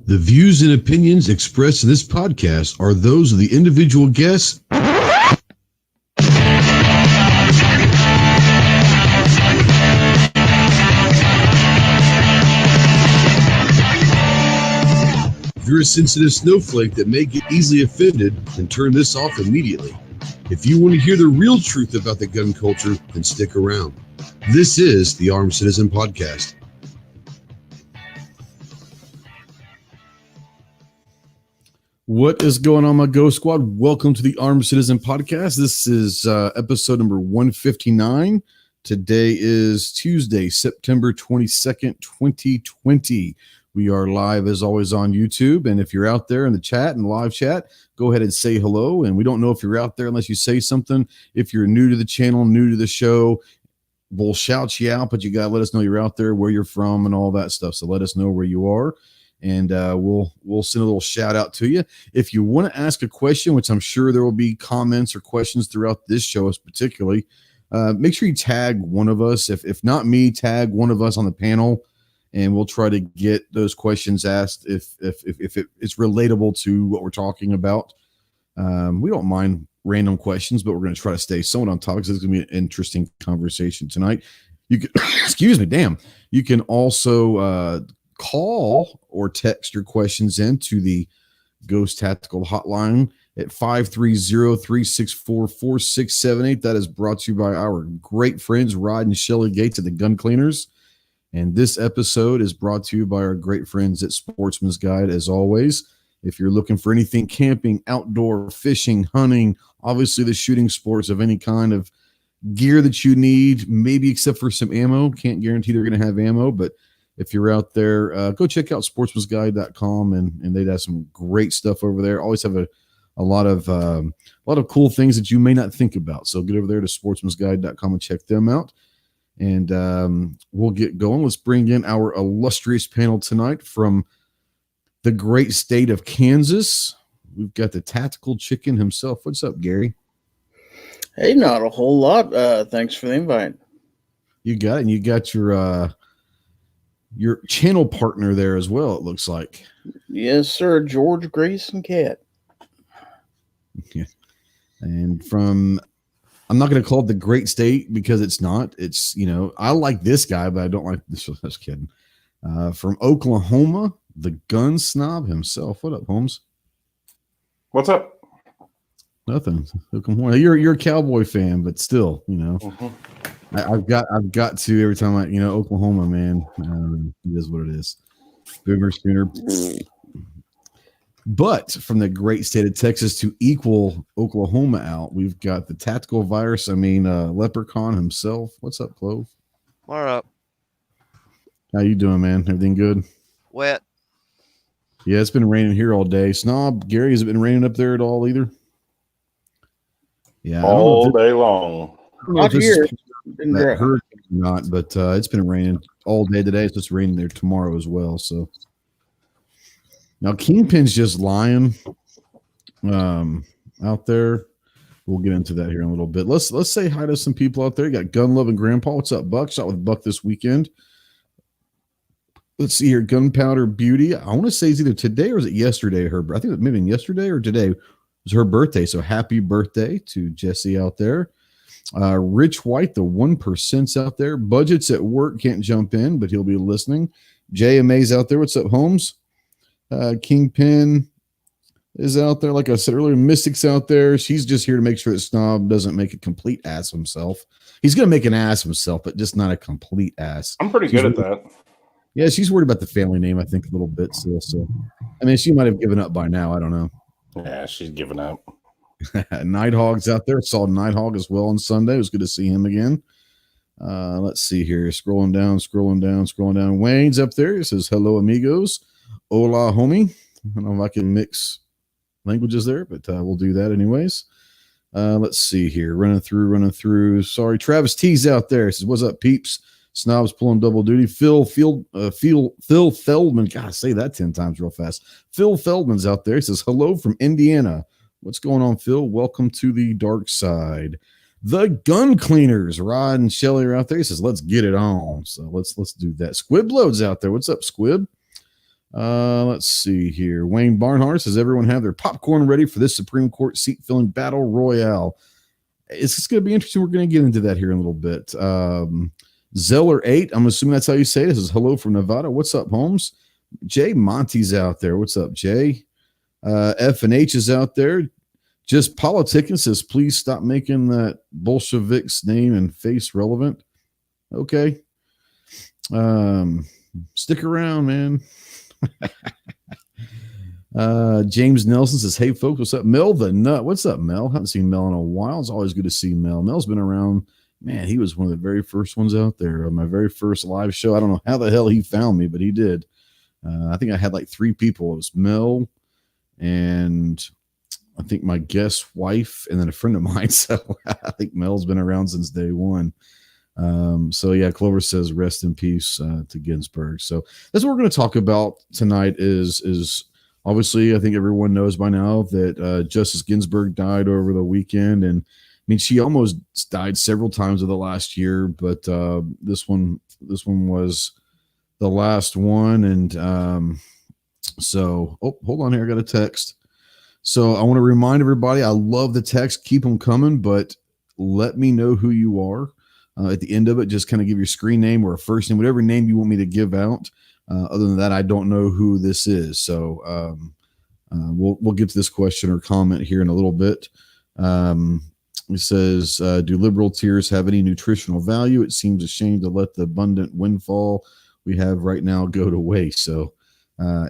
The views and opinions expressed in this podcast are those of the individual guests. If you're a sensitive snowflake that may get easily offended, then turn this off immediately. If you want to hear the real truth about the gun culture, then stick around. This is the Armed Citizen Podcast. What is going on, my Go Squad? Welcome to the Armed Citizen Podcast. This is episode number 159. Today is Tuesday, September 22nd, 2020. We are live, as always, on YouTube. And if you're out there in the chat and live chat, go ahead and say hello. And we don't know if you're out there unless you say something. If you're new to the channel, new to the show, we'll shout you out, but you got to let us know you're out there, where you're from, and all that stuff. So let us know where you are. And we'll send a little shout out to you. If you want to ask a question, which I'm sure there will be comments or questions throughout this show, particularly, make sure you tag one of us. If not me, tag one of us on the panel, and we'll try to get those questions asked if it's relatable to what we're talking about. We don't mind random questions, but we're going to try to stay somewhat on topic. It's going to be an interesting conversation tonight. You can, excuse me, damn. You can also call or text your questions into the Ghost Tactical Hotline at 530-364-4678. That is brought to you by our great friends Rod and Shelly Gates at the Gun Cleaners. And this episode is brought to you by our great friends at Sportsman's Guide, as always. If you're looking for anything camping, outdoor, fishing, hunting, obviously the shooting sports of any kind of gear that you need, maybe except for some ammo. Can't guarantee they're going to have ammo, but if you're out there, go check out sportsmansguide.com, and they'd have some great stuff over there. Always have a lot of cool things that you may not think about. So get over there to sportsmansguide.com and check them out. And we'll get going. Let's bring in our illustrious panel tonight from the great state of Kansas. We've got the Tactical Chicken himself. What's up, Gary? Hey, not a whole lot. Thanks for the invite. You got it. And you got your channel partner there as well, it looks like. Yes, sir. George Grayson Cat. Yeah. And from, I'm not going to call it the great state because it's not. It's, I like this guy, but I don't like this. Just kidding. From Oklahoma, the gun snob himself. What up, Holmes? What's up? Nothing. You're a Cowboy fan, but still, Mm-hmm. I've got to every time Oklahoma, man. It is what it is. Boomer Schooner. But from the great state of Texas to equal Oklahoma out, we've got the tactical virus. Leprechaun himself. What's up, Clove? What up? How you doing, man? Everything good? Wet. Yeah, it's been raining here all day. Snob, Gary, has it been raining up there at all either? Yeah, all day long. Not here. That hurricane or not, but it's been raining all day today. It's just raining there tomorrow as well. So now Kingpin's just lying out there. We'll get into that here in a little bit. Let's say hi to some people out there. You got Gun Loving Grandpa. What's up, Buck? Shot with Buck this weekend. Let's see here. Gunpowder Beauty. I want to say it's either today or is it yesterday? I think it may have been yesterday or today was her birthday. So happy birthday to Jesse out there. Rich White, the 1%'s out there. Budget's at work, can't jump in, but he'll be listening. JMA's out there. What's up, Holmes? Kingpin is out there. Like I said earlier, Mystic's out there. She's just here to make sure that Snob doesn't make a complete ass of himself. He's going to make an ass of himself, but just not a complete ass. I'm pretty good at that. Yeah, she's worried about the family name, I think, a little bit still. So, she might have given up by now. I don't know. Yeah, she's given up. Nighthog's out there. Saw Nighthog as well on Sunday. It was good to see him again. Let's see here. Scrolling down. Wayne's up there. He says, hello, amigos. Hola, homie. I don't know if I can mix languages there, but we'll do that anyways. Let's see here. Running through. Sorry. Travis T's out there. He says, what's up, peeps? Snob's pulling double duty. Phil Feldman. God, say that 10 times real fast. Phil Feldman's out there. He says, hello from Indiana. What's going on, Phil? Welcome to the dark side. The Gun Cleaners, Rod and Shelly are out there. He says, let's get it on. So let's do that. Squib Load's out there. What's up, Squib? Let's see here. Wayne Barnhart says, everyone have their popcorn ready for this Supreme Court seat filling battle royale. It's going to be interesting. We're going to get into that here in a little bit. Zeller 8, I'm assuming that's how you say it. This is hello from Nevada. What's up, Holmes? Jay Monty's out there. What's up, Jay? F and H is out there. Just politicking says, please stop making that Bolshevik's name and face relevant. Okay. Stick around, man. James Nelson says, hey folks, what's up? Mel the Nut. What's up, Mel? Haven't seen Mel in a while. It's always good to see Mel. Mel's been around. Man, he was one of the very first ones out there. My very first live show. I don't know how the hell he found me, but he did. I think I had like 3 people. It was Mel and I think my guest wife and then a friend of mine. So I think Mel's been around since day one. So yeah, Clover says rest in peace to Ginsburg. So that's what we're going to talk about tonight is obviously, I think everyone knows by now that Justice Ginsburg died over the weekend. And I mean, she almost died several times over the last year, but this one was the last one. And so, hold on here. I got a text. So I want to remind everybody, I love the text. Keep them coming, but let me know who you are. At the end of it, just kind of give your screen name or a first name, whatever name you want me to give out. Other than that, I don't know who this is. So we'll get to this question or comment here in a little bit. It says, do liberal tears have any nutritional value? It seems a shame to let the abundant windfall we have right now go to waste. So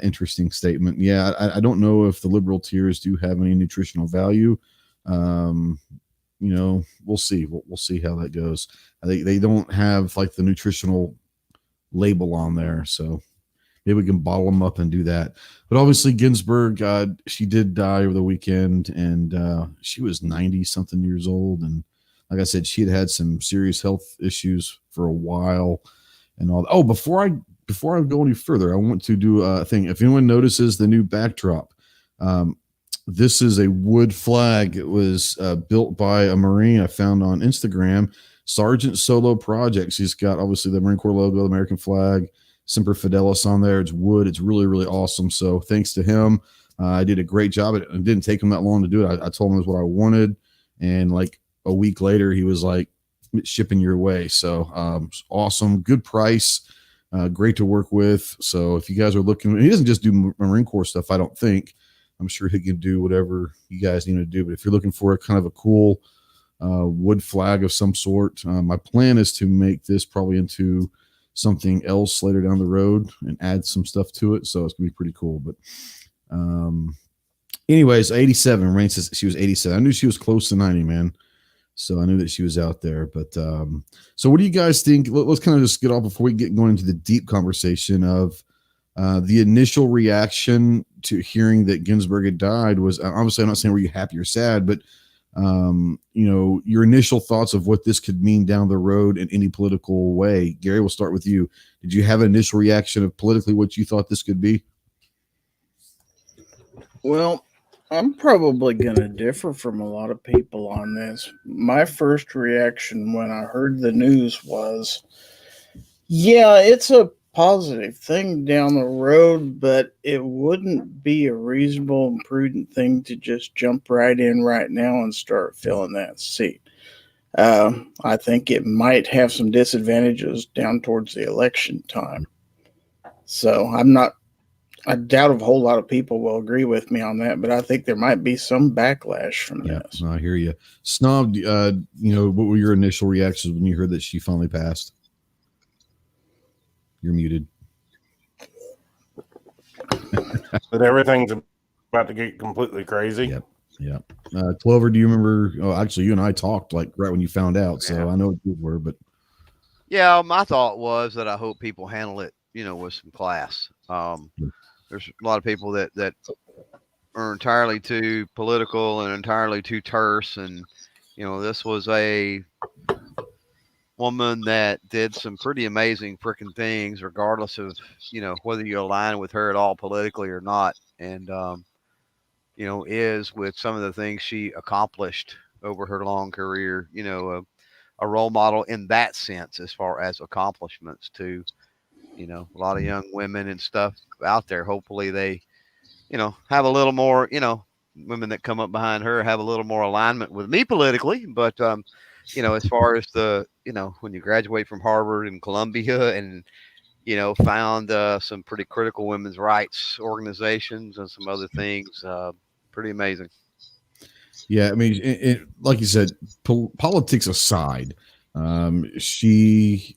interesting statement. Yeah, I don't know if the liberal tears do have any nutritional value. We'll see. We'll see how that goes. I think they don't have like the nutritional label on there, so maybe we can bottle them up and do that. But obviously Ginsburg, she did die over the weekend, and she was 90 something years old. And like I said, she had some serious health issues for a while and all that. Oh, before I go any further, I want to do a thing. If anyone notices the new backdrop, this is a wood flag. It was built by a Marine I found on Instagram, Sergeant Solo Projects. He's got obviously the Marine Corps logo, the American flag, Semper Fidelis on there. It's wood. It's really, really awesome. So thanks to him. I did a great job. It didn't take him that long to do it. I told him it was what I wanted. And like a week later, he was like, shipping your way. So awesome. Good price. Great to work with. So if you guys are looking, he doesn't just do Marine Corps stuff, I don't think. I'm sure he can do whatever you guys need to do. But if you're looking for a kind of a cool wood flag of some sort, my plan is to make this probably into something else later down the road and add some stuff to it. So it's gonna be pretty cool. But anyways, 87. Rain says she was 87. I knew she was close to 90, man. So I knew that she was out there. But so what do you guys think? Let's kind of just get off before we get going into the deep conversation of the initial reaction to hearing that Ginsburg had died was obviously, I'm not saying were you happy or sad, but your initial thoughts of what this could mean down the road in any political way. Gary, we'll start with you. Did you have an initial reaction of politically what you thought this could be? Well, I'm probably going to differ from a lot of people on this. My first reaction when I heard the news was, yeah, it's a positive thing down the road, but it wouldn't be a reasonable and prudent thing to just jump right in right now and start filling that seat. I think it might have some disadvantages down towards the election time. So I doubt a whole lot of people will agree with me on that, but I think there might be some backlash from this. I hear you. Snob, what were your initial reactions when you heard that she finally passed? You're muted. But everything's about to get completely crazy. Yep. Clover, do you remember? Oh, actually, you and I talked like right when you found out, so I know what you were. But yeah, my thought was that I hope people handle it, with some class. There's a lot of people that are entirely too political and entirely too terse, and this was a woman that did some pretty amazing freaking things, regardless of whether you align with her at all politically or not, and is with some of the things she accomplished over her long career, a role model in that sense as far as accomplishments to A lot of young women and stuff out there. Hopefully they, have a little more, women that come up behind her have a little more alignment with me politically. But, as far as when you graduate from Harvard and Columbia and, found some pretty critical women's rights organizations and some other things, pretty amazing. Yeah, I mean, like you said, politics aside, she'll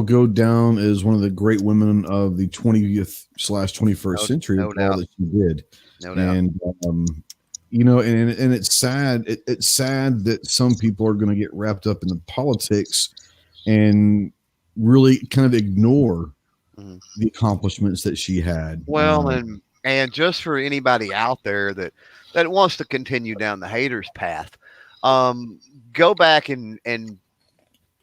go down as one of the great women of the 20th/21st century. No doubt. That she did, No doubt. and and it's sad. It's sad that some people are going to get wrapped up in the politics and really kind of ignore the accomplishments that she had. Well, and just for anybody out there that wants to continue down the haters path, go back and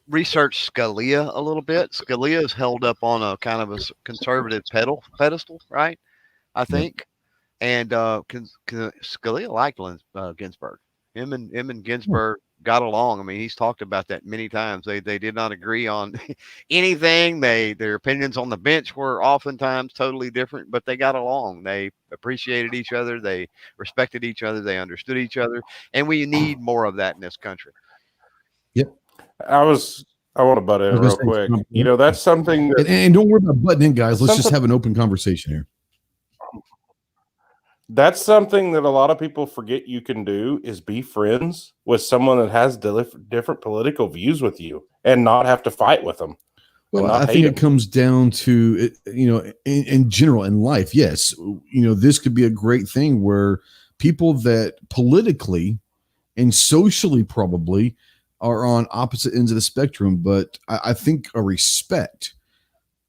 research Scalia a little bit. Scalia is held up on a kind of a conservative pedestal, right? I think. And Scalia liked Ginsburg. Him and Ginsburg got along. I mean, he's talked about that many times. They did not agree on anything. Their opinions on the bench were oftentimes totally different, but they got along. They appreciated each other. They respected each other. They understood each other. And we need more of that in this country. Yep. I want to butt in real quick. That's something that, and don't worry about butting in, guys. Let's just have an open conversation here. That's something that a lot of people forget you can do, is be friends with someone that has different political views with you and not have to fight with them. Well, I think it comes down to, in general in life. Yes. This could be a great thing where people that politically and socially probably are on opposite ends of the spectrum. But I think a respect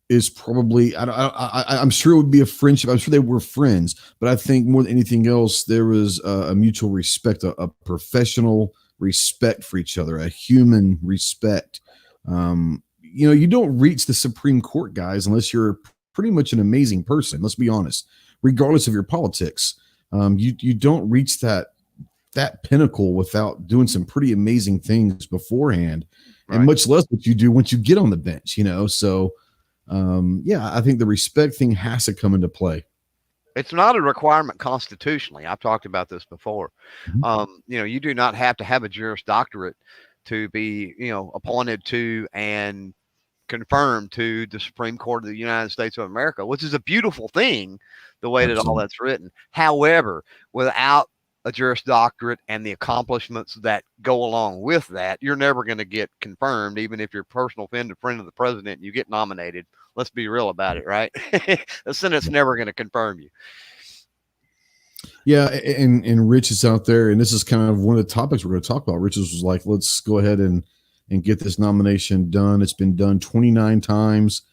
is probably, I'm sure it would be a friendship. I'm sure they were friends, but I think more than anything else, there was a mutual respect, a professional respect for each other, a human respect. You don't reach the Supreme Court, guys, unless you're pretty much an amazing person. Let's be honest, regardless of your politics. You don't reach that pinnacle without doing some pretty amazing things beforehand, right? And much less what you do once you get on the bench, So, I think the respect thing has to come into play. It's not a requirement constitutionally. I've talked about this before. Mm-hmm. You do not have to have a Juris Doctorate to be, appointed to and confirmed to the Supreme Court of the United States of America, which is a beautiful thing, the way that all that's written. However, without a Juris Doctorate and the accomplishments that go along with that, you're never going to get confirmed, even if you're a personal friend of the president and you get nominated. Let's be real about it, right? The Senate's never going to confirm you. Yeah, and Rich is out there, and this is kind of one of the topics we're going to talk about. Rich was like, let's go ahead and get this nomination done. It's been done 29 times.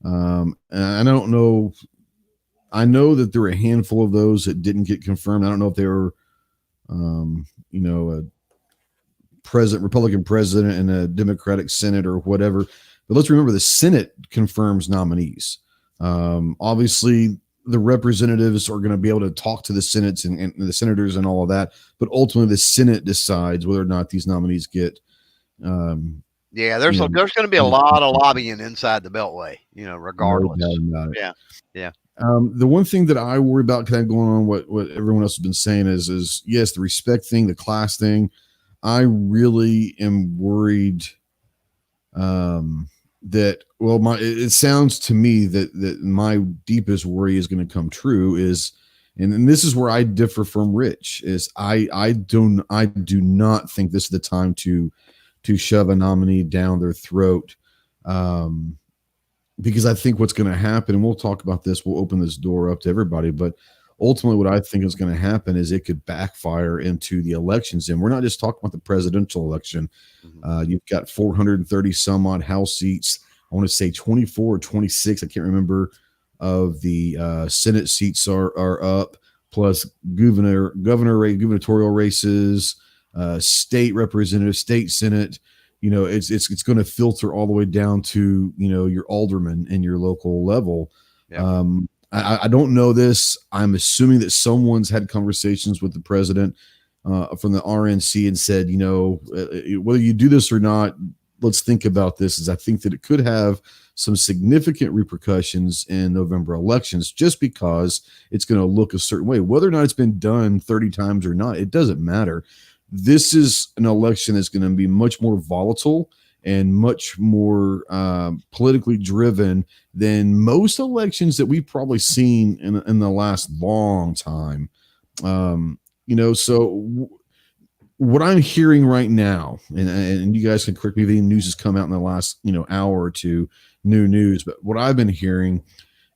And I don't know. I know that there were a handful of those that didn't get confirmed. I don't know if they were a Republican president and a Democratic Senate or whatever. But let's remember the Senate confirms nominees. Obviously, the representatives are going to be able to talk to the Senates and the senators and all of that. But ultimately, the Senate decides whether or not these nominees get. There's going to be a lot of lobbying inside the Beltway, regardless. Yeah. The one thing that I worry about, kind of going on what everyone else has been saying is yes, the respect thing, the class thing. I really am worried it sounds to me that my deepest worry is going to come true and this is where I differ from Rich, is I do not think this is the time to shove a nominee down their throat. Because I think what's going to happen, and we'll talk about this, we'll open this door up to everybody, but ultimately what I think is going to happen is it could backfire into the elections. And we're not just talking about the presidential election. You've got 430 some odd House seats. I want to say 24 or 26. I can't remember of the Senate seats are up, plus gubernatorial races, state representative, state Senate. It's going to filter all the way down to, your alderman and your local level. Yeah. I don't know this. I'm assuming that someone's had conversations with the president from the RNC and said, whether you do this or not, let's think about this is I think that it could have some significant repercussions in November elections just because it's going to look a certain way. Whether or not it's been done 30 times or not, it doesn't matter. This is an election that's going to be much more volatile and much more politically driven than most elections that we've probably seen in the last long time. What I'm hearing right now, and you guys can correct me if any news has come out in the last hour or two, new news, but what I've been hearing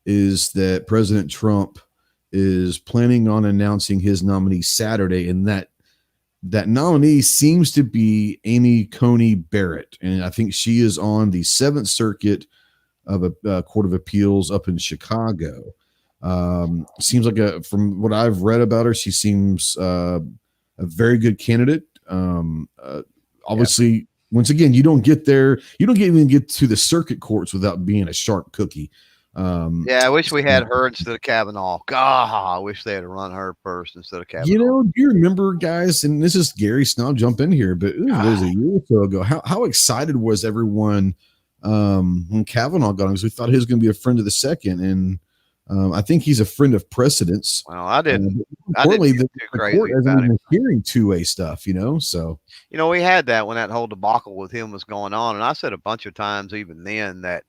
is that President Trump is planning on announcing his nominee Saturday, and that nominee seems to be Amy Coney Barrett, and I think she is on the Seventh Circuit of a Court of Appeals up in Chicago. Seems like from what I've read about her, she seems a very good candidate. Obviously, once again, you don't even get to the circuit courts without being a sharp cookie. I wish we had her instead of Kavanaugh. God, I wish they had run her first instead of Kavanaugh. Do you remember, guys? And this is Gary Snob, jump in here, but it was a year or so ago. How excited was everyone when Kavanaugh got on? Because we thought he was going to be a friend of the second, and I think he's a friend of precedence. Well, I didn't. Importantly, the court hasn't been hearing two-way stuff, So we had that when that whole debacle with him was going on, and I said a bunch of times even then that.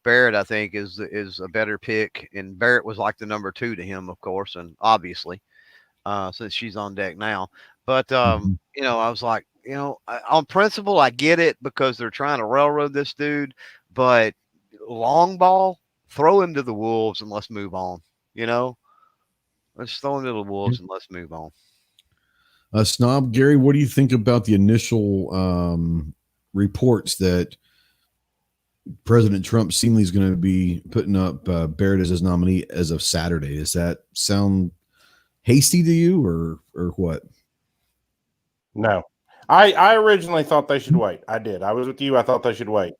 Barrett, I think, is a better pick, and Barrett was like the number 2 to him, of course, and obviously, since she's on deck now. But I was like, on principle, I get it because they're trying to railroad this dude, but long ball, throw him to the wolves and let's move on. Let's throw him to the wolves and let's move on. Snob Gary, what do you think about the initial reports that President Trump seemingly is going to be putting up Barrett as his nominee as of Saturday? Does that sound hasty to you or what? No, I originally thought they should wait. I did. I was with you. I thought they should wait.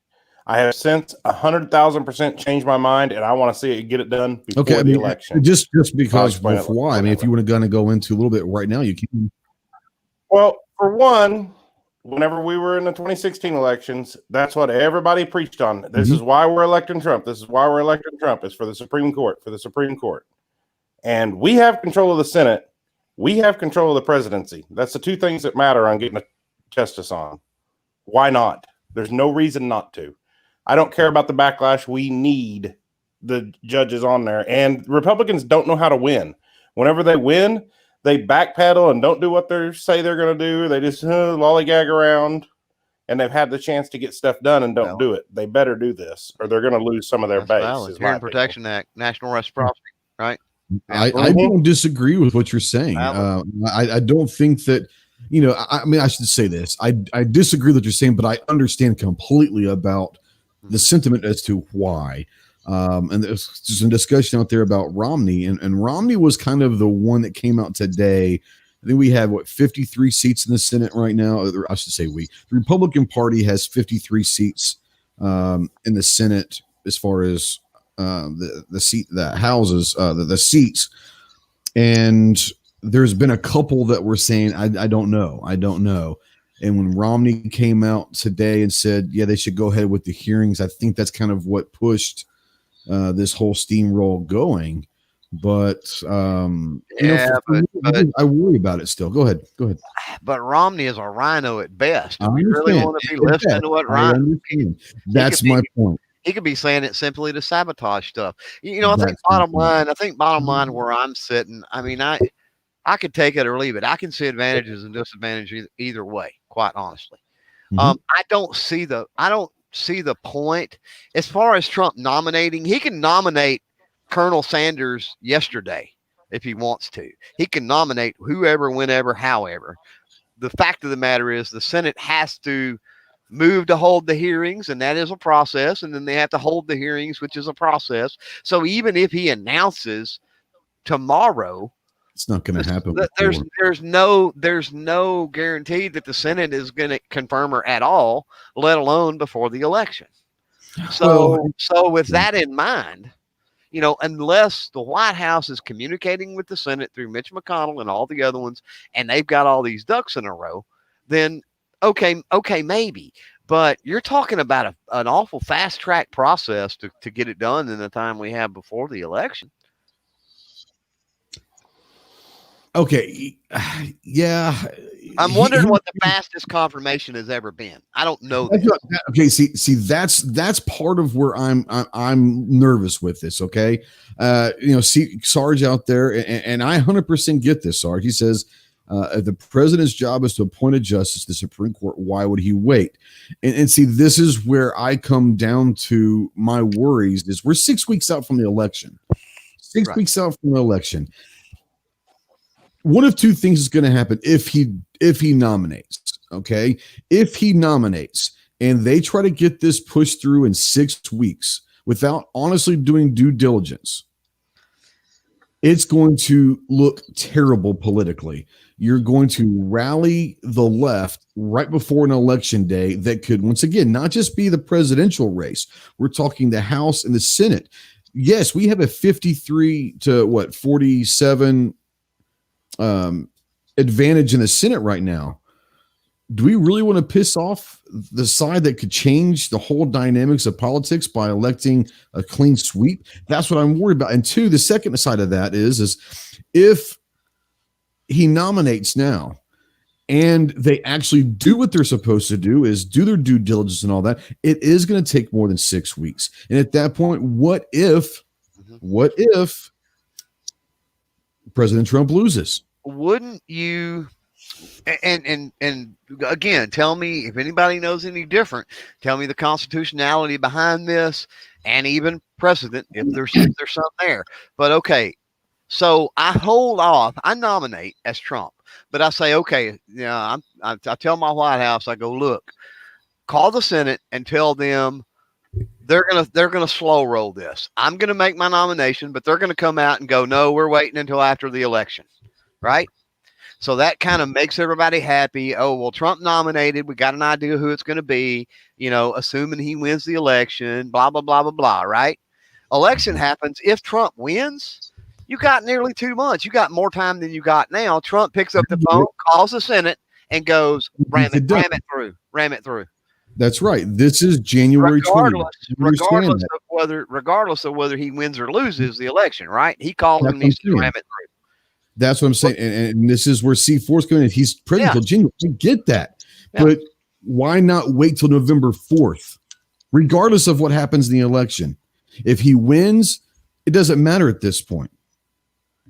I have since 100,000% changed my mind, and I want to see it get it done before the election. Just because why? I mean, if you want to go into a little bit right now, you can. Well, for one, whenever we were in the 2016 elections, that's what everybody preached on. This is why we're electing Trump. This is why we're electing Trump. It's for the Supreme Court, And we have control of the Senate. We have control of the presidency. That's the two things that matter on getting a justice on. Why not? There's no reason not to. I don't care about the backlash. We need the judges on there. And Republicans don't know how to win. Whenever they win, they backpedal and don't do what they say they're going to do. They just lollygag around, and they've had the chance to get stuff done and don't do it. They better do this, or they're going to lose some of their base. Hearing Protection Act, National Reciprocity, right? I don't disagree with what you're saying. I don't think that, I should say this. I disagree with what you're saying, but I understand completely about the sentiment as to why. And there's some discussion out there about Romney, and Romney was kind of the one that came out today. I think we have 53 seats in the Senate right now. Or I should say the Republican Party has 53 seats in the Senate as far as the seats. And there's been a couple that were saying, I don't know. And when Romney came out today and said, they should go ahead with the hearings, I think that's kind of what pushed this whole steamroll going. But I worry about it still. Go ahead. But Romney is a rhino at best. Do we really want to be listening to what Rhino? That's my point. He could be saying it simply to sabotage stuff. I think bottom line where I'm sitting, I mean, I could take it or leave it. I can see advantages and disadvantages either way, quite honestly. I don't see the point as far as Trump nominating. He can nominate Colonel Sanders yesterday if he wants to. He can nominate whoever, whenever, however. The fact of the matter is the Senate has to move to hold the hearings, and that is a process, and then they have to hold the hearings, which is a process. So even if he announces tomorrow, it's not going to happen. There's no guarantee that the Senate is going to confirm her at all, let alone before the election. So with that in mind, unless the White House is communicating with the Senate through Mitch McConnell and all the other ones, and they've got all these ducks in a row, then okay, maybe. But you're talking about an awful fast track process to get it done in the time we have before the election. Okay. Yeah. I'm wondering what the fastest confirmation has ever been. I don't know this. Okay, see, that's part of where I'm nervous with this. Okay, see Sarge out there, and I 100% get this. Sarge, he says, if the president's job is to appoint a justice to the Supreme Court, why would he wait? And see, this is where I come down to my worries. Is we're 6 weeks out from the election. 6 Right. weeks out from the election. One of two things is going to happen if he nominates. Okay, if he nominates and they try to get this pushed through in 6 weeks without honestly doing due diligence, it's going to look terrible politically. You're going to rally the left right before an election day that could, once again, not just be the presidential race. We're talking the House and the Senate. Yes, we have a 53 to 47 advantage in the Senate right now. Do we really want to piss off the side that could change the whole dynamics of politics by electing a clean sweep? That's what I'm worried about. And two, the second side of that is if he nominates now and they actually do what they're supposed to do, is do their due diligence and all that, it is going to take more than 6 weeks. And at that point, what if President Trump loses? Wouldn't you? And again, tell me if anybody knows any different. Tell me the constitutionality behind this, and even precedent if there's some there. But okay, so I hold off. I nominate as Trump, but I say okay. Yeah, I tell my White House. I go, look, call the Senate and tell them they're gonna slow roll this. I'm gonna make my nomination, but they're gonna come out and go, no, we're waiting until after the election, right? So that kind of makes everybody happy. Oh, well, Trump nominated. We got an idea who it's going to be, assuming he wins the election, blah, blah, blah, blah, blah, right? Election happens. If Trump wins, you got nearly 2 months. You got more time than you got now. Trump picks up the phone, calls the Senate, and goes, ram it through. That's right. This is January 20th. Regardless of whether he wins or loses the election, right? He calls and needs to ram it through. That's what I'm saying. And this is where C4's coming in. He's president until January. I get that. Yeah. But why not wait till November 4th, regardless of what happens in the election? If he wins, it doesn't matter at this point.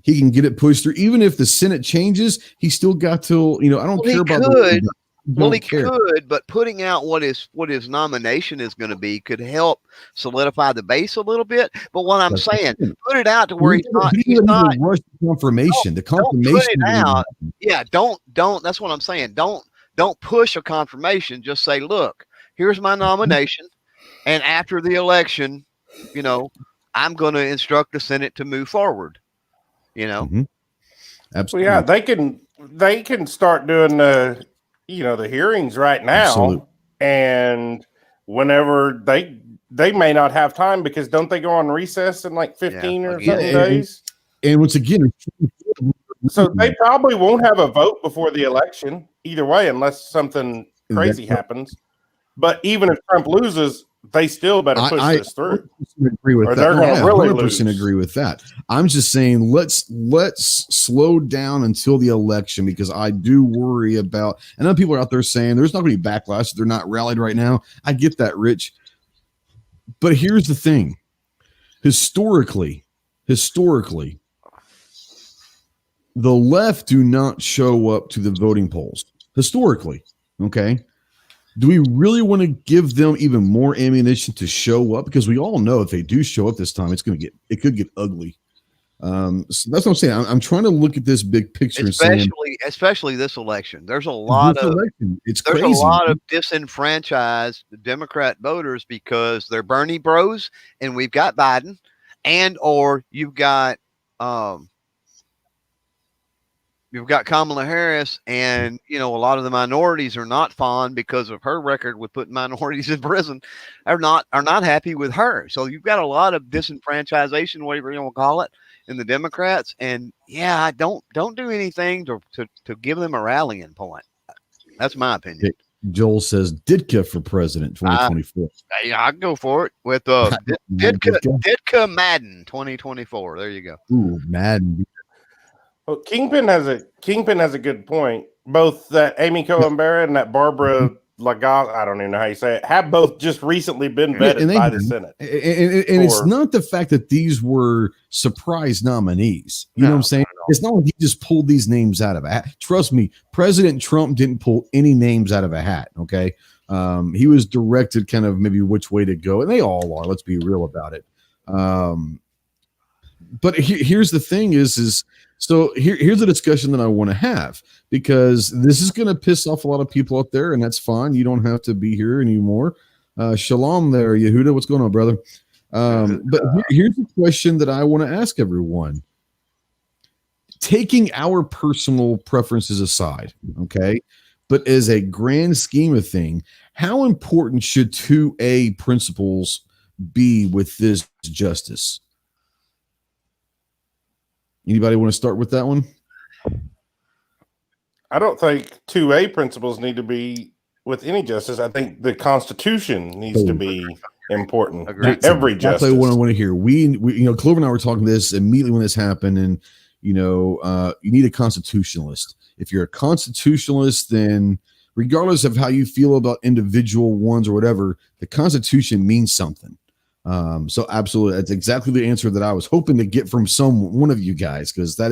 He can get it pushed through. Even if the Senate changes, he still got till, I don't care about the Well, he could, but putting out what his nomination is going to be could help solidify the base a little bit. But what I'm saying, put it out to where he's not rush the confirmation. The confirmation. Don't put it out. Yeah, don't. That's what I'm saying. Don't push a confirmation. Just say, look, here's my nomination, and after the election, I'm going to instruct the Senate to move forward. Mm-hmm. Absolutely. Well, yeah, they can start doing the hearings right now. Absolutely. And whenever they may not have time, because don't they go on recess in like 15 or something days? And once again, so they probably won't have a vote before the election either way, unless something crazy happens. But even if Trump loses, they still better push this through. Agree with or that. They're going to really 100% lose. Agree with that. I'm just saying let's slow down until the election, because I do worry about. I know people are out there saying there's not going to be backlash. They're not rallied right now. I get that, Rich. But here's the thing: historically, the left do not show up to the voting polls. Historically, okay. Do we really want to give them even more ammunition to show up? Because we all know if they do show up this time, it could get ugly. So that's what I'm saying. I'm trying to look at this big picture, especially this election. There's a lot of disenfranchised Democrat voters because they're Bernie bros, and we've got Biden, or you've got Kamala Harris, and a lot of the minorities are not fond because of her record with putting minorities in prison. Are not happy with her. So you've got a lot of disenfranchisation, whatever you want to call it, in the Democrats. And don't do anything to give them a rallying point. That's my opinion. Joel says Ditka for president 2024. Yeah, I can go for it with Ditka Madden 2024. There you go. Ooh, Madden. Well, Kingpin has a good point. Both that Amy Cohen Barrett and that Barbara Lagas, I don't even know how you say it, have both just recently been vetted by the Senate. And it's not the fact that these were surprise nominees. You know what I'm saying? It's not like he just pulled these names out of a hat. Trust me, President Trump didn't pull any names out of a hat. Okay. He was directed kind of maybe which way to go, and they all are. Let's be real about it. But here's the thing so here's a discussion that I want to have, because this is going to piss off a lot of people out there, and that's fine. You don't have to be here anymore. Shalom there, Yehuda. What's going on, brother? But here's the question that I want to ask everyone. Taking our personal preferences aside, okay, but as a grand scheme of thing, how important should 2A principles be with this justice? Anybody want to start with that one? I don't think 2A principles need to be with any justice. I think the Constitution needs to be important to every justice. That's what I want to hear. We Clover and I were talking this immediately when this happened, and you need a constitutionalist. If you're a constitutionalist, then regardless of how you feel about individual ones or whatever, the Constitution means something. So absolutely, that's exactly the answer that I was hoping to get from one of you guys, because that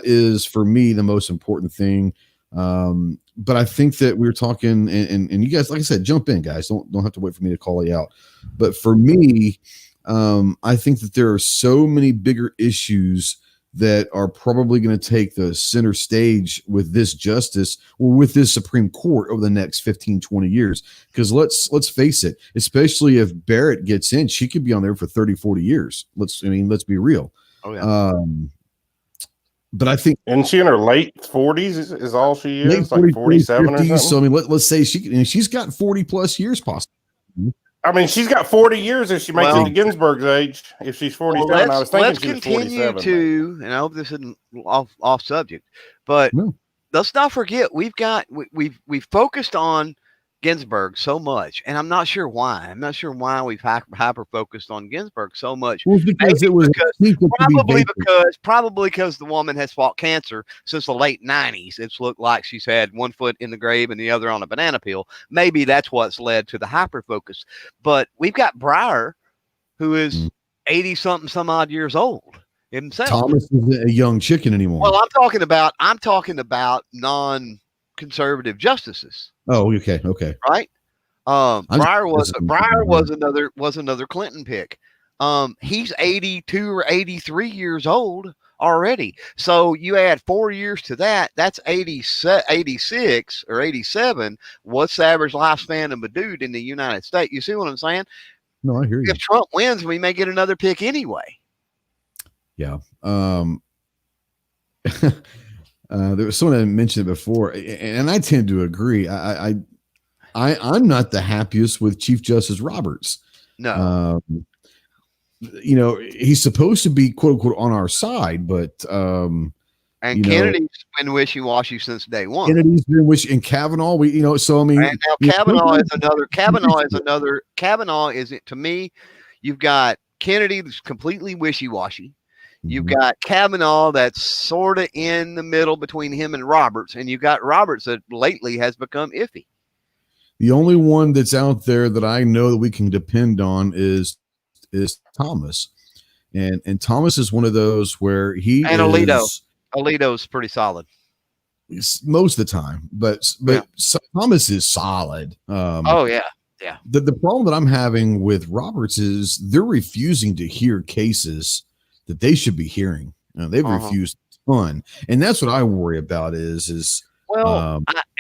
is for me the most important thing. But I think that we were talking, and you guys, like I said, jump in, guys. Don't have to wait for me to call you out. But for me, I think that there are so many bigger issues that are probably going to take the center stage with this justice or with this Supreme Court over the next 15, 20 years. Because let's face it, especially if Barrett gets in, she could be on there for 30, 40 years. Let's be real. Oh, yeah. But I think, and she in her late 40s is all she is, like 47 or something. So I mean, let's say she's got 40 plus years possibly. I mean, she's got 40 years if she makes it to Ginsburg's age. If she's 47, I was thinking she was 47. And I hope this isn't off subject, but let's not forget we've focused on Ginsburg so much, and I'm not sure why. I'm not sure why we've hyper focused on Ginsburg so much. Well, because probably because the woman has fought cancer since the late 90s. It's looked like she's had one foot in the grave and the other on a banana peel. Maybe that's what's led to the hyper focus. But we've got Breyer, who is 80 something some odd years old himself. Thomas isn't a young chicken anymore. Well, I'm talking about non-conservative justices. Oh, okay. Right. Breyer was another Clinton pick. He's 82 or 83 years old already. So you add 4 years to that, that's 86 or 87. What's the average lifespan of a dude in the United States? You see what I'm saying? No, I hear you. If Trump wins, we may get another pick anyway. Yeah. There was someone that mentioned it before, and I tend to agree. I'm not the happiest with Chief Justice Roberts. No. He's supposed to be quote unquote on our side, but Kennedy's been wishy-washy since day one. Kennedy's been wishy, and Kavanaugh, so I mean, and now Kavanaugh is to me, you've got Kennedy that's completely wishy-washy. You've got Kavanaugh that's sort of in the middle between him and Roberts, and you've got Roberts that lately has become iffy. The only one that's out there that I know that we can depend on is Thomas, and Thomas is one of those where Alito's pretty solid most of the time, but Thomas is solid. Yeah. The problem that I'm having with Roberts is they're refusing to hear cases that they should be hearing. They've refused a ton, and that's what I worry about. And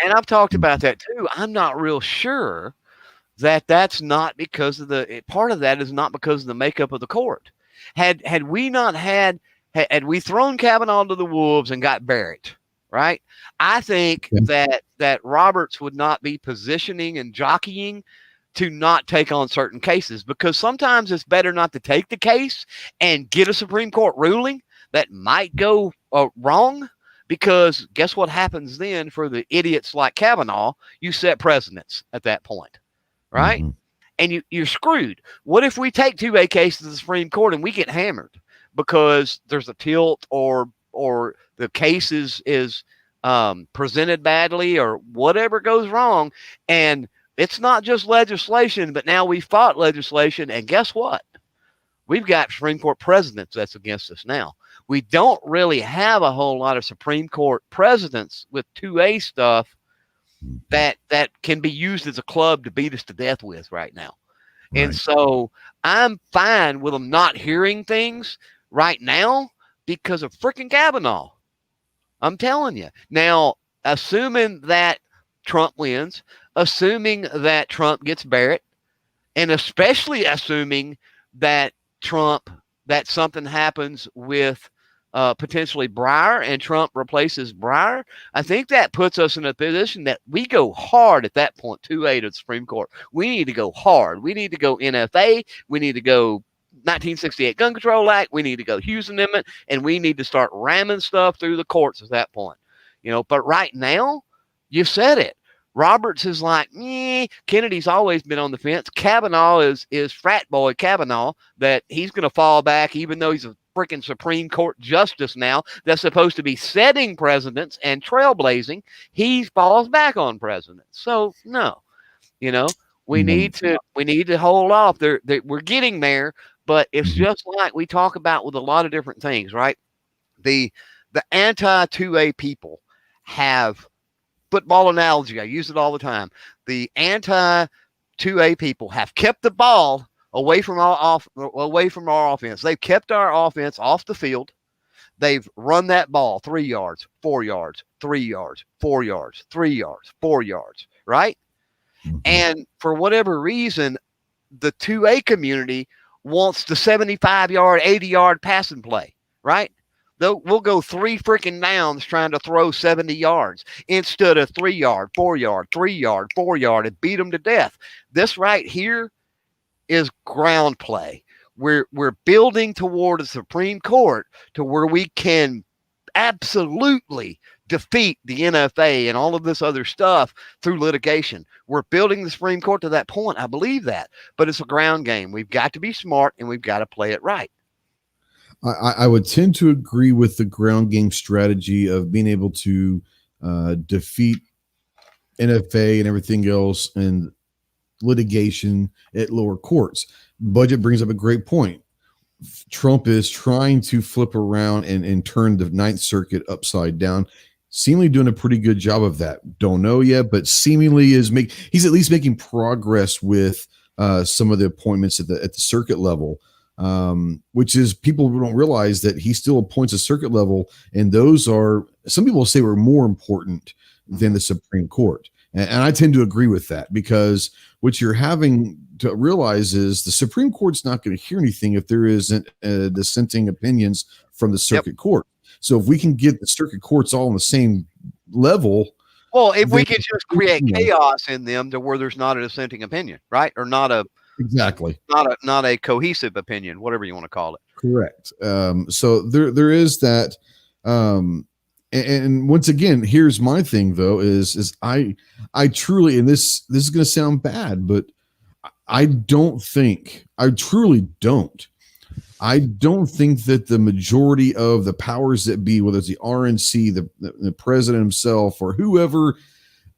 I've talked about that too. I'm not real sure that's not because of part of that is not because of the makeup of the court. Had we thrown Kavanaugh to the wolves and got Barrett, right? I think that Roberts would not be positioning and jockeying to not take on certain cases, because sometimes it's better not to take the case and get a Supreme Court ruling that might go wrong because guess what happens then for the idiots like Kavanaugh? You set precedents at that point, right? Mm-hmm. And you're screwed. What if we take 2A cases to the Supreme Court and we get hammered because there's a tilt or the case is presented badly or whatever goes wrong, and it's not just legislation, but now we fought legislation, and guess what? We've got Supreme Court presidents that's against us now. We don't really have a whole lot of Supreme Court presidents with 2A stuff that can be used as a club to beat us to death with right now. Right. And so I'm fine with them not hearing things right now because of freaking Kavanaugh. I'm telling you. Now, assuming that Trump wins, assuming that Trump gets Barrett, and especially assuming that something happens with potentially Breyer and Trump replaces Breyer, I think that puts us in a position that we go hard at that point, 2A to the Supreme Court. We need to go hard. We need to go NFA. We need to go 1968 Gun Control Act. We need to go Hughes Amendment, and we need to start ramming stuff through the courts at that point. But right now, you said it. Roberts is like, Kennedy's always been on the fence. Kavanaugh is frat boy Kavanaugh, that he's going to fall back, even though he's a freaking Supreme Court justice now that's supposed to be setting precedents and trailblazing. He falls back on presidents. So no, we need to hold off. We're getting there, but it's just like we talk about with a lot of different things, right? The anti-2A people have football analogy. I use it all the time. The anti-2A people have kept the ball away from our offense. They've kept our offense off the field. They've run that ball 3 yards, 4 yards, 3 yards, 4 yards, 3 yards, 4 yards, right? Mm-hmm. And for whatever reason, the 2A community wants the 75-yard, 80-yard passing play, right? We'll go 3 freaking downs trying to throw 70 yards instead of 3 yard, 4 yard, 3 yard, 4 yard, and beat them to death. This right here is ground play. We're building toward a Supreme Court to where we can absolutely defeat the NFA and all of this other stuff through litigation. We're building the Supreme Court to that point. I believe that, but it's a ground game. We've got to be smart and we've got to play it right. I would tend to agree with the ground game strategy of being able to defeat NFA and everything else and litigation at lower courts. Budget brings up a great point. Trump is trying to flip around and turn the Ninth Circuit upside down, seemingly doing a pretty good job of that. Don't know yet, but seemingly he's at least making progress with some of the appointments at the circuit level. Which is, people don't realize that he still appoints a circuit level, and those are, some people say, were more important than the Supreme Court. And I tend to agree with that, because what you're having to realize is the Supreme Court's not going to hear anything if there isn't dissenting opinions from the circuit court. So if we can get the circuit courts all on the same level. Well, if we could just create chaos in them to where there's not a dissenting opinion, right? Or not a, exactly, not a cohesive opinion, whatever you want to call it. Correct. So there is that. And once again, here's my thing though, is I truly, and this is going to sound bad, but I don't think that the majority of the powers that be, whether it's the RNC, the president himself, or whoever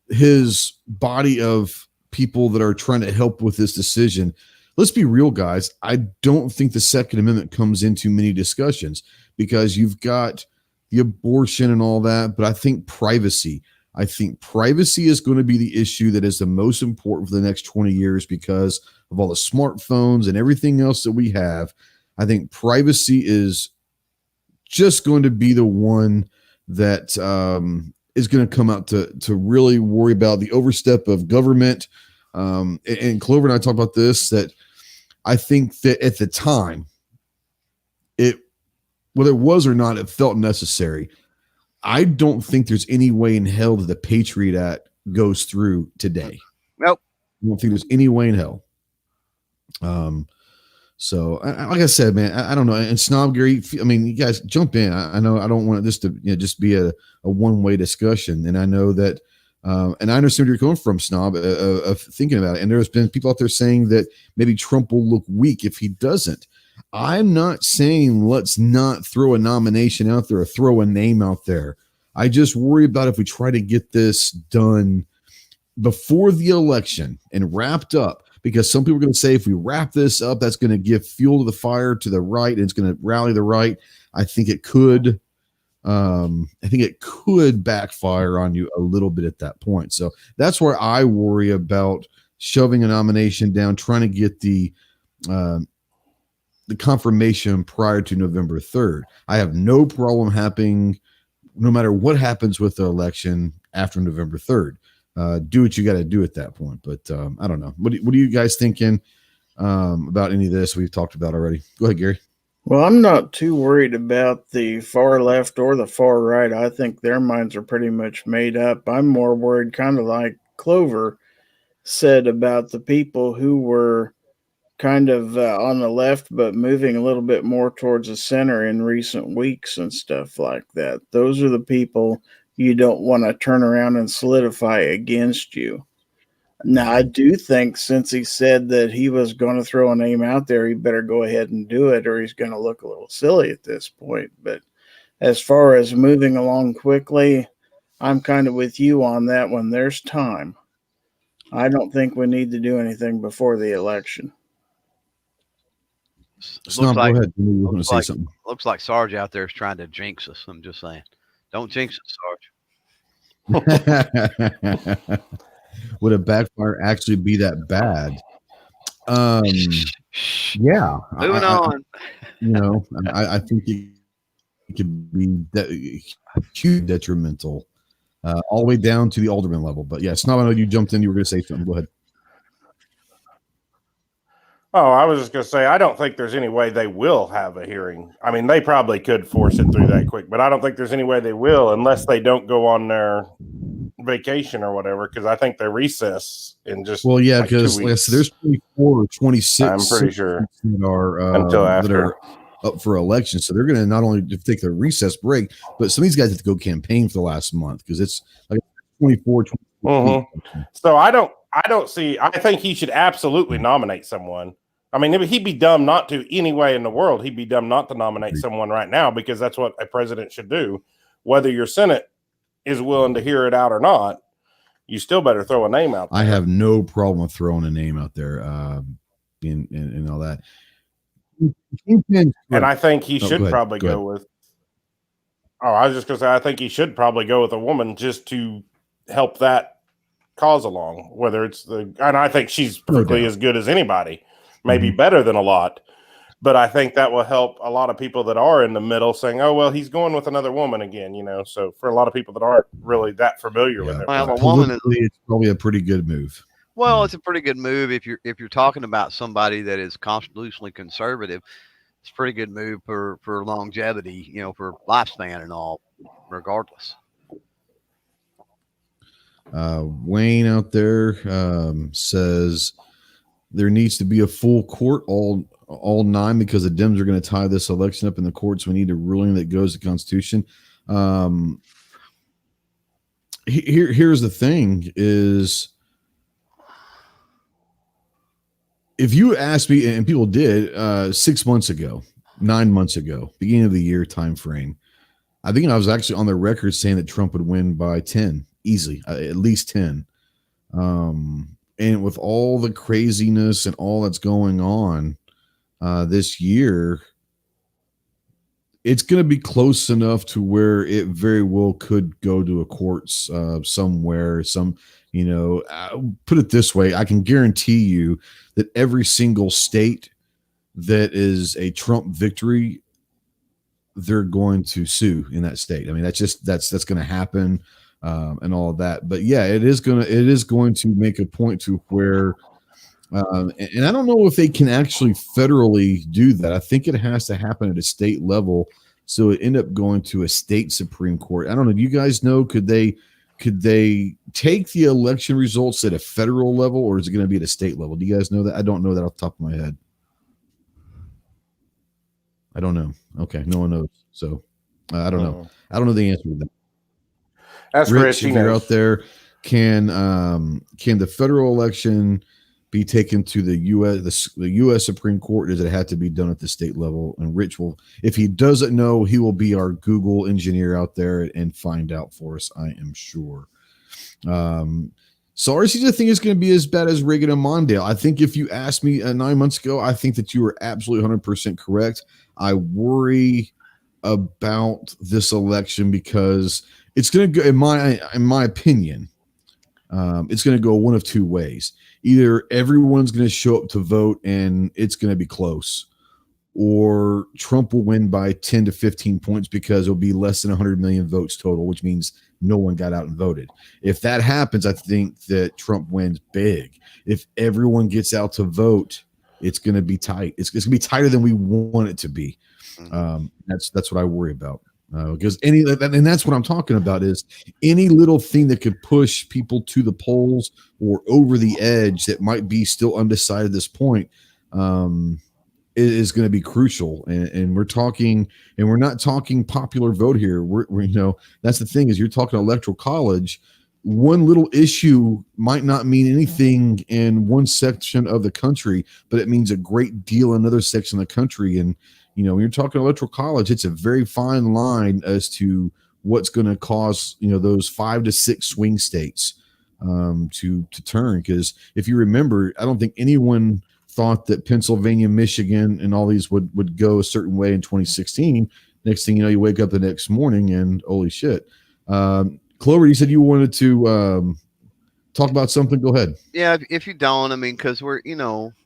his body of people that are trying to help with this decision, let's be real, guys. I don't think the Second Amendment comes into many discussions, because you've got the abortion and all that, but I think privacy is going to be the issue that is the most important for the next 20 years because of all the smartphones and everything else that we have. I think privacy is just going to be the one that is going to come out to really worry about the overstep of government. And Clover and I talked about this, that I think that at the time, whether it was or not, it felt necessary. I don't think there's any way in hell that the Patriot Act goes through today. Nope. I don't think there's any way in hell. So, like I said, man, I don't know. And Snob Gary, I mean, you guys jump in. I know I don't want this to just be a one-way discussion. And I know that, and I understand where you're coming from, Snob, of thinking about it. And there's been people out there saying that maybe Trump will look weak if he doesn't. I'm not saying let's not throw a nomination out there or throw a name out there. I just worry about if we try to get this done before the election and wrapped up, because some people are going to say if we wrap this up, that's going to give fuel to the fire to the right and it's going to rally the right. I think it could. I think it could backfire on you a little bit at that point. So that's where I worry about shoving a nomination down, trying to get the confirmation prior to November 3rd. I have no problem happening, no matter what happens with the election after November 3rd. Do what you got to do at that point. But I don't know. What are you guys thinking about any of this we've talked about already? Go ahead, Gary. Well, I'm not too worried about the far left or the far right. I think their minds are pretty much made up. I'm more worried, kind of like Clover said, about the people who were kind of on the left, but moving a little bit more towards the center in recent weeks and stuff like that. Those are the people you don't want to turn around and solidify against you. Now, I do think since he said that he was going to throw a name out there, he better go ahead and do it, or he's going to look a little silly at this point. But as far as moving along quickly, I'm kind of with you on that one. There's time. I don't think we need to do anything before the election. Snob, go ahead. You were going to say something. Looks like Sarge out there is trying to jinx us. I'm just saying. Don't jinx it, Sarge. Would a backfire actually be that bad? Yeah. Moving on. I think it could be huge detrimental, all the way down to the alderman level. But yeah, Snob, I know you jumped in. You were going to say something. Go ahead. Oh, I was just going to say, I don't think there's any way they will have a hearing. I mean, they probably could force it through that quick, but I don't think there's any way they will unless they don't go on their vacation or whatever, because I think they recess in just because like I said, there's 24 or 26 I'm pretty sure that are until after that are up for election. So they're going to not only take their recess break, but some of these guys have to go campaign for the last month because it's like 24, 25. So I think he should absolutely nominate someone. I mean, he'd be dumb not to any way in the world. He'd be dumb not to nominate someone right now, because that's what a president should do. Whether your Senate is willing to hear it out or not, you still better throw a name out there. I have no problem with throwing a name out there and all that. And I think he should probably go with. Oh, I was just going to say, I think he should probably go with a woman just to help that cause along. Whether it's and I think she's perfectly as good as anybody, maybe better than a lot. But I think that will help a lot of people that are in the middle saying, oh, well, he's going with another woman again, So for a lot of people that aren't really that familiar with it. Well, a woman it's probably a pretty good move. Well, it's a pretty good move if you're talking about somebody that is constitutionally conservative. It's a pretty good move for longevity, for lifespan and all, regardless. Wayne out there says there needs to be a full court, all 9, because the Dems are going to tie this election up in the courts. We need a ruling that goes to the Constitution. Here's the thing is, if you asked me, and people did 6 months ago, 9 months ago, beginning of the year time frame, I think I was actually on the record saying that Trump would win by 10 easily, at least 10. And with all the craziness and all that's going on this year, it's going to be close enough to where it very well could go to a courts somewhere. Put it this way, I can guarantee you that every single state that is a Trump victory, they're going to sue in that state. I mean, that's going to happen. And all of that, but yeah, it is going to make a point to where, and I don't know if they can actually federally do that. I think it has to happen at a state level, so it end up going to a state Supreme Court. I don't know. Do you guys know? Could they take the election results at a federal level, or is it going to be at a state level? Do you guys know that? I don't know that off the top of my head. I don't know. Okay, no one knows. So I don't know. Mhm. I don't know the answer to that. That's Rich, He if you're knows. out there, can the federal election be taken to the U.S. Supreme Court? Or does it have to be done at the state level? And Rich will, if he doesn't know, he will be our Google engineer out there and find out for us. I am sure. So RC, I think it's going to be as bad as Reagan and Mondale. I think if you asked me 9 months ago, I think that you were absolutely 100% correct. I worry about this election because it's going to go, in my opinion, it's going to go one of two ways. Either everyone's going to show up to vote and it's going to be close, or Trump will win by 10 to 15 points because it'll be less than 100 million votes total, which means no one got out and voted. If that happens, I think that Trump wins big. If everyone gets out to vote, it's going to be tight. It's going to be tighter than we want it to be. That's what I worry about. Because and that's what I'm talking about is any little thing that could push people to the polls or over the edge that might be still undecided at this point is going to be crucial. And we're talking, and we're not talking popular vote here. We're that's the thing is you're talking electoral college. One little issue might not mean anything in one section of the country, but it means a great deal in another section of the country. And when you're talking electoral college, it's a very fine line as to what's going to cause, those 5 to 6 swing states to turn. Because if you remember, I don't think anyone thought that Pennsylvania, Michigan, and all these would go a certain way in 2016. Next thing you know, you wake up the next morning and holy shit. Clover, you said you wanted to talk about something. Go ahead. Yeah, if you don't, I mean, because we're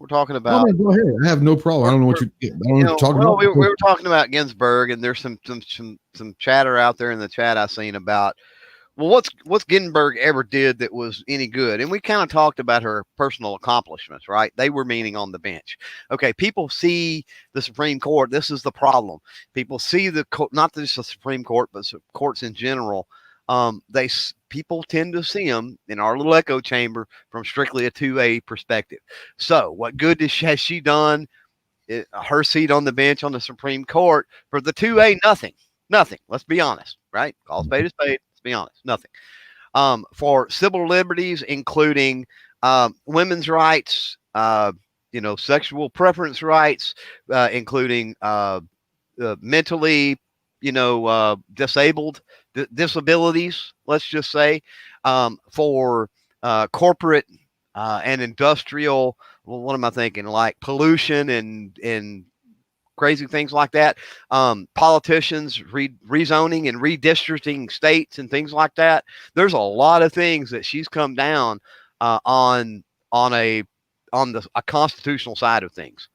talking about. Man, go ahead. I have no problem. I don't know what you're talking about. We were talking about Ginsburg, and there's some chatter out there in the chat I've seen about, well, what's Ginsburg ever did that was any good? And we kind of talked about her personal accomplishments, right? They were meaning on the bench. Okay, people see the Supreme Court. This is the problem. People see not just the Supreme Court, but courts in general. People tend to see them in our little echo chamber from strictly a 2A perspective. So what good has she done? Her seat on the bench on the Supreme Court for the 2A, nothing. Let's be honest, right? Call spade a spade. Let's be honest, nothing. For civil liberties, including women's rights, sexual preference rights, including mentally, disabled disabilities, let's just say, for corporate and industrial, well, what am I thinking? Like pollution and crazy things like that. Politicians rezoning and redistricting states and things like that. There's a lot of things that she's come down on a constitutional side of things.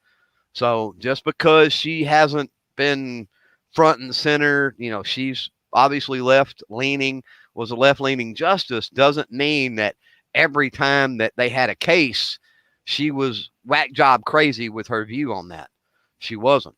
So just because she hasn't been front and center, she's obviously was a left-leaning justice, doesn't mean that every time that they had a case, she was whack job crazy with her view on that. She wasn't.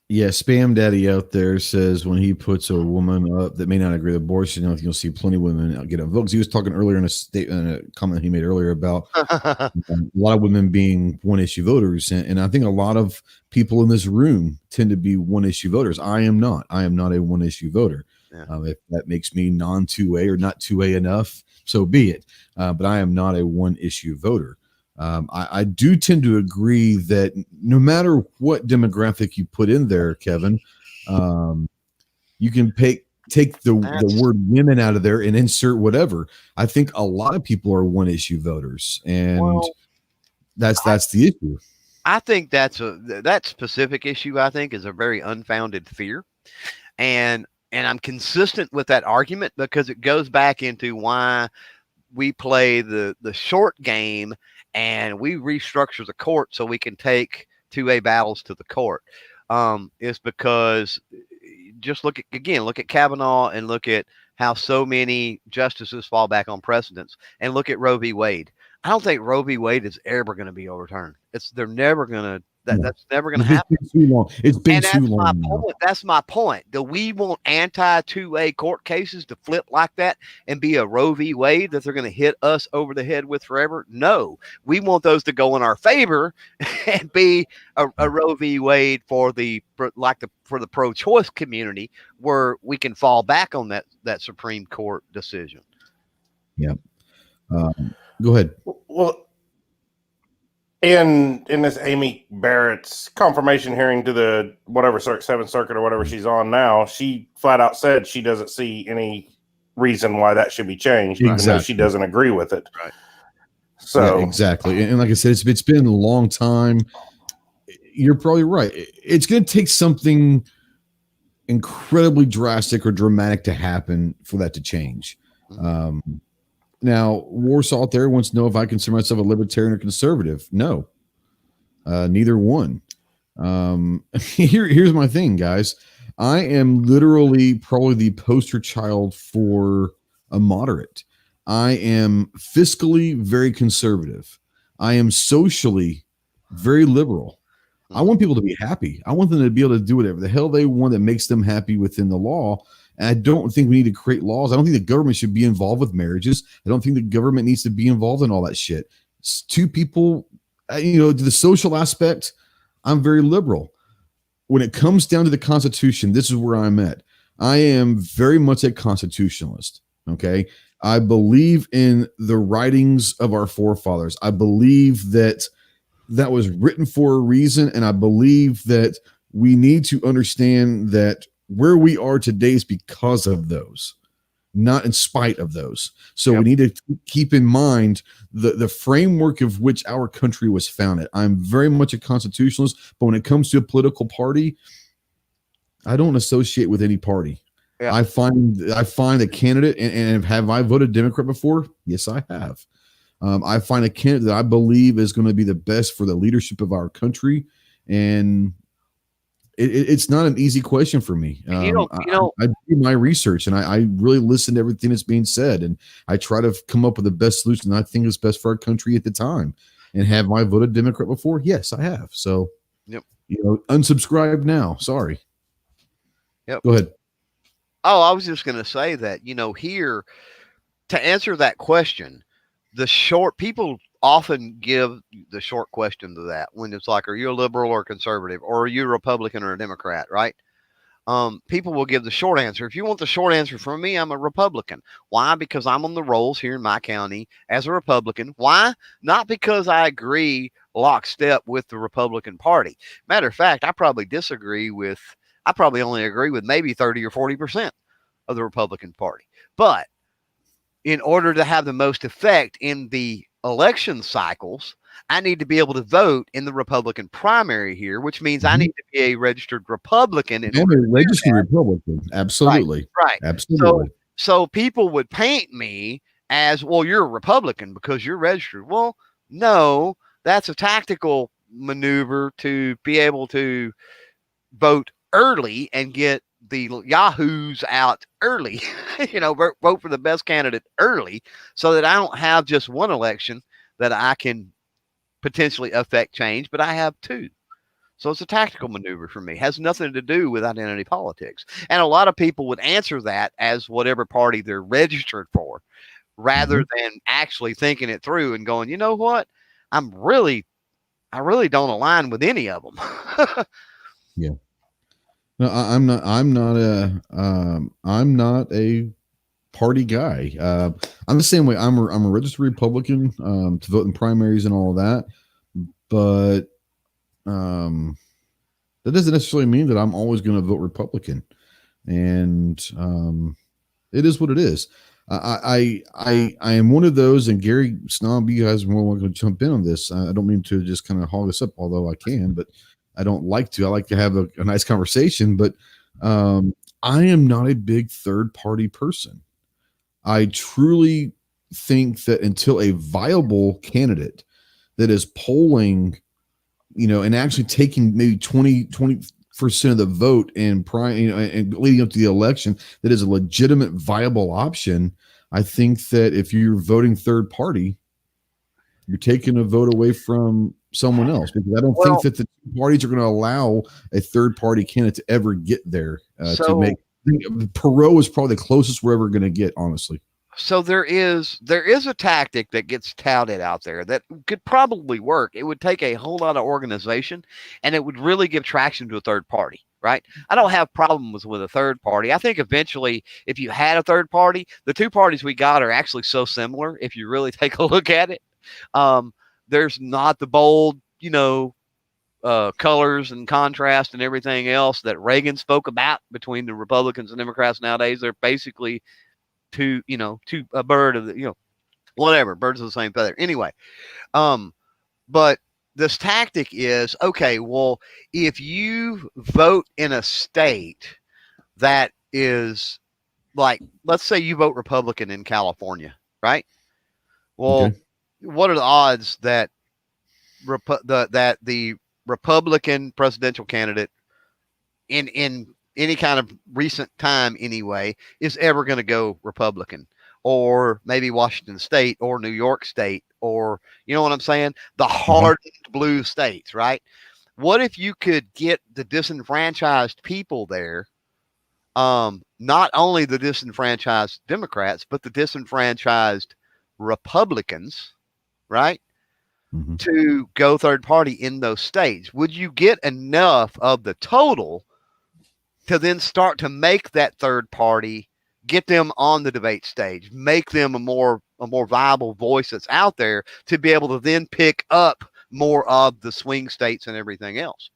Yeah, Spam Daddy out there says when he puts a woman up that may not agree with abortion, you'll see plenty of women get a vote. Because he was talking earlier in a comment he made earlier about a lot of women being one-issue voters, and I think a lot of people in this room tend to be one-issue voters. I am not. I am not a one-issue voter. Yeah. If that makes me non-2A or not 2A enough, so be it. But I am not a one-issue voter. I do tend to agree that no matter what demographic you put in there, Kevin, you can take the word women out of there and insert whatever. I think a lot of people are one issue voters, and that's the issue. I think that specific issue, I think, is a very unfounded fear. And I'm consistent with that argument because it goes back into why we play the short game and we restructure the court so we can take 2A battles to the court. It's because just look at Kavanaugh and look at how so many justices fall back on precedents, and look at Roe v. Wade. I don't think Roe v. Wade is ever going to be overturned. They're never going That's never going to happen. It's been too long. It's been too long. My point. That's my point. Do we want anti-2A court cases to flip like that and be a Roe v. Wade that they're going to hit us over the head with forever? No, we want those to go in our favor and be a Roe v. Wade for the pro-choice community, where we can fall back on that Supreme Court decision. Yeah. Go ahead. Well, in this Amy Barrett's confirmation hearing to the whatever Seventh Circuit or whatever she's on now, she flat out said she doesn't see any reason why that should be changed, even though she doesn't agree with it. Right. So exactly, and like I said, it's been a long time. You're probably right. It's going to take something incredibly drastic or dramatic to happen for that to change. Now, Warsaw out there wants to know if I consider myself a libertarian or conservative. No, neither one. Here's my thing, guys. I am literally probably the poster child for a moderate. I am fiscally very conservative. I am socially very liberal. I want people to be happy. I want them to be able to do whatever the hell they want that makes them happy within the law. And I don't think we need to create laws. I don't think the government should be involved with marriages. I don't think the government needs to be involved in all that shit. It's two people, to the social aspect, I'm very liberal. When it comes down to the Constitution, this is where I'm at. I am very much a constitutionalist. Okay. I believe in the writings of our forefathers. I believe that was written for a reason. And I believe that we need to understand that where we are today is because of those, not in spite of those. So we need to keep in mind the framework of which our country was founded. I'm very much a constitutionalist, but when it comes to a political party, I don't associate with any party. Yeah. I find a candidate, and have I voted Democrat before? Yes, I have. I find a candidate that I believe is going to be the best for the leadership of our country, and it's not an easy question for me. I do my research, and I really listen to everything that's being said, and I try to come up with the best solution I think is best for our country at the time. And have I voted Democrat before? Yes, I have. So, unsubscribe now. Sorry. Yep. Go ahead. Oh, I was just going to say that, here, to answer that question, people often give the short question to that when it's like, are you a liberal or a conservative, or are you a Republican or a Democrat, right? People will give the short answer. If you want the short answer from me, I'm a Republican. Why? Because I'm on the rolls here in my county as a Republican. Why? Not because I agree lockstep with the Republican Party. Matter of fact, I probably only agree with maybe 30 or 40% of the Republican Party. But in order to have the most effect in the election cycles, I need to be able to vote in the Republican primary here, which means I need to be a registered Republican. Republican. Absolutely. Right. Absolutely. So people would paint me as, well, you're a Republican because you're registered. Well, no, that's a tactical maneuver to be able to vote early and get the yahoos out early, vote for the best candidate early, so that I don't have just one election that I can potentially affect change, but I have two. So it's a tactical maneuver for me. It has nothing to do with identity politics. And a lot of people would answer that as whatever party they're registered for, rather than actually thinking it through and going, you know what? I really don't align with any of them. Yeah. No, I'm not a party guy. I'm the same way. I'm a registered Republican to vote in primaries and all of that, but that doesn't necessarily mean that I'm always going to vote Republican. And it is what it is. I am one of those, and Gary Snob, you guys are more welcome to jump in on this. I don't mean to just kind of hog this up, although I can, but I don't like to. I like to have a nice conversation, but I am not a big third party person. I truly think that until a viable candidate that is polling, and actually taking maybe 20% of the vote and and leading up to the election, that is a legitimate, viable option. I think that if you're voting third party, you're taking a vote away from someone else, because I don't think that the parties are going to allow a third party candidate to ever get there to So- make. Perot is probably the closest we're ever going to get, honestly. So there is a tactic that gets touted out there that could probably work. It would take a whole lot of organization, and it would really give traction to a third party, right? I don't have problems with a third party. I think eventually, if you had a third party, the two parties we got are actually so similar. If you really take a look at it, there's not the bold, colors and contrast and everything else that Reagan spoke about between the Republicans and Democrats nowadays. They're basically a bird of the, whatever, birds of the same feather. Anyway, but this tactic is, okay, well, if you vote in a state that is like, let's say you vote Republican in California, right? Well, what are the odds that that the Republican presidential candidate in any kind of recent time anyway is ever going to go Republican, or maybe Washington State or New York State, or you know what I'm saying? The hardened blue states, right? What if you could get the disenfranchised people there? Not only the disenfranchised Democrats, but the disenfranchised Republicans, right? To go third party in those states. Would you get enough of the total to then start to make that third party, get them on the debate stage, make them a more viable voice that's out there to be able to then pick up more of the swing states and everything else?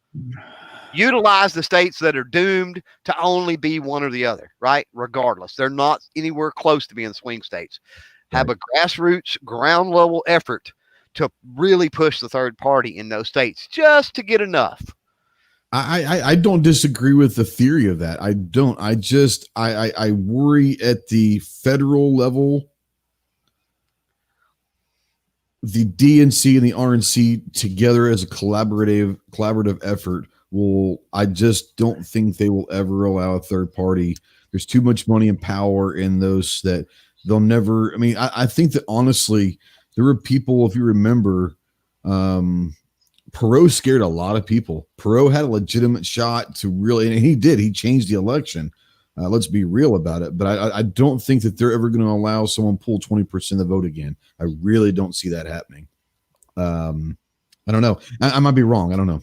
Utilize the states that are doomed to only be one or the other, right? Regardless, they're not anywhere close to being swing states. Have a grassroots, ground level effort to really push the third party in those states just to get enough. I don't disagree with the theory of that. I don't. I worry at the federal level, the DNC and the RNC together as a collaborative effort I just don't think they will ever allow a third party. There's too much money and power in those that they'll never. I mean, I think that honestly, there were people, if you remember, Perot scared a lot of people. Perot had a legitimate shot to really, and he did. He changed the election. Let's be real about it. But I don't think that they're ever going to allow someone pull 20% of the vote again. I really don't see that happening. I don't know. I might be wrong. I don't know.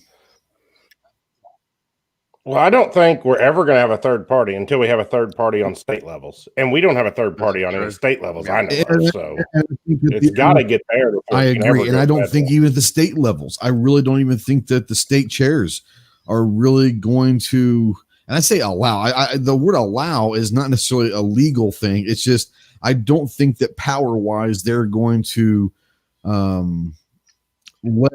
Well, I don't think we're ever going to have a third party until we have a third party on state levels. And we don't have a third party on any state levels I know of. So it's got to get there. I agree. And I don't think even at the state levels, I really don't even think that the state chairs are really going to, and I say allow, the word allow is not necessarily a legal thing. It's just, I don't think that power wise, they're going to let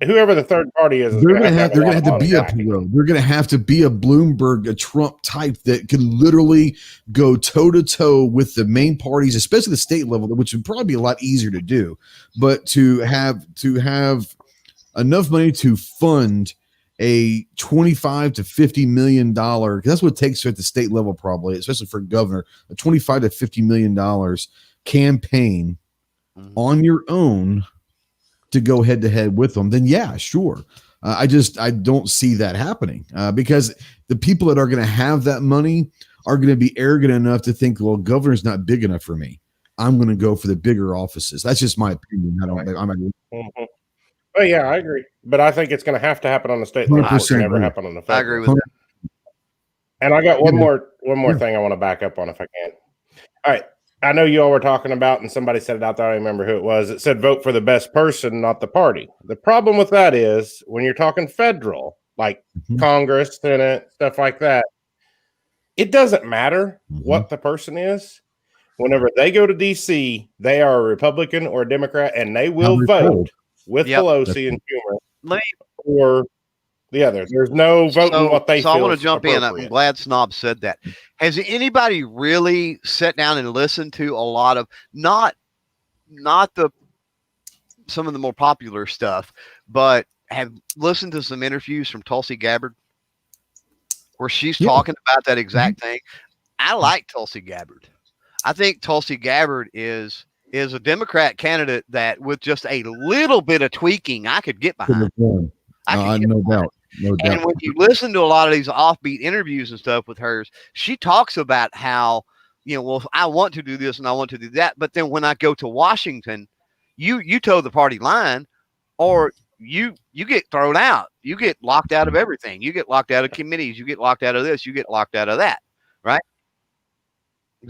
whoever the third party is, they're going to have to be a Perot. They're going to have to be a Bloomberg, a Trump type that can literally go toe to toe with the main parties, especially the state level, which would probably be a lot easier to do. But to have enough money to fund a $25 to $50 million, because that's what it takes at the state level, probably, especially for governor, a $25 to $50 million campaign on your own to go head to head with them, then yeah, sure. I don't see that happening because the people that are going to have that money are going to be arrogant enough to think, well, governor's not big enough for me. I'm going to go for the bigger offices. That's just my opinion. Well, yeah, I agree. But I think it's going to happen on the state level. It never happen on the federal. I agree with that. And I got one more thing I want to back up on if I can. All right. I know you all were talking about, and somebody said it out there. I don't remember who it was. It said vote for the best person, not the party. The problem with that is when you're talking federal, like Congress, Senate, stuff like that, it doesn't matter what the person is. Whenever they go to D.C., they are a Republican or a Democrat, and they will vote with Pelosi and Schumer or the other. There's no voting what they feel. So I want to jump in. I'm glad Snob said that. Has anybody really sat down and listened to a lot of not some of the more popular stuff, but have listened to some interviews from Tulsi Gabbard where she's talking about that exact thing? I like Tulsi Gabbard. I think Tulsi Gabbard is a Democrat candidate that with just a little bit of tweaking, I could get behind. No doubt. No doubt. And when you listen to a lot of these offbeat interviews and stuff with hers, she talks about how, well, I want to do this and I want to do that. But then when I go to Washington, you toe the party line, or you get thrown out. You get locked out of everything. You get locked out of committees. You get locked out of this. You get locked out of that. Right?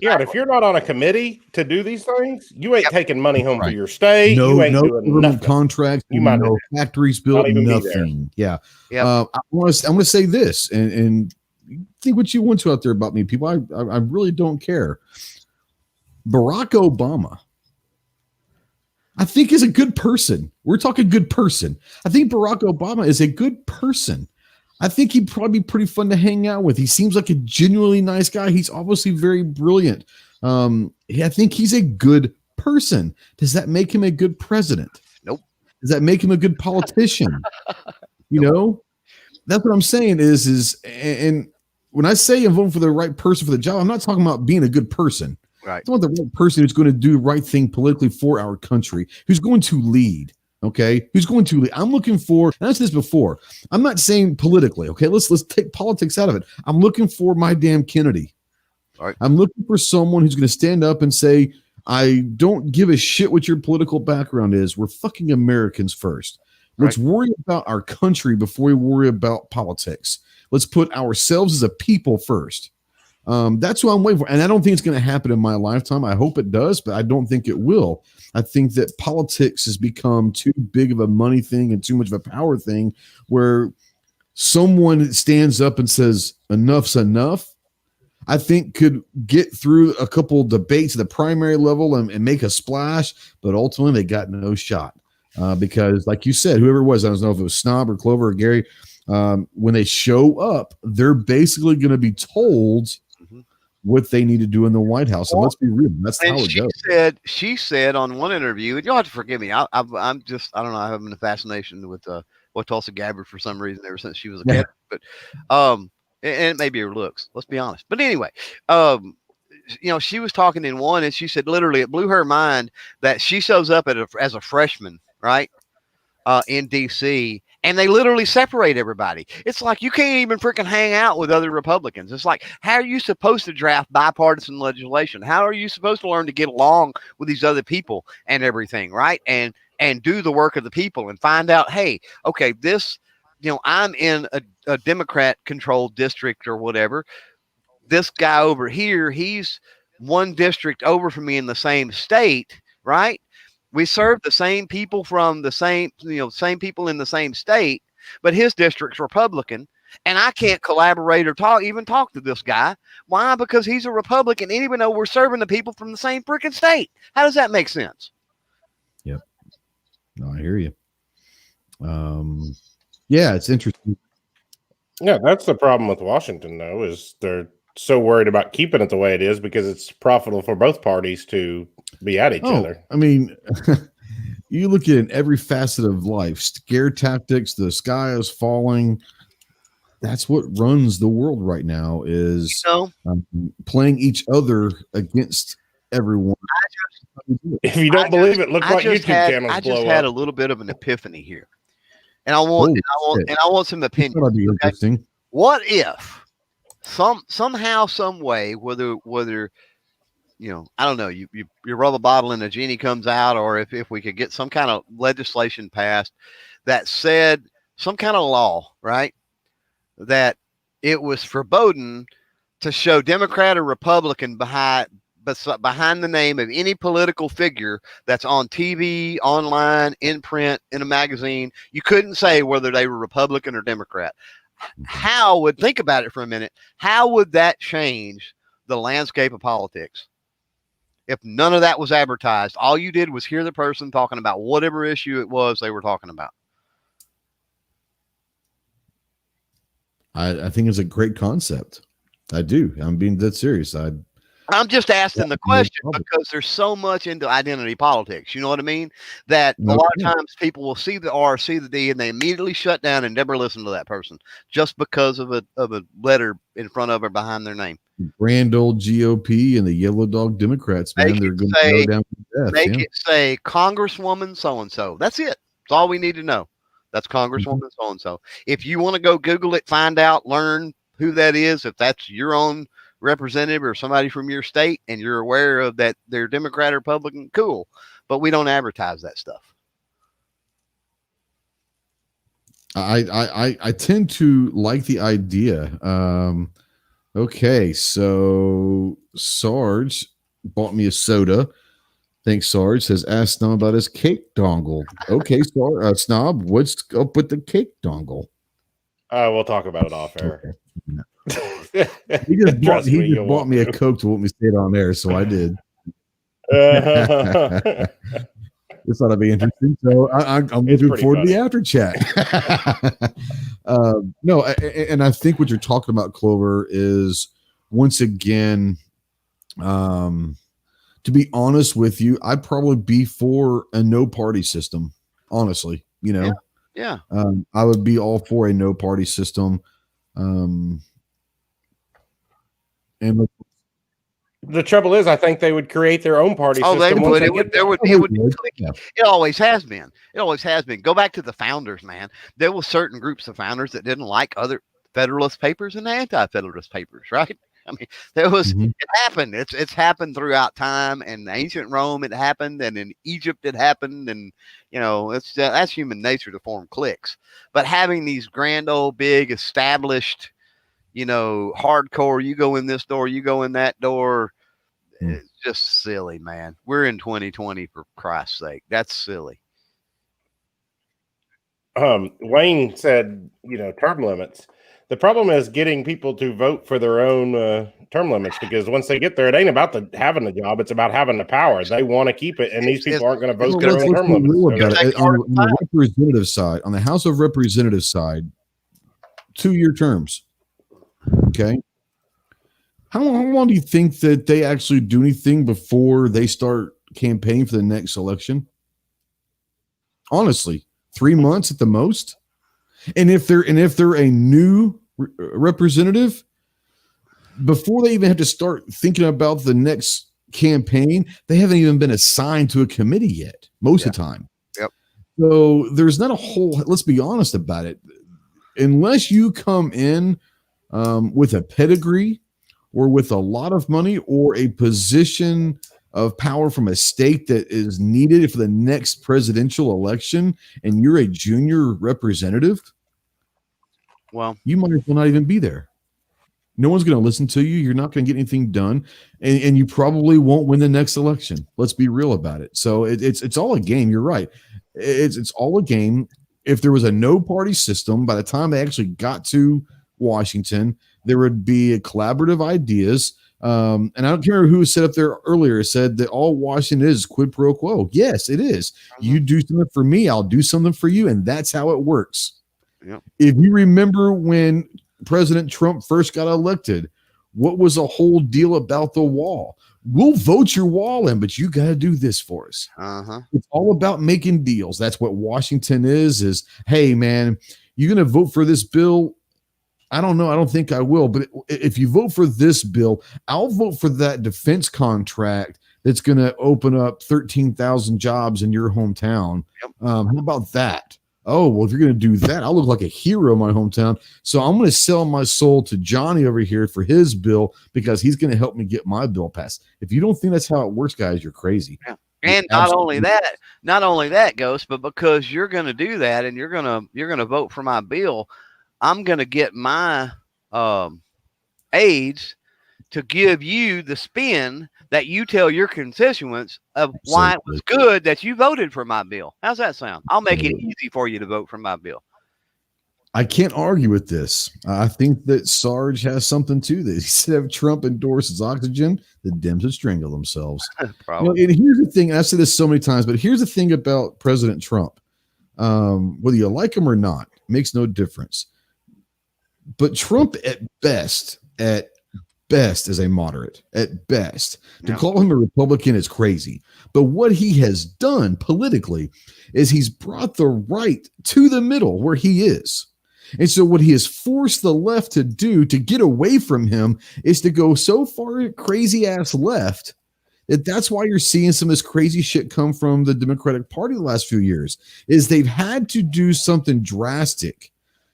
Yeah, and if you're not on a committee to do these things, you ain't taking money home for your state. No, you ain't no doing government nothing. contracts. You might no factories built. Nothing. Yeah. Yep. I'm going to say this, and think what you want to out there about me, people. I really don't care. Barack Obama, I think, is a good person. We're talking good person. I think Barack Obama is a good person. I think he'd probably be pretty fun to hang out with. He seems like a genuinely nice guy. He's obviously very brilliant. I think he's a good person. Does that make him a good president? Nope. Does that make him a good politician? That's what I'm saying and when I say I'm voting for the right person for the job, I'm not talking about being a good person. Right. I want the right person who's going to do the right thing politically for our country, who's going to lead. Okay, who's going to lead? I'm looking for, and I said this before, I'm not saying politically. Okay, let's take politics out of it. I'm looking for my damn Kennedy. All right. I'm looking for someone who's going to stand up and say, I don't give a shit what your political background is. We're fucking Americans first. Let's worry about our country before we worry about politics. Let's put ourselves as a people first. That's what I'm waiting for. And I don't think it's going to happen in my lifetime. I hope it does, but I don't think it will. I think that politics has become too big of a money thing and too much of a power thing where someone stands up and says, enough's enough, I think could get through a couple debates at the primary level and make a splash, but ultimately they got no shot. Because like you said, whoever it was, I don't know if it was Snob or Clover or Gary, when they show up, they're basically going to be told what they need to do in the White House. And let's be real, that's how it goes. She said on one interview, and you'll have to forgive me. I'm just, I don't know, I'm having a fascination with Tulsi Gabbard for some reason ever since she was a kid. But and it may be her looks. Let's be honest. But anyway, she was talking in one, and she said literally it blew her mind that she shows up as a freshman, right, in D.C. And they literally separate everybody. It's like you can't even freaking hang out with other Republicans. It's like, how are you supposed to draft bipartisan legislation? How are you supposed to learn to get along with these other people and everything, right? And do the work of the people and find out, hey, okay, this, I'm in a Democrat-controlled district or whatever. This guy over here, he's one district over from me in the same state, right? We serve the same people from the same people in the same state, but his district's Republican, and I can't collaborate or talk to this guy. Why? Because he's a Republican, and even though we're serving the people from the same freaking state. How does that make sense? Yep. No, I hear you. Yeah, it's interesting. Yeah, that's the problem with Washington, though, is they're so worried about keeping it the way it is because it's profitable for both parties to be at each other. I mean, you look at every facet of life, scare tactics, the sky is falling. That's what runs the world right now is playing each other against everyone. If you don't believe it, look what YouTube channels blow up. I just had a little bit of an epiphany here. And I want some opinion. That'll be interesting. What if somehow, some way, whether I don't know, you rub a bottle and a genie comes out, or if we could get some kind of legislation passed that said some kind of law, right, that it was forbidden to show Democrat or Republican behind the name of any political figure that's on TV, online, in print, in a magazine. You couldn't say whether they were Republican or Democrat. Think about it for a minute. How would that change the landscape of politics? If none of that was advertised, all you did was hear the person talking about whatever issue it was they were talking about. I think it's a great concept. I do. I'm being dead serious. I'm just asking the question because there's so much into identity politics. You know what I mean? That a lot of times people will see the R, see the D, and they immediately shut down and never listen to that person just because of a letter in front of or behind their name. Grand old GOP and the yellow dog Democrats, man, they're going to go down to death. Make it say Congresswoman so-and-so. That's it. That's all we need to know. That's Congresswoman so and so. If you want to go Google it, find out, learn who that is, if that's your own representative or somebody from your state, and you're aware of that they're Democrat or Republican, cool. But we don't advertise that stuff. I tend to like the idea. Okay, so Sarge bought me a soda. Thanks, Sarge. Says, ask Snob about his cake dongle. Okay, Snob, what's up with the cake dongle? We'll talk about it off air. Okay. He just bought me a Coke to let me say it on air, so I did. This ought to be interesting. So I'm looking forward to the after chat. No, and I think what you're talking about, Clover, is once again, to be honest with you, I'd probably be for a no party system. Honestly, Yeah. I would be all for a no party system. And the trouble is, I think they would create their own party system. They would. It would be yeah. It always has been. It always has been. Go back to the founders, man. There were certain groups of founders that didn't like other Federalist papers and anti-Federalist papers, right? I mean, there was it happened. It's happened throughout time. In ancient Rome, it happened, and in Egypt, it happened, and that's human nature to form cliques. But having these grand old big established, hardcore, you go in this door, you go in that door. It's just silly, man. We're in 2020, for Christ's sake. That's silly. Wayne said, term limits. The problem is getting people to vote for their own term limits, because once they get there, it ain't about having the job. It's about having the power. They want to keep it, and these people aren't going to vote for their own term limits. On the representative side, on the House of Representatives side, 2-year terms. Okay. How long do you think that they actually do anything before they start campaigning for the next election? Honestly, 3 months at the most. And if they're a new representative, before they even have to start thinking about the next campaign, they haven't even been assigned to a committee yet, most of the time. Yep. So there's not a whole, let's be honest about it. Unless you come in with a pedigree or with a lot of money or a position of power from a state that is needed for the next presidential election, and you're a junior representative, well, you might as well not even be there. No one's going to listen to you. You're not going to get anything done, and you probably won't win the next election. Let's be real about it. So it's all a game. You're right. It's all a game. If there was a no party system, by the time they actually got to Washington, there would be collaborative ideas. And I don't care who said up there earlier, said that all Washington is quid pro quo. Yes, it is. You do something for me, I'll do something for you. And that's how it works. Yep. If you remember when President Trump first got elected, what was the whole deal about the wall? We'll vote your wall in, but you got to do this for us. It's all about making deals. That's what Washington is, hey, man, you're going to vote for this bill. I don't know. I don't think I will. But if you vote for this bill, I'll vote for that defense contract that's going to open up 13,000 jobs in your hometown. Yep. How about that? Oh, well, if you're going to do that, I'll look like a hero in my hometown. So I'm going to sell my soul to Johnny over here for his bill because he's going to help me get my bill passed. If you don't think that's how it works, guys, you're crazy. Yeah. And not only that, Ghost, but because you're going to do that and you're going to vote for my bill, I'm going to get my aides to give you the spin that you tell your constituents of why it was good that you voted for my bill. How's that sound? I'll make it easy for you to vote for my bill. I can't argue with this. I think that Sarge has something to this. He said if Trump endorses oxygen, the Dems would strangle themselves. Probably. And here's the thing, and I've said this so many times, but here's the thing about President Trump. Whether you like him or not, makes no difference. But Trump at best is a moderate at best. To call him a Republican is crazy. But what he has done politically is he's brought the right to the middle where he is. And so what he has forced the left to do to get away from him is to go so far crazy ass left That's why you're seeing some of this crazy shit come from the Democratic Party the last few years, is they've had to do something drastic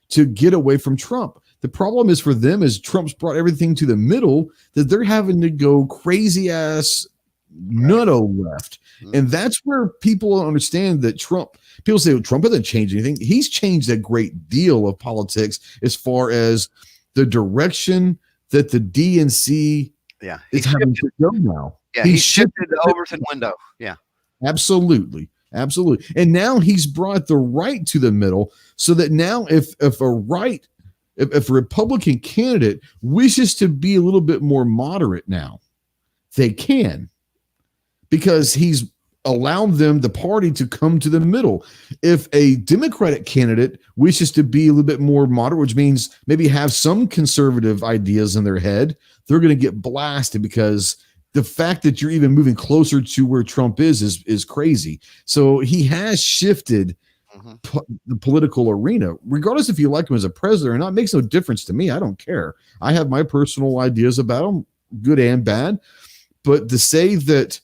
to get away from Trump. The problem is for them is Trump's brought everything to the middle that they're having to go crazy ass nutto left. And that's where people don't understand that people say, well, Trump hasn't changed anything. He's changed a great deal of politics as far as the direction that the DNC is having to go now. Yeah, he shifted the Overton window. Yeah. Absolutely. And now he's brought the right to the middle so that now if a Republican candidate wishes to be a little bit more moderate now, they can, because he's allowed them, the party, to come to the middle. If a Democratic candidate wishes to be a little bit more moderate, which means maybe have some conservative ideas in their head, they're going to get blasted, because the fact that you're even moving closer to where Trump is crazy. So he has shifted the political arena, regardless if you like him as a president or not. It makes no difference to me. I don't care. I have my personal ideas about him, good and bad. But to say that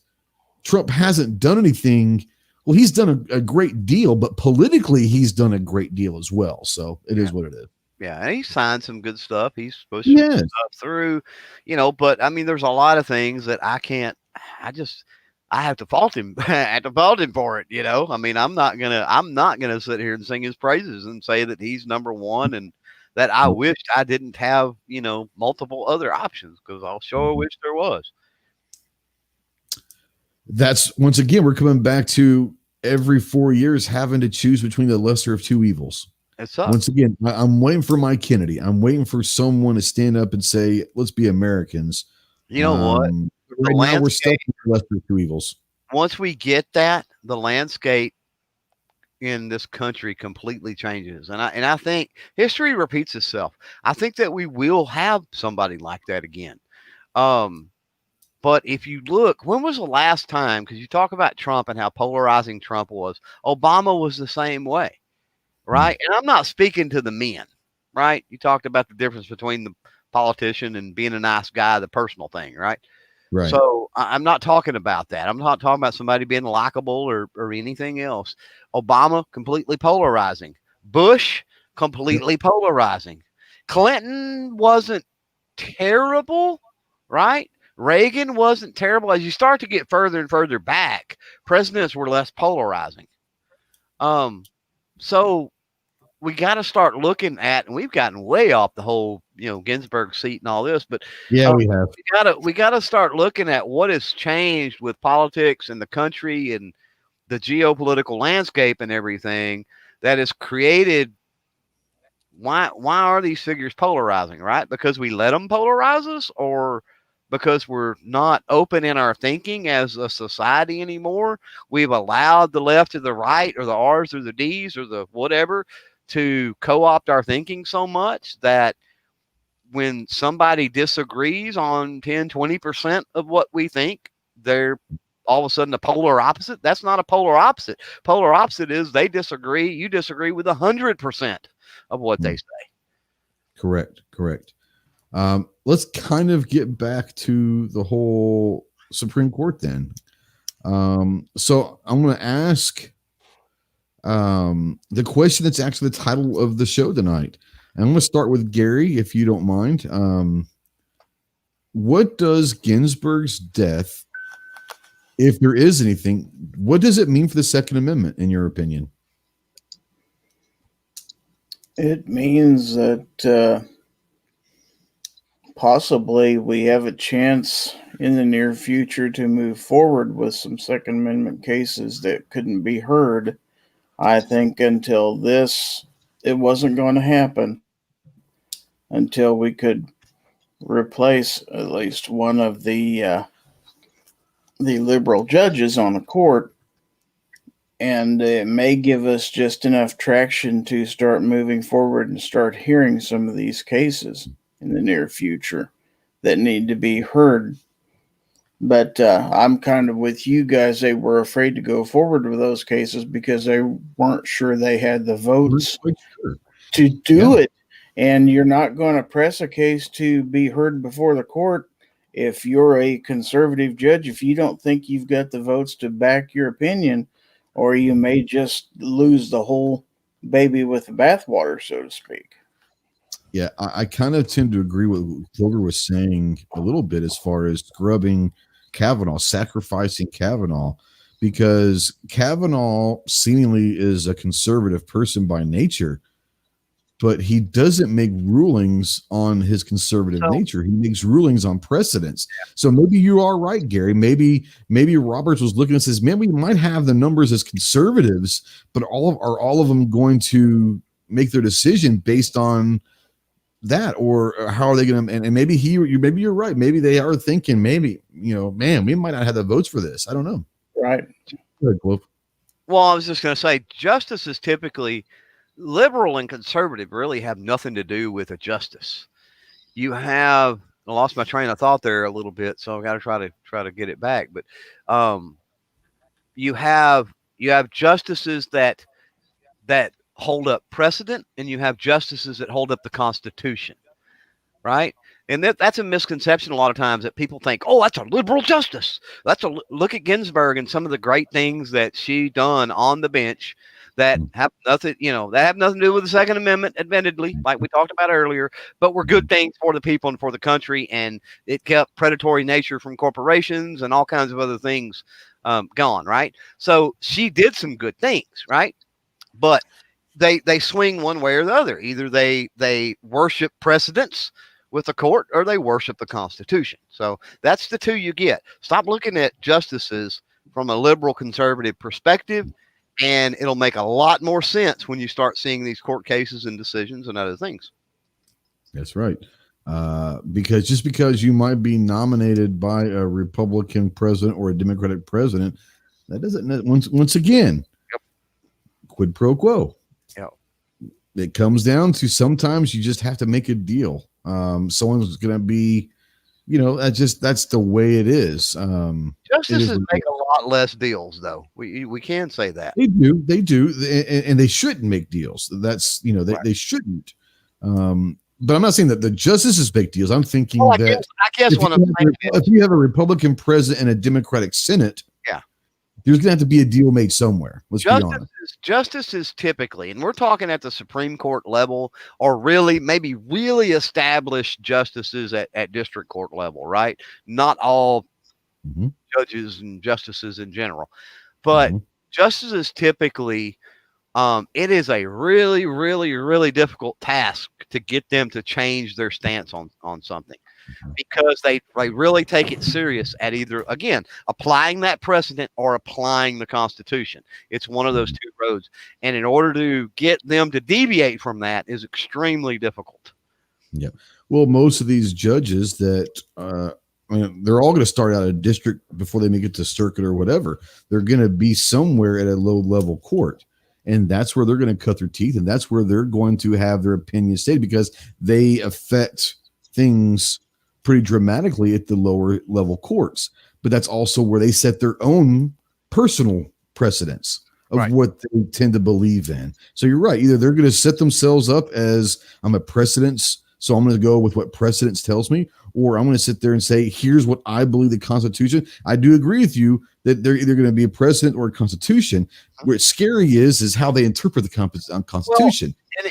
Trump hasn't done anything, well, he's done a great deal, but politically he's done a great deal as well. So it is what it is. Yeah, and he signed some good stuff. He's supposed to put stuff through, but I mean, there's a lot of things that I have to fault him. I have to fault him for it. I mean, I'm not gonna sit here and sing his praises and say that he's number one and that I wished I didn't have, multiple other options, because I'll sure wish there was. That's, once again, we're coming back to every 4 years having to choose between the lesser of two evils. Once again, I'm waiting for Mike Kennedy. I'm waiting for someone to stand up and say, let's be Americans. You know what? Right now, we're stuck with the lesser of two evils. Once we get that, the landscape in this country completely changes. And I think history repeats itself. I think that we will have somebody like that again. But if you look, when was the last time, because you talk about Trump and how polarizing Trump was, Obama was the same way. Right. And I'm not speaking to the men, right? You talked about the difference between the politician and being a nice guy, the personal thing, right? Right. So I'm not talking about that. I'm not talking about somebody being likable or anything else. Obama, completely polarizing. Bush, completely polarizing. Clinton wasn't terrible, right? Reagan wasn't terrible. As you start to get further and further back, presidents were less polarizing. So we got to start looking at, and we've gotten way off the whole, Ginsburg seat and all this, but we have. We got to start looking at what has changed with politics and the country and the geopolitical landscape and everything that has created. Why are these figures polarizing, right? Because we let them polarize us, or because we're not open in our thinking as a society anymore? We've allowed the left or the right or the R's or the D's or the whatever to co-opt our thinking so much that when somebody disagrees on 10, 20% of what we think, they're all of a sudden a polar opposite. That's not a polar opposite. Polar opposite is they disagree. You disagree with 100% of what they say. Correct. Let's kind of get back to the whole Supreme Court then. So I'm going to ask the question that's actually the title of the show tonight. And I'm going to start with Gary, if you don't mind. What does Ginsburg's death, if there is anything, what does it mean for the Second Amendment, in your opinion? It means that possibly we have a chance in the near future to move forward with some Second Amendment cases that couldn't be heard. I think until this, it wasn't going to happen until we could replace at least one of the liberal judges on the court. And it may give us just enough traction to start moving forward and start hearing some of these cases in the near future that need to be heard. But I'm kind of with you guys. They were afraid to go forward with those cases because they weren't sure they had the votes to do it. And you're not going to press a case to be heard before the court if you're a conservative judge, if you don't think you've got the votes to back your opinion, or you may just lose the whole baby with the bathwater, so to speak. Yeah, I kind of tend to agree with what Clover was saying a little bit as far as scrubbing Kavanaugh, sacrificing Kavanaugh, because Kavanaugh seemingly is a conservative person by nature, but he doesn't make rulings on his conservative nature. He makes rulings on precedents. So maybe you are right, Gary. Maybe Roberts was looking and says, man, we might have the numbers as conservatives, but are all of them going to make their decision based on that, or how are they going to? And maybe maybe you're right. Maybe they are thinking, maybe, man, we might not have the votes for this. I don't know. Right. Good, Well, I was just going to say, justice is typically liberal and conservative really have nothing to do with a justice. You have, I lost my train of thought there a little bit, so I got to try to get it back. But you have justices that hold up precedent, and you have justices that hold up the Constitution, right? And that's a misconception a lot of times, that people think, oh, that's a liberal justice. Look at Ginsburg and some of the great things that she done on the bench that have nothing, to do with the Second Amendment, admittedly, like we talked about earlier, but were good things for the people and for the country. And it kept predatory nature from corporations and all kinds of other things gone, right? So she did some good things, right? But they swing one way or the other. Either they worship precedents with the court, or they worship the Constitution. So that's the two you get. Stop looking at justices from a liberal conservative perspective, and it'll make a lot more sense when you start seeing these court cases and decisions and other things. That's right. Because just because you might be nominated by a Republican president or a Democratic president, that doesn't, once again, quid pro quo. It comes down to, sometimes you just have to make a deal. Someone's going to be, that's the way it is. Justices make a lot less deals, though. We can say that they do, and they shouldn't make deals. That's they shouldn't. But I'm not saying that the justices make deals. I'm thinking I guess if you have a Republican president and a Democratic Senate, there's going to have to be a deal made somewhere. Let's be honest. Justices typically, and we're talking at the Supreme Court level, or really established justices at district court level, right? Not all judges and justices in general, but justices typically, it is a really, really, really difficult task to get them to change their stance on something, because they really take it serious at either, again, applying that precedent or applying the Constitution. It's one of those two roads. And in order to get them to deviate from that is extremely difficult. Yeah. Well, most of these judges that, they're all going to start out a district before they make it to circuit or whatever. They're going to be somewhere at a low level court. And that's where they're going to cut their teeth. And that's where they're going to have their opinion stated, because they affect things pretty dramatically at the lower level courts. But that's also where they set their own personal precedents of what they tend to believe in. So you're right. Either they're going to set themselves up as, I'm a precedence, so I'm going to go with what precedence tells me, or I'm going to sit there and say, here's what I believe the Constitution. I do agree with you that they're either going to be a precedent or a Constitution. What's scary is how they interpret the Constitution. So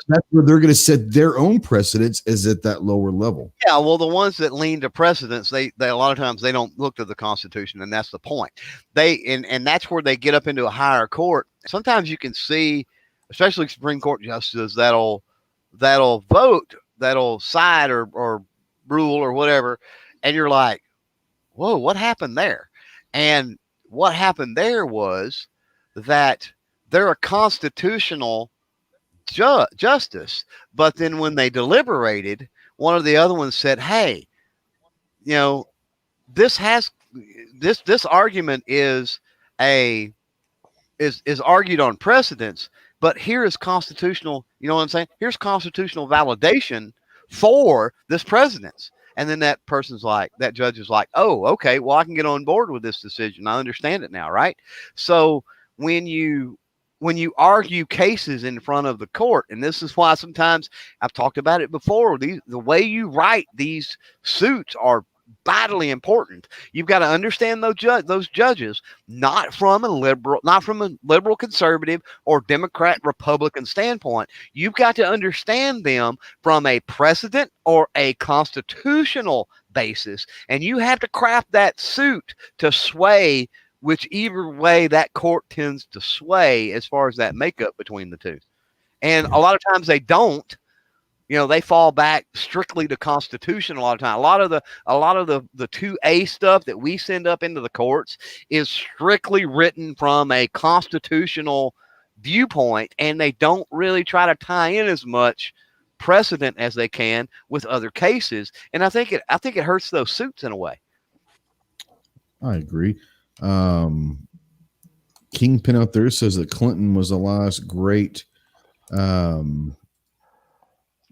that's where they're going to set their own precedents, is at that lower level. Yeah, well, the ones that lean to precedents, they a lot of times they don't look to the Constitution, and that's the point. And that's where they get up into a higher court. Sometimes you can see, especially Supreme Court justices, that'll vote, that'll side or rule or whatever, and you're like, whoa, what happened there? And what happened there was that they're a constitutional justice, but then when they deliberated, one of the other ones said, hey, this argument is argued on precedents, but here is constitutional, you know what I'm saying? Here's constitutional validation for this precedence. And then that judge is like, oh, okay, well, I can get on board with this decision. I understand it now, right? So when you argue cases in front of the court, and this is why sometimes I've talked about it before, the way you write these suits are vitally important. You've got to understand those judges, not from a liberal conservative or Democrat Republican standpoint. You've got to understand them from a precedent or a constitutional basis, and you have to craft that suit to sway whichever way that court tends to sway as far as that makeup between the two. And a lot of times they don't. They fall back strictly to Constitution a lot of time. A lot of the 2A stuff that we send up into the courts is strictly written from a constitutional viewpoint, and they don't really try to tie in as much precedent as they can with other cases. And I think it hurts those suits in a way. I agree. Kingpin out there says that Clinton was the last great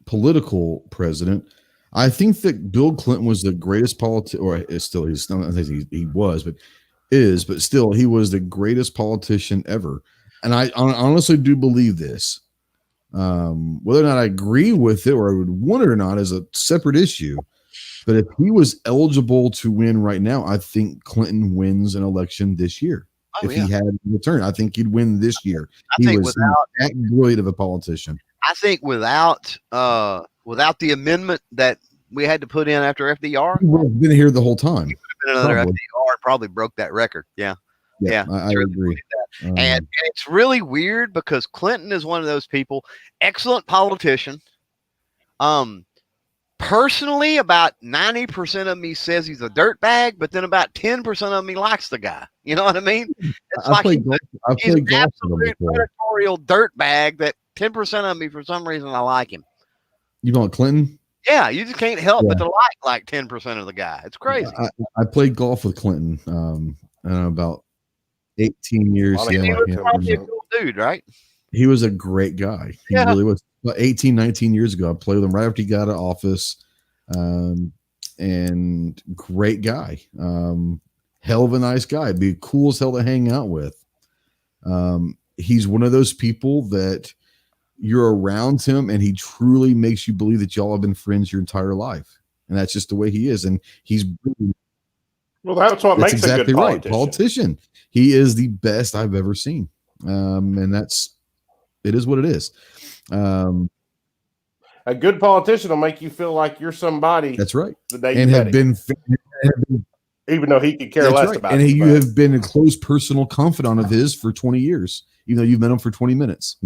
political president. I think that Bill Clinton was the greatest politician, or is still, he's not, I think he was, but still he was the greatest politician ever. And I honestly do believe this. Whether or not I agree with it or I would want it or not is a separate issue. But if he was eligible to win right now, I think Clinton wins an election this year. He had a return, I think he'd win this year. He was that brilliant of a politician. I think without the amendment that we had to put in after FDR, he would have been here the whole time. He would have been another FDR, probably broke that record. Yeah. I agree. And it's really weird because Clinton is one of those people, excellent politician. Personally, about 90% of me says he's a dirtbag, but then about 10% of me likes the guy. You know what I mean? It's like he's an absolute predatorial dirtbag that 10% of me, for some reason, I like him. You want Clinton? Yeah, you just can't help but to like 10% of the guy. It's crazy. I played golf with Clinton about 18 years. He was probably a cool dude, right? He was a great guy. He really was. About 18, 19 years ago, I played with him right after he got out of office. And great guy. Hell of a nice guy. Be cool as hell to hang out with. He's one of those people that you're around him and he truly makes you believe that y'all have been friends your entire life. And that's just the way he is. And he's well, that's what makes exactly a good right. Politician. He is the best I've ever seen. And it is what it is. A good politician will make you feel like you're somebody. That's right. The day and have been, even though he could care less about it. And you have been a close personal confidant of his for 20 years, even though you've met him for 20 minutes,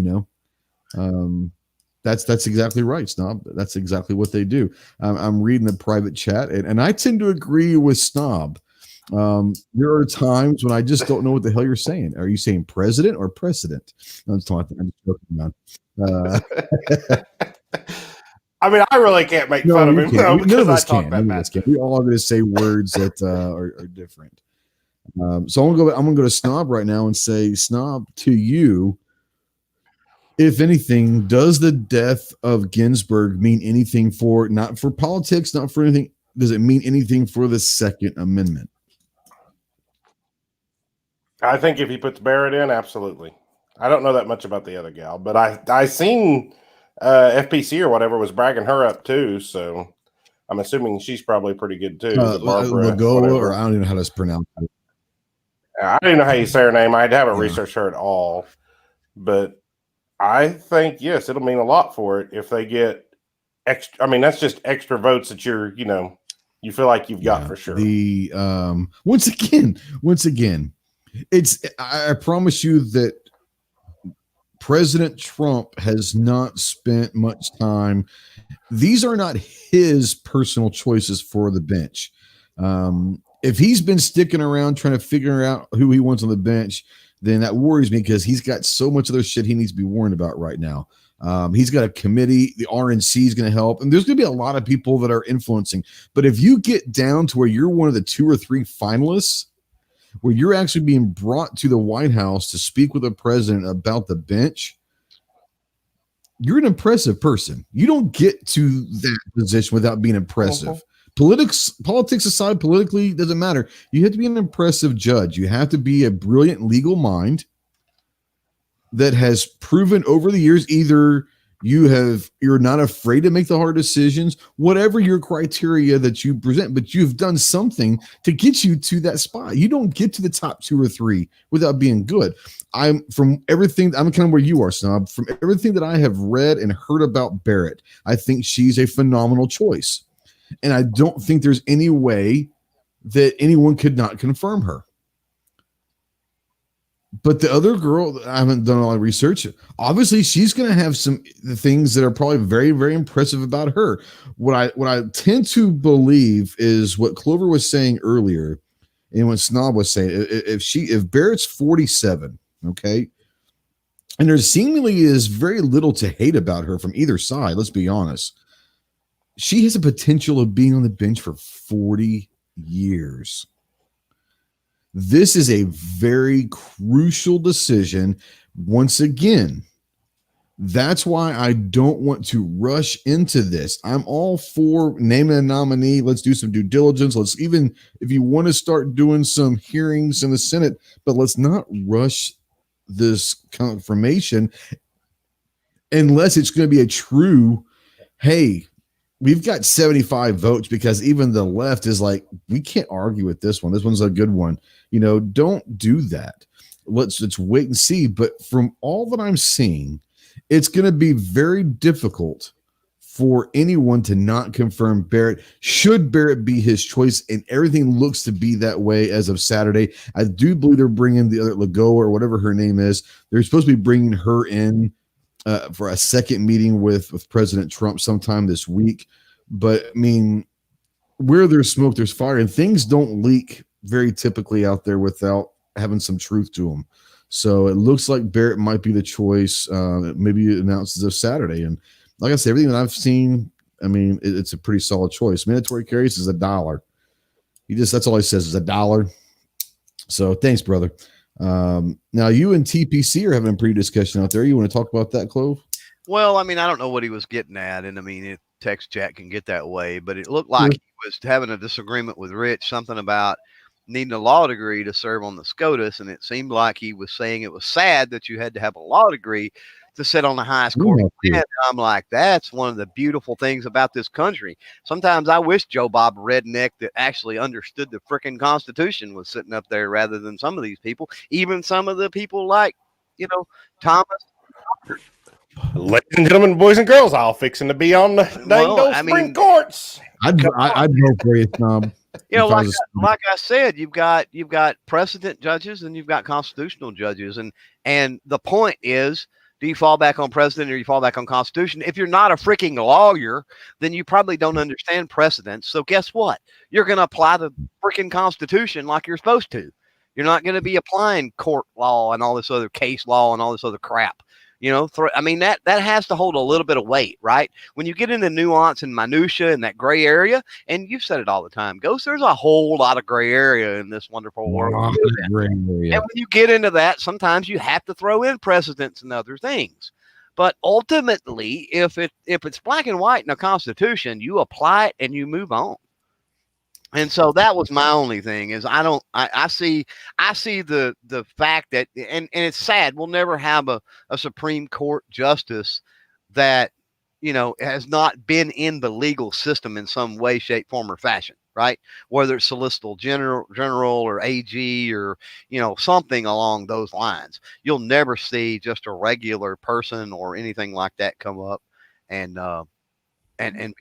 That's exactly right, Snob. That's exactly what they do. I'm reading the private chat, and I tend to agree with Snob. There are times when I just don't know what the hell you're saying. Are you saying president or precedent? I'm just joking, man. I mean, I really can't make fun of him. None of us can. We all are going to say words that are different. So I'm going to go to Snob right now and say, Snob, to you, if anything, does the death of Ginsburg mean anything not for politics, not for anything? Does it mean anything for the Second Amendment? I think if he puts Barrett in, absolutely. I don't know that much about the other gal, but I seen FPC or whatever was bragging her up too, so I'm assuming she's probably pretty good too. Lagoa, or I don't even know how to pronounce it. I don't even know how you say her name. I haven't researched her at all, but I think yes, it'll mean a lot for it if they get extra. I mean, that's just extra votes that you feel like you've got for sure. The once again, I promise you that President Trump has not spent much time. These are not his personal choices for the bench. If he's been sticking around trying to figure out who he wants on the bench, then that worries me because he's got so much other shit he needs to be worried about right now. He's got a committee. The RNC is going to help. And there's going to be a lot of people that are influencing. But if you get down to where you're one of the 2 or 3 finalists, where you're actually being brought to the White House to speak with the president about the bench, you're an impressive person. You don't get to that position without being impressive. Politics aside, politically doesn't matter. You have to be an impressive judge. You have to be a brilliant legal mind that has proven over the years either You're not afraid to make the hard decisions, whatever your criteria that you present, but you've done something to get you to that spot. You don't get to the top 2 or 3 without being good. I'm kind of where you are, Snob. From everything that I have read and heard about Barrett, I think she's a phenomenal choice. And I don't think there's any way that anyone could not confirm her. But the other girl, I haven't done a lot of research. Obviously, she's going to have some things that are probably very, very impressive about her. What I tend to believe is what Clover was saying earlier, and what Snob was saying. If Barrett's 47, okay, and there seemingly is very little to hate about her from either side. Let's be honest. She has a potential of being on the bench for 40 years. This is a very crucial decision. Once again, that's why I don't want to rush into this. I'm all for naming a nominee. Let's do some due diligence. Let's even, if you want to start doing some hearings in the Senate, but let's not rush this confirmation unless it's going to be a true, hey, we've got 75 votes, because even the left is like, we can't argue with this one. This one's a good one. Don't do that. Let's wait and see. But from all that I'm seeing, it's going to be very difficult for anyone to not confirm Barrett. Should Barrett be his choice, and everything looks to be that way as of Saturday. I do believe they're bringing the other Lagoa or whatever her name is. They're supposed to be bringing her in for a second meeting with President Trump sometime this week. But I mean, where there's smoke, there's fire, and things don't leak very typically out there without having some truth to them. So it looks like Barrett might be the choice. Maybe announced as of Saturday. And like I said, everything that I've seen, I mean, it's a pretty solid choice. Mandatory carries is $1. That's all he says is $1. So thanks, brother. Now you and TPC are having a pre-discussion out there. You want to talk about that, Clove? Well, I mean, I don't know what he was getting at. And I mean, text chat can get that way, but it looked like he was having a disagreement with Rich, something about needing a law degree to serve on the SCOTUS. And it seemed like he was saying it was sad that you had to have a law degree to sit on the highest court. And I'm like, that's one of the beautiful things about this country. Sometimes I wish Joe Bob Redneck that actually understood the freaking Constitution was sitting up there rather than some of these people, even some of the people like, Thomas. Ladies and gentlemen, boys and girls, all fixing to be on the Supreme Courts. I'd vote for you, Snob. Like I said, you've got precedent judges and you've got constitutional judges, and the point is, do you fall back on precedent or you fall back on Constitution? If you're not a freaking lawyer, then you probably don't understand precedents. So guess what? You're going to apply the freaking Constitution like you're supposed to. You're not going to be applying court law and all this other case law and all this other crap. That has to hold a little bit of weight, right? When you get into nuance and minutia and that gray area, and you've said it all the time, Ghost, there's a whole lot of gray area in this wonderful world. And when you get into that, sometimes you have to throw in precedents and other things. But ultimately, if it's black and white in a Constitution, you apply it and you move on. And so that was my only thing is I see the fact that, and it's sad, we'll never have a Supreme Court justice that, has not been in the legal system in some way, shape, form, or fashion, right? Whether it's Solicitor General or AG or, something along those lines. You'll never see just a regular person or anything like that come up and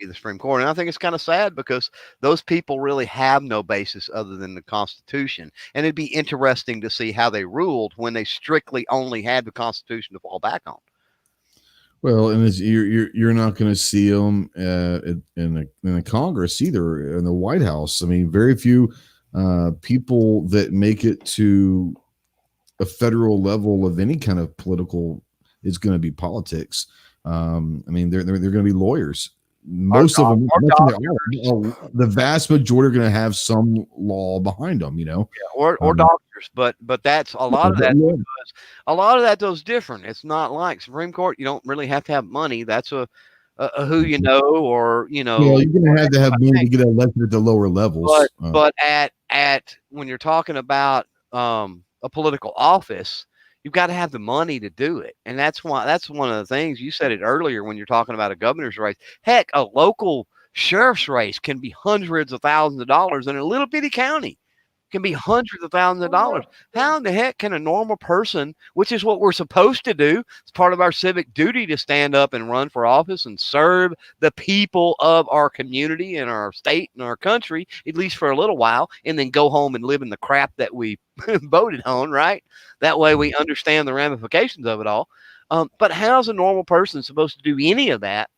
be the Supreme Court. And I think it's kind of sad because those people really have no basis other than the Constitution. And it'd be interesting to see how they ruled when they strictly only had the Constitution to fall back on. Well, and you're not going to see them in the Congress either, in the White House. I mean, very few people that make it to a federal level of any kind of political is going to be politics. I mean, they're going to be lawyers. Most of them, the vast majority are going to have some law behind them, or doctors. But that's a lot of that. Because a lot of that goes different. It's not like Supreme Court. You don't really have to have money. That's a who you know, or you're going to have money to get elected at the lower levels. But at when you're talking about a political office, You've got to have the money to do it. And that's one of the things you said it earlier when you're talking about a governor's race. Heck, a local sheriff's race can be hundreds of thousands of dollars in a little bitty county. Can be hundreds of thousands of dollars. How in the heck can a normal person, which is what we're supposed to do, it's part of our civic duty to stand up and run for office and serve the people of our community and our state and our country, at least for a little while, and then go home and live in the crap that we voted on, right? That way we understand the ramifications of it all. But how's a normal person supposed to do any of that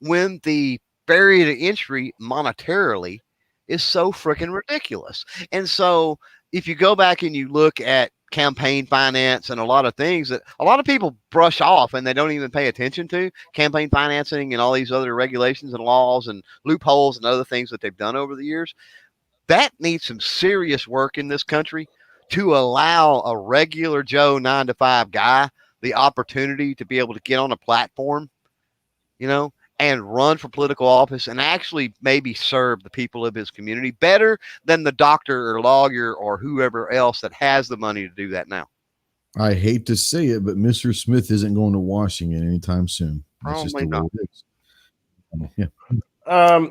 when the barrier to entry monetarily is so freaking ridiculous? And so if you go back and you look at campaign finance and a lot of things that a lot of people brush off and they don't even pay attention to, campaign financing and all these other regulations and laws and loopholes and other things that they've done over the years, that needs some serious work in this country to allow a regular Joe 9-to-5 guy the opportunity to be able to get on a platform, and run for political office and actually maybe serve the people of his community better than the doctor or lawyer or whoever else that has the money to do that now. I hate to say it, but Mr. Smith isn't going to Washington anytime soon. That's just the way it is. Yeah.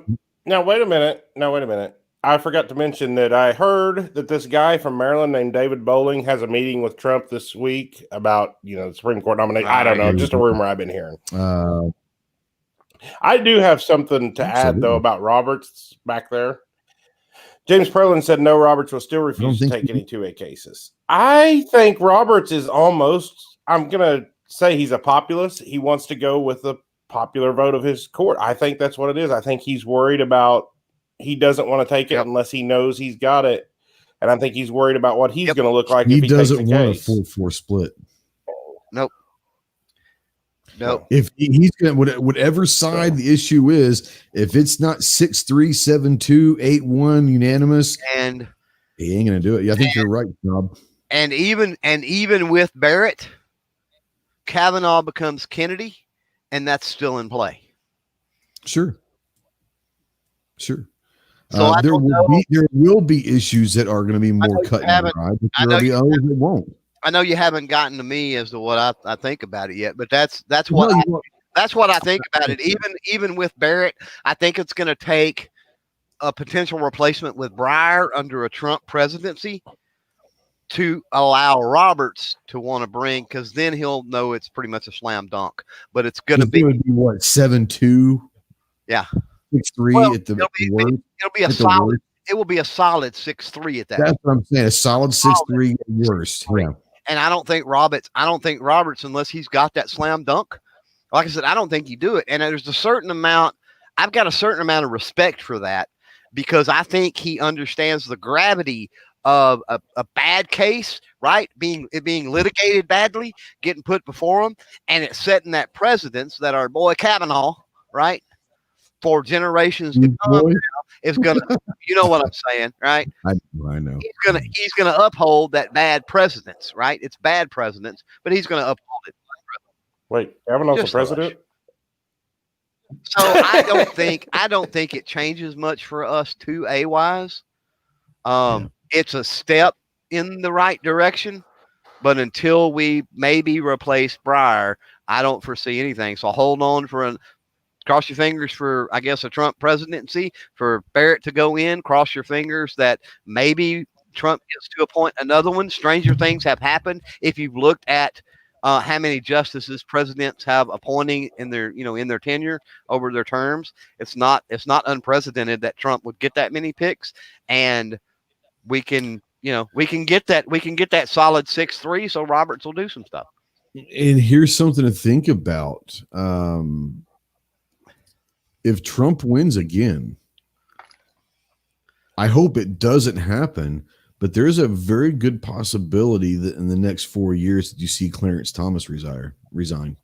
Now, wait a minute. I forgot to mention that I heard that this guy from Maryland named David Bowling has a meeting with Trump this week about, the Supreme Court nomination. I don't know. Just a rumor I've been hearing. I do have something to add, though, about Roberts back there. James Perlin said no, Roberts will still refuse to take any 2A cases. I think Roberts is almost, I'm going to say he's a populist. He wants to go with the popular vote of his court. I think that's what it is. I think he's worried about, he doesn't want to take it unless he knows he's got it. And I think he's worried about what he's going to look like if he doesn't want a 4-4 split. Nope. If he's going to, whatever side the issue is, if it's not 6-3, 7-2, 8-1 unanimous, and he ain't going to do it. Yeah, I think you're right, Bob. And even with Barrett, Kavanaugh becomes Kennedy, and that's still in play. Sure. So there will be issues that are going to be more cut and dry, but there will be others that won't. I know you haven't gotten to me as to what I think about it yet, but that's what I think about it. Even with Barrett, I think it's going to take a potential replacement with Breyer under a Trump presidency to allow Roberts to want to bring, because then he'll know it's pretty much a slam dunk. But it's going to be what, 7-2? Yeah, 6-3 at the worst. It'll be a solid. It will be a solid 6-3 at that. That's what I'm saying. A solid 6-3 at worst. Yeah. And I don't think Roberts, unless he's got that slam dunk, like I said, I don't think he do it. And there's a certain amount, I've got a certain amount of respect for that, because I think he understands the gravity of a bad case, right? It being litigated badly, getting put before him, and it's setting that precedence that our boy Kavanaugh, right, for generations to come now, is gonna, you know what I'm saying, right? I know. He's gonna uphold that bad precedence, right? It's bad precedence, but he's gonna uphold it. Wait, Kavanaugh's the president? So I don't think it changes much for us 2A wise. It's a step in the right direction, but until we maybe replace Breyer, I don't foresee anything. So hold on cross your fingers for, I guess, a Trump presidency, for Barrett to go in. Cross your fingers that maybe Trump gets to appoint another one. Stranger things have happened. If you've looked at how many justices presidents have appointing in their tenure over their terms, it's not unprecedented that Trump would get that many picks, and we can get that solid 6-3. So Roberts will do some stuff. And here's something to think about. If Trump wins again, I hope it doesn't happen, but there's a very good possibility that in the next 4 years that you see Clarence Thomas resign.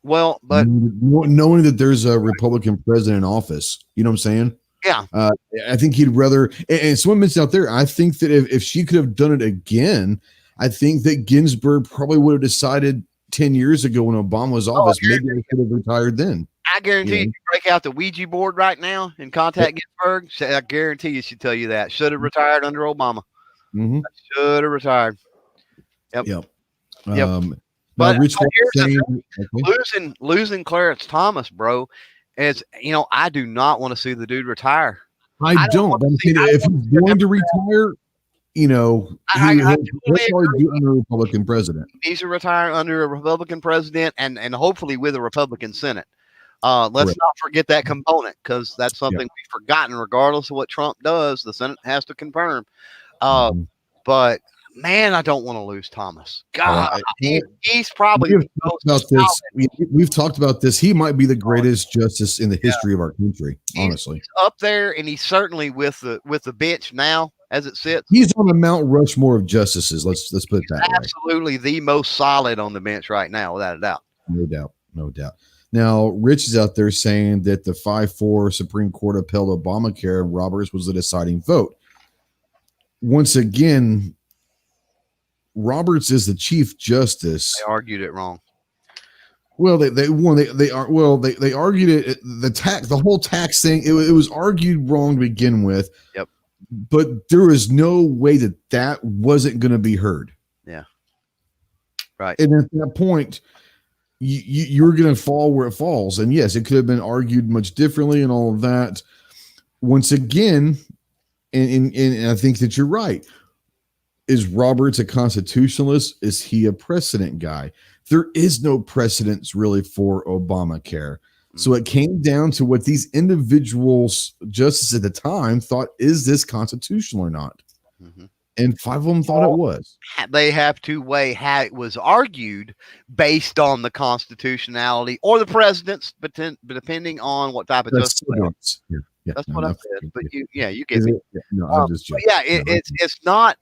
Well, but knowing that there's a Republican president in office, you know what I'm saying? Yeah. I think he'd rather, and someone mentioned out there, I think that if she could have done it again, I think that Ginsburg probably would have decided 10 years ago when Obama was office, maybe I could have retired then. I guarantee you break out the Ouija board right now and contact Ginsburg. I guarantee you she'd tell you that. Should have retired under Obama. Mm-hmm. Should have retired. Yep. Yep. Now, But Rich was here's the saying, okay. losing Clarence Thomas, bro, is I do not want to see the dude retire. I don't. But if he's going to retire, he'll probably do under a Republican president. He needs to retire under a Republican president and hopefully with a Republican Senate. Let's not forget that component, because that's something we've forgotten. Regardless of what Trump does, the Senate has to confirm. But man, I don't want to lose Thomas. God, he's probably we've talked about this. He might be the greatest justice in the history of our country. Honestly, he's up there, and he's certainly with the bench now as it sits. He's on the Mount Rushmore of justices. Let's put it that way. Absolutely, the most solid on the bench right now, without a doubt. No doubt. Now, Rich is out there saying that the 5-4 Supreme Court upheld Obamacare, and Roberts was the deciding vote. Once again, Roberts is the Chief Justice. They argued it wrong. Well, they argued it. The whole tax thing. It was argued wrong to begin with. Yep. But there is no way that wasn't going to be heard. Yeah. Right. And at that point, you're going to fall where it falls. And yes, it could have been argued much differently and all of that. Once again, and I think that you're right. Is Roberts a constitutionalist? Is he a precedent guy? There is no precedence really for Obamacare. So it came down to what these individuals, justices at the time, thought, is this constitutional or not? Mm-hmm. And 5 of them thought it was. They have to weigh how it was argued based on the constitutionality or the precedents, but depending on what type of justice. That's what I said. But you get me. I'm just joking. It's not.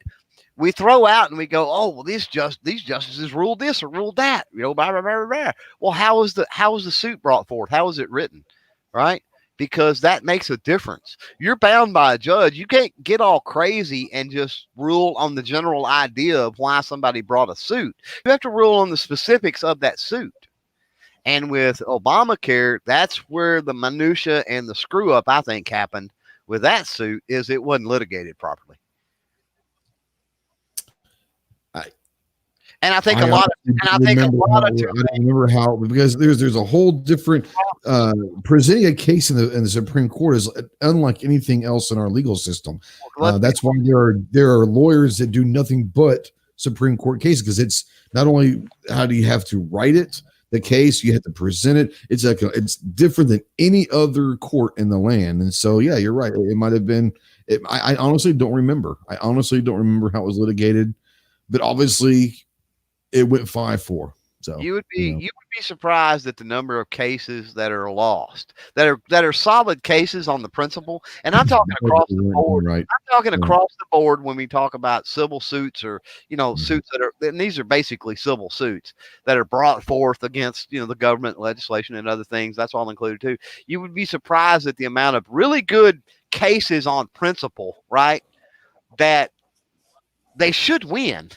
We throw out and we go, oh well, these justices ruled this or ruled that. Blah, blah, blah, blah. Well, how was the suit brought forth? How was it written? Right? Because that makes a difference. You're bound by a judge. You can't get all crazy and just rule on the general idea of why somebody brought a suit. You have to rule on the specifics of that suit. And with Obamacare, that's where the minutia and the screw up, I think, happened with that suit, is it wasn't litigated properly. I remember how, because there's a whole different presenting a case in the Supreme Court is unlike anything else in our legal system. That's why there are lawyers that do nothing but Supreme Court cases, because it's not only how do you have to write it, the case, you have to present it. It's different than any other court in the land. And so, yeah, you're right. It might have been. I honestly don't remember. how it was litigated, but obviously it went 5-4. So you would be surprised at the number of cases that are lost, that are solid cases on the principle. And I'm talking across the board. Right. I'm talking across the board when we talk about civil suits or suits that are, and these are basically civil suits that are brought forth against the government, legislation, and other things. That's all included too. You would be surprised at the amount of really good cases on principle, right? That they should win.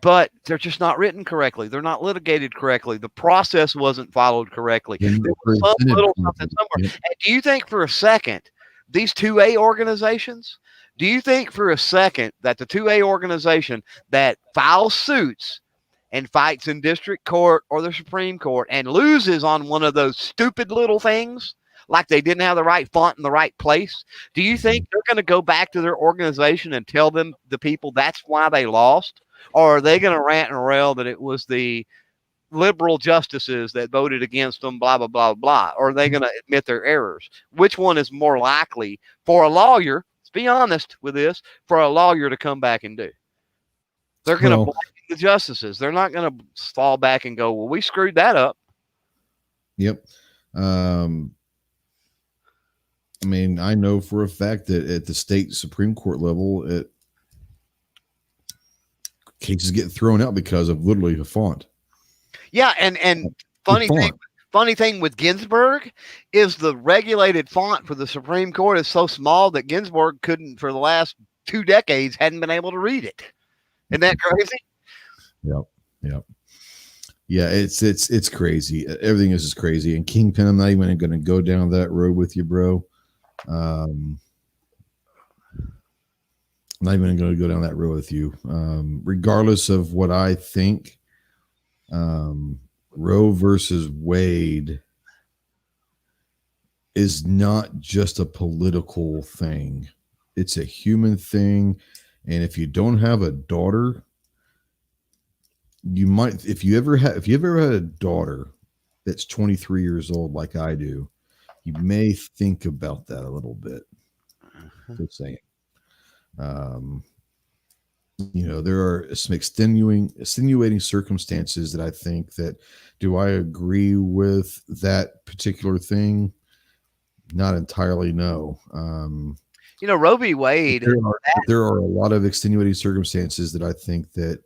But they're just not written correctly. They're not litigated correctly. The process wasn't followed correctly. There was some little something somewhere. And do you think for a second, these 2A organizations, do you think for a second that the 2A organization that files suits and fights in district court or the Supreme Court and loses on one of those stupid little things, like they didn't have the right font in the right place, do you think they're going to go back to their organization and tell them, the people, that's why they lost? Or are they going to rant and rail that it was the liberal justices that voted against them, blah, blah, blah, blah? Or are they going to admit their errors? Which one is more likely for a lawyer, let's be honest with this, for a lawyer to come back and do? They're going to blame the justices. They're not going to fall back and go, well, we screwed that up. Yep. I mean, I know for a fact that at the state Supreme Court level, cases get thrown out because of literally a font. Yeah, and funny thing with Ginsburg is the regulated font for the Supreme Court is so small that Ginsburg couldn't, for the last 2 decades, hadn't been able to read it. Isn't that crazy? Yep. Yeah, it's crazy. Everything is just crazy. And Kingpin, I'm not even going to go down that road with you, bro. I'm not even going to go down that road with you. Regardless of what I think Roe versus Wade is not just a political thing. It's a human thing. And if you don't have a daughter, you might, if you ever had a daughter that's 23 years old, like I do, you may think about that a little bit. Just saying. There are some extenuating circumstances that I think that, do I agree with that particular thing? Not entirely, no. Roe v. Wade. There are a lot of extenuating circumstances that I think that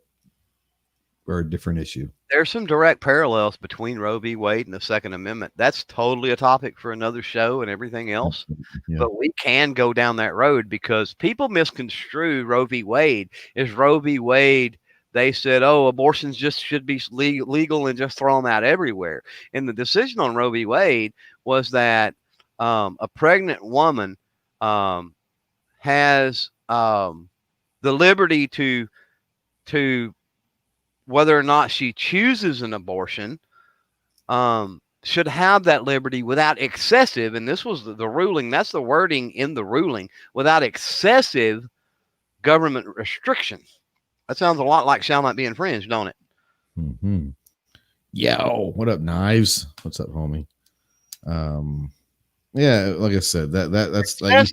are a different issue. There's some direct parallels between Roe v. Wade and the Second Amendment. That's totally a topic for another show and everything else. Yeah. But we can go down that road because people misconstrue Roe v. Wade. Is Roe v. Wade, they said, oh, abortions just should be legal and just throw them out everywhere. And the decision on Roe v. Wade was that a pregnant woman has the liberty to whether or not she chooses an abortion, should have that liberty without excessive, and this was the ruling, that's the wording in the ruling, without excessive government restriction. That sounds a lot like shall not be infringed, don't it? Mm-hmm. Yo, what up, Knives? What's up, homie? Yeah, like I said, that's like that is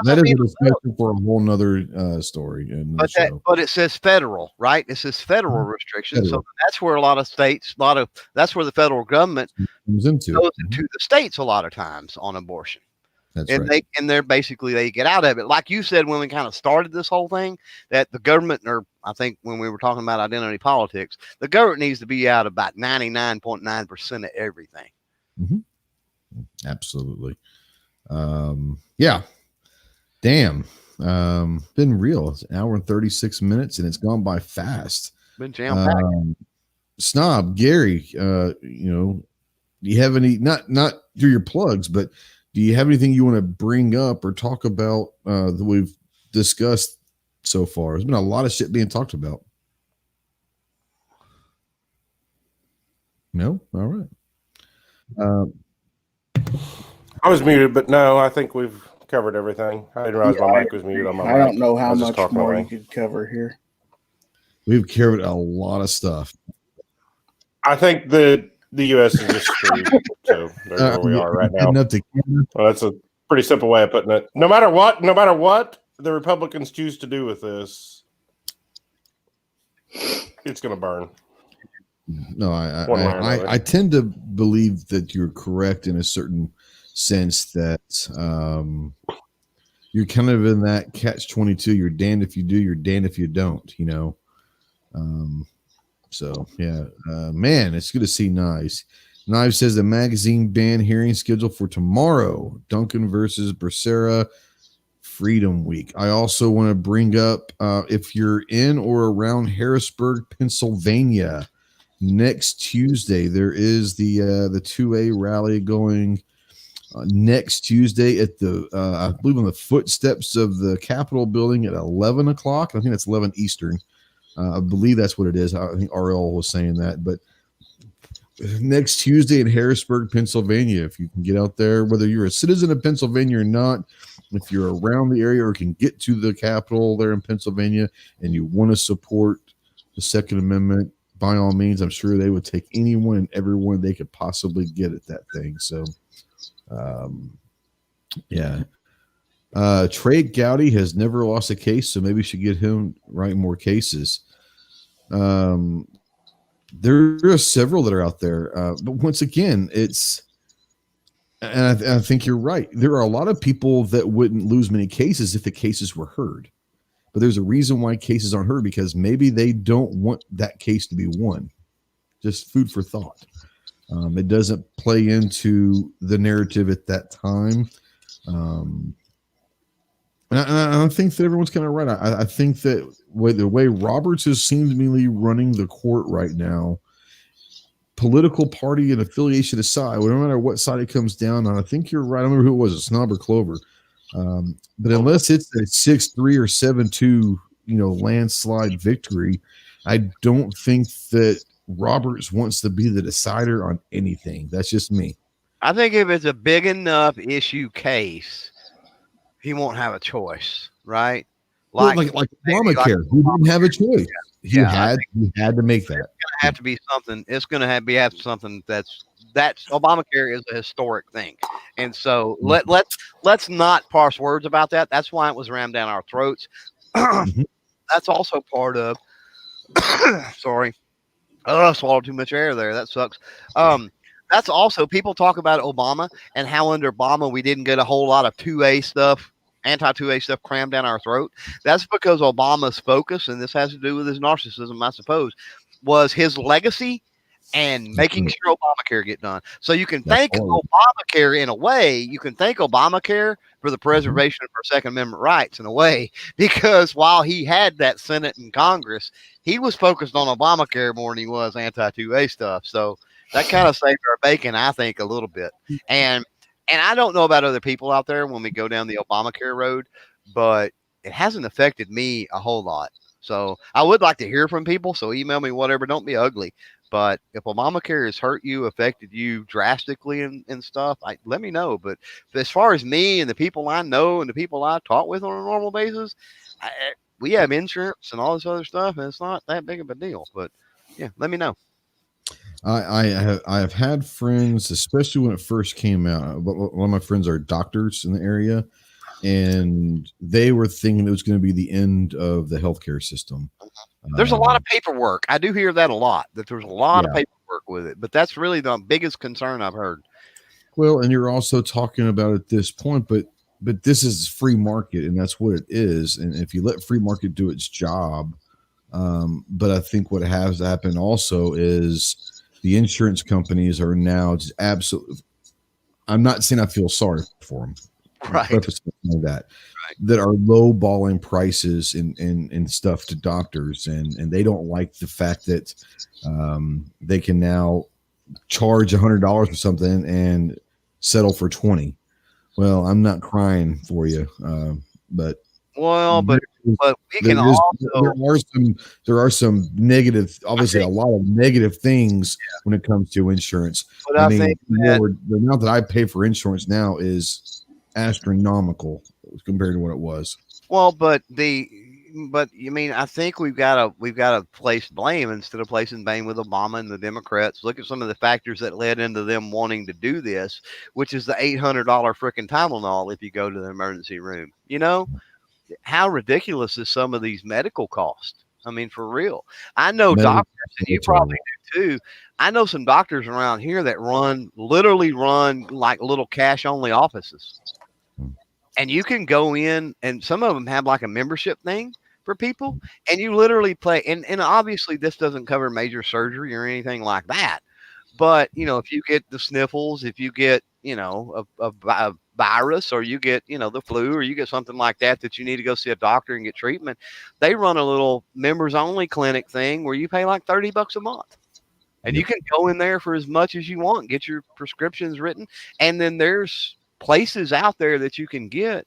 a discussion for a whole nother story. But it says federal, right? It says federal restrictions. So that's where a lot of states, that's where the federal government goes into the states a lot of times on abortion. That's and right. They're basically, they get out of it. Like you said, when we kind of started this whole thing, that the government, or I think when we were talking about identity politics, the government needs to be out about 99.9% of everything. Mm-hmm. Absolutely. Yeah. Damn. Been real. It's an hour and 36 minutes and it's gone by fast. Been jam-packed. Snob, Gary, do you have any, not through your plugs, but do you have anything you want to bring up or talk about that we've discussed so far? There's been a lot of shit being talked about. No? All right. I was muted, but no, I think we've covered everything. I didn't realize my mic was muted on my mic. I don't know how much more you could cover here. We've covered a lot of stuff. I think the U.S. is just screwed. So there's where we are right now. Well, that's a pretty simple way of putting it. No matter what the Republicans choose to do with this, it's going to burn. No, I tend to believe that you're correct in a certain sense that you're kind of in that catch-22. You're damned if you do, you're damned if you don't, So yeah, man, it's good to see Knives. Knives says the magazine ban hearing scheduled for tomorrow. Duncan versus Becerra, Freedom Week. I also want to bring up if you're in or around Harrisburg, Pennsylvania, next Tuesday there is the 2A rally going next Tuesday at the I believe on the footsteps of the Capitol building at 11 o'clock. I think that's 11 Eastern. I believe that's what it is. I think RL was saying that, but next Tuesday in Harrisburg, Pennsylvania, if you can get out there, whether you're a citizen of Pennsylvania or not, if you're around the area or can get to the Capitol there in Pennsylvania and you want to support the Second Amendment, by all means, I'm sure they would take anyone and everyone they could possibly get at that thing. So, yeah. Trey Gowdy has never lost a case, so maybe we should get him writing more cases. There are several that are out there, but once again, and I think you're right. There are a lot of people that wouldn't lose many cases if the cases were heard, but there's a reason why cases aren't heard, because maybe they don't want that case to be won. Just food for thought. It doesn't play into the narrative at that time. And I think that everyone's kind of right. I think that the way Roberts is seemingly running the court right now, political party and affiliation aside, no matter what side it comes down on, I think you're right. I don't remember who it was, a Snob or Clover. But unless it's a 6-3 or 7-2, landslide victory, I don't think that Roberts wants to be the decider on anything. That's just me. I think if it's a big enough issue case, he won't have a choice, right? Well, like Obamacare, he didn't have a choice. He Yeah, had to make that. have to be something. It's going to have something that's Obamacare is a historic thing, and so let's not parse words about that. That's why it was rammed down our throats. That's also part of. Sorry, I swallowed too much air there. That sucks. That's also people talk about Obama and how under Obama we didn't get a whole lot of 2A stuff. Anti-2A stuff crammed down our throat. That's because Obama's focus, and this has to do with his narcissism, I suppose, was his legacy and making sure Obamacare get done. So you can thank Obamacare in a way. You can thank Obamacare for the preservation of our Second Amendment rights in a way, because while he had that Senate and Congress, he was focused on Obamacare more than he was anti-2A stuff. So that kind of saved our bacon, I think, a little bit. And I don't know about other people out there when we go down the Obamacare road, but it hasn't affected me a whole lot. So I would like to hear from people. So email me, whatever. Don't be ugly. But if Obamacare has hurt you, affected you drastically and stuff, let me know. But as far as me and the people I know and the people I talk with on a normal basis, we have insurance and all this other stuff, and it's not that big of a deal. But yeah, let me know. I have had friends, especially when it first came out. One of my friends are doctors in the area, and they were thinking it was going to be the end of the healthcare system. There's a lot of paperwork. I do hear that a lot, that there's a lot of paperwork with it, but that's really the biggest concern I've heard. Well, and you're also talking about at this point, but this is free market, and that's what it is. And if you let free market do its job, but I think what has happened also is the insurance companies are now just absolutely. I'm not saying I feel sorry for them, right? That are lowballing prices and stuff to doctors, and they don't like the fact that they can now charge $100 for something and settle for $20. Well, I'm not crying for you, but. Well, but we can there are some negative, obviously a lot of negative things when it comes to insurance. But I think the amount that I pay for insurance now is astronomical compared to what it was. Well, but you mean, I think we've got to place blame instead of placing blame with Obama and the Democrats. Look at some of the factors that led into them wanting to do this, which is the $800 freaking Tylenol if you go to the emergency room. You know, how ridiculous is some of these medical costs? I mean, for real. I know doctors, and you probably do too. I know some doctors around here that literally run like little cash only offices. And you can go in, and some of them have like a membership thing for people, and you literally pay. And obviously this doesn't cover major surgery or anything like that. But, you know, if you get the sniffles, if you get, you know, a virus, or you get, you know, the flu, or you get something like that you need to go see a doctor and get treatment, they run a little members only clinic thing where you pay like $30 a month. And you can go in there for as much as you want, get your prescriptions written. And then there's places out there that you can get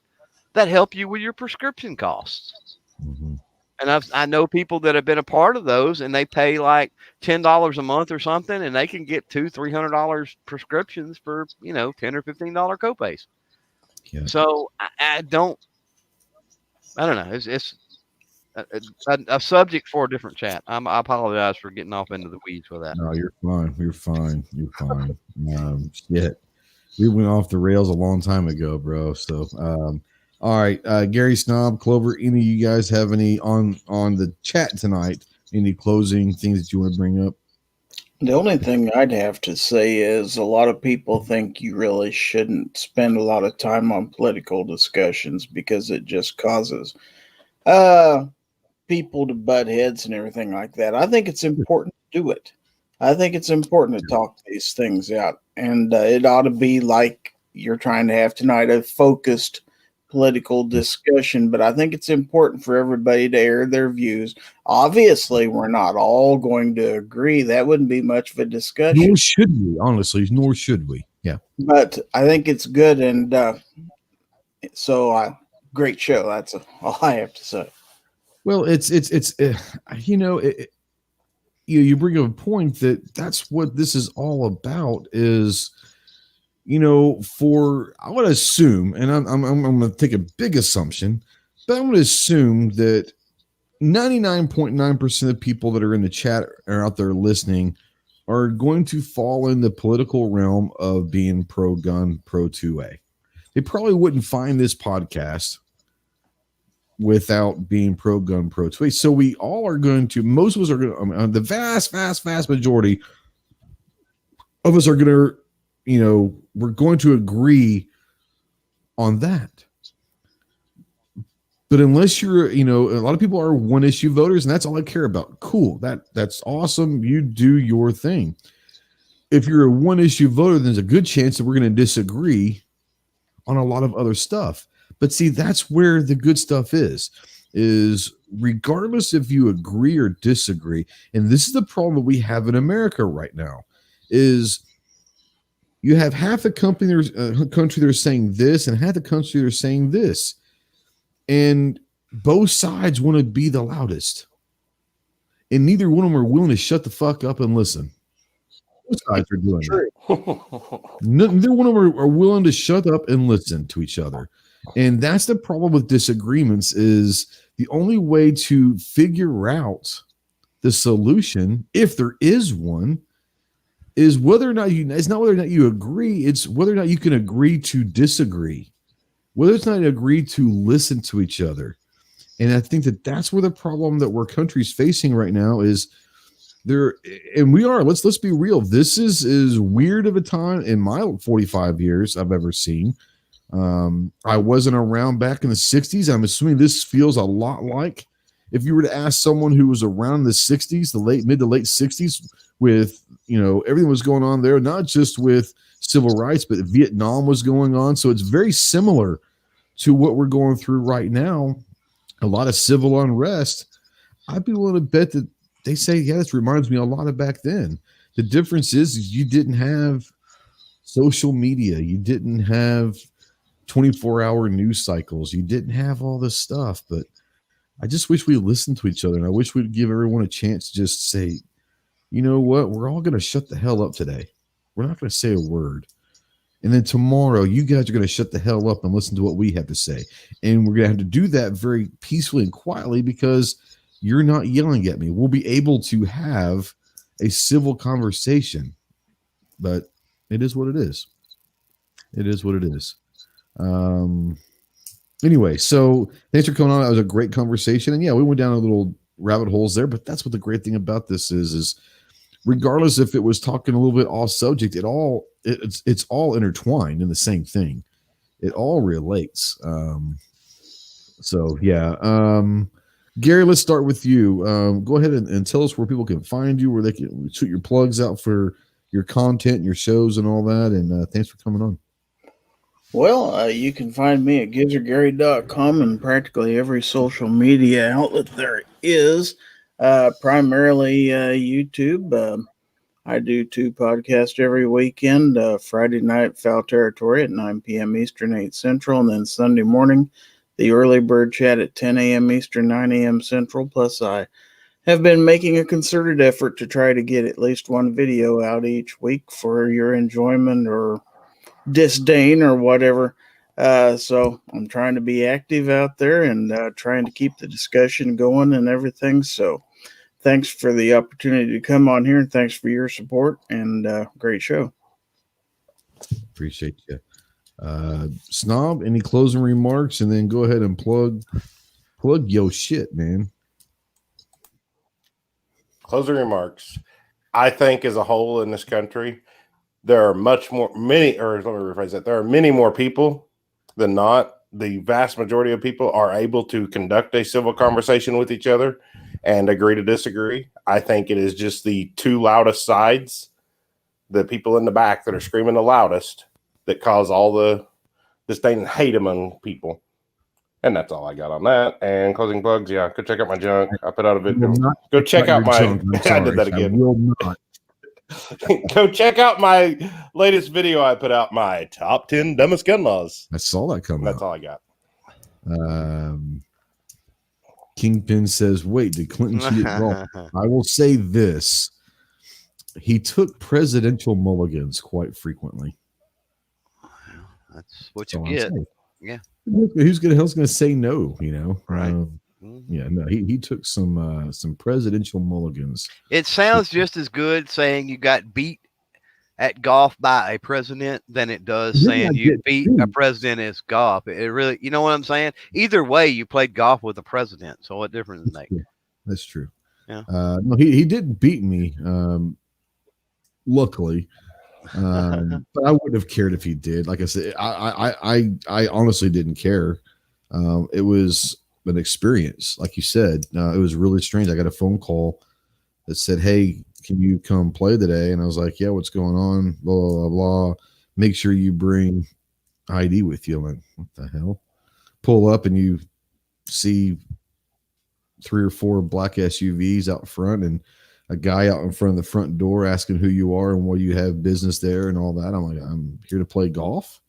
that help you with your prescription costs. Mm-hmm. And I know people that have been a part of those, and they pay like $10 a month or something, and they can get $200-300 prescriptions for, you know, $10 or $15 copays. Yeah. So I don't know. It's a subject for a different chat. I apologize for getting off into the weeds with that. No, you're fine. Shit. We went off the rails a long time ago, bro. So, all right, Gary Snob, Clover, any of you guys have any on the chat tonight? Any closing things that you want to bring up? The only thing I'd have to say is a lot of people think you really shouldn't spend a lot of time on political discussions because it just causes people to butt heads and everything like that. I think it's important to do it. I think it's important to talk these things out, and it ought to be like you're trying to have tonight, a focused political discussion. But I think it's important for everybody to air their views. Obviously, we're not all going to agree. That wouldn't be much of a discussion. Nor should we, honestly. Nor should we. Yeah. But I think it's good, and great show. That's all I have to say. Well, it's you know, you bring up a point that's what this is all about is, I would assume, and I'm going to take a big assumption, but I'm going to assume that 99.9% of people that are in the chat or out there listening are going to fall in the political realm of being pro-gun, pro-2A. They probably wouldn't find this podcast without being pro-gun, pro-2A. So we all are going to, most of us are going to, the vast, vast, vast majority of us are going to, we're going to agree on that. But unless you're, a lot of people are one issue voters, and that's all I care about. Cool. That's awesome. You do your thing. If you're a one issue voter, then there's a good chance that we're going to disagree on a lot of other stuff. But see, that's where the good stuff is regardless if you agree or disagree. And this is the problem that we have in America right now is you have half the country that are saying this and half the country that are saying this. And both sides want to be the loudest. And neither one of them are willing to shut the fuck up and listen. Both sides are doing that. Neither one of them are willing to shut up and listen to each other. And that's the problem with disagreements is the only way to figure out the solution, if there is one, is whether or not it's not whether or not you agree, it's whether or not you can agree to disagree. Whether it's not agree to listen to each other. And I think that's where the problem that our country's facing right now is there. And we are, let's be real. This is weird of a time in my 45 years I've ever seen. I wasn't around back in the 60s. I'm assuming this feels a lot like if you were to ask someone who was around the 60s, mid to late 60s with, everything was going on there, not just with civil rights, but Vietnam was going on. So it's very similar to what we're going through right now. A lot of civil unrest. I'd be willing to bet that they say, yeah, this reminds me a lot of back then. The difference is you didn't have social media. You didn't have 24-hour news cycles. You didn't have all this stuff. But I just wish we listened to each other. And I wish we'd give everyone a chance to just say, you know what? We're all going to shut the hell up today. We're not going to say a word. And then tomorrow, you guys are going to shut the hell up and listen to what we have to say. And we're going to have to do that very peacefully and quietly because you're not yelling at me. We'll be able to have a civil conversation. But it is what it is. It is what it is. Anyway, so thanks for coming on. That was a great conversation. And yeah, we went down a little rabbit holes there, but that's what the great thing about this is regardless if it was talking a little bit off subject, it's all intertwined in the same thing. It all relates. So yeah. Gary, let's start with you. Go ahead and tell us where people can find you, where they can shoot your plugs out for your content, your shows and all that. And thanks for coming on. Well, you can find me at gizzardgary.com and practically every social media outlet there is, primarily YouTube. I do 2 podcasts every weekend, Friday night, Foul Territory at 9 p.m. Eastern, 8 Central, and then Sunday morning, the Early Bird Chat at 10 a.m. Eastern, 9 a.m. Central. Plus, I have been making a concerted effort to try to get at least one video out each week for your enjoyment or disdain or whatever. So I'm trying to be active out there and trying to keep the discussion going and everything. So thanks for the opportunity to come on here and thanks for your support and great show. Appreciate you. Snob, any closing remarks? And then go ahead and plug your shit, man. Closing remarks. I think as a whole in this country, there are let me rephrase that. There are many more people than not. The vast majority of people are able to conduct a civil conversation with each other and agree to disagree. I think it is just the 2 loudest sides, the people in the back that are screaming the loudest, that cause all the disdain and hate among people. And that's all I got on that. And closing plugs, yeah, go check out my junk. I put out a video. Go check out my I did that again. I will not. Go check out my latest video I put out, my top 10 dumbest gun laws. I saw that come That's out. all I got. Kingpin says, wait, did Clinton cheat at golf? I will say this. He took presidential mulligans quite frequently. That's what you get. Yeah. Who's the hell's going to say no, Right. Yeah, no, he took some presidential mulligans. It sounds just as good saying you got beat at golf by a president than it does saying you beat a president as golf. It really, you know what I'm saying? Either way, you played golf with a president. So what difference does it make? That's true. Yeah. No, he didn't beat me. Luckily. But I wouldn't have cared if he did. Like I said, I honestly didn't care. It was an experience, like you said. It was really strange. I got a phone call that said, "Hey, can you come play today?" And I was like, "Yeah, what's going on?" Blah blah blah. Make sure you bring ID with you. I'm like, what the hell? Pull up and you see 3 or 4 black SUVs out front and a guy out in front of the front door asking who you are and why you have business there and all that. I'm like, I'm here to play golf.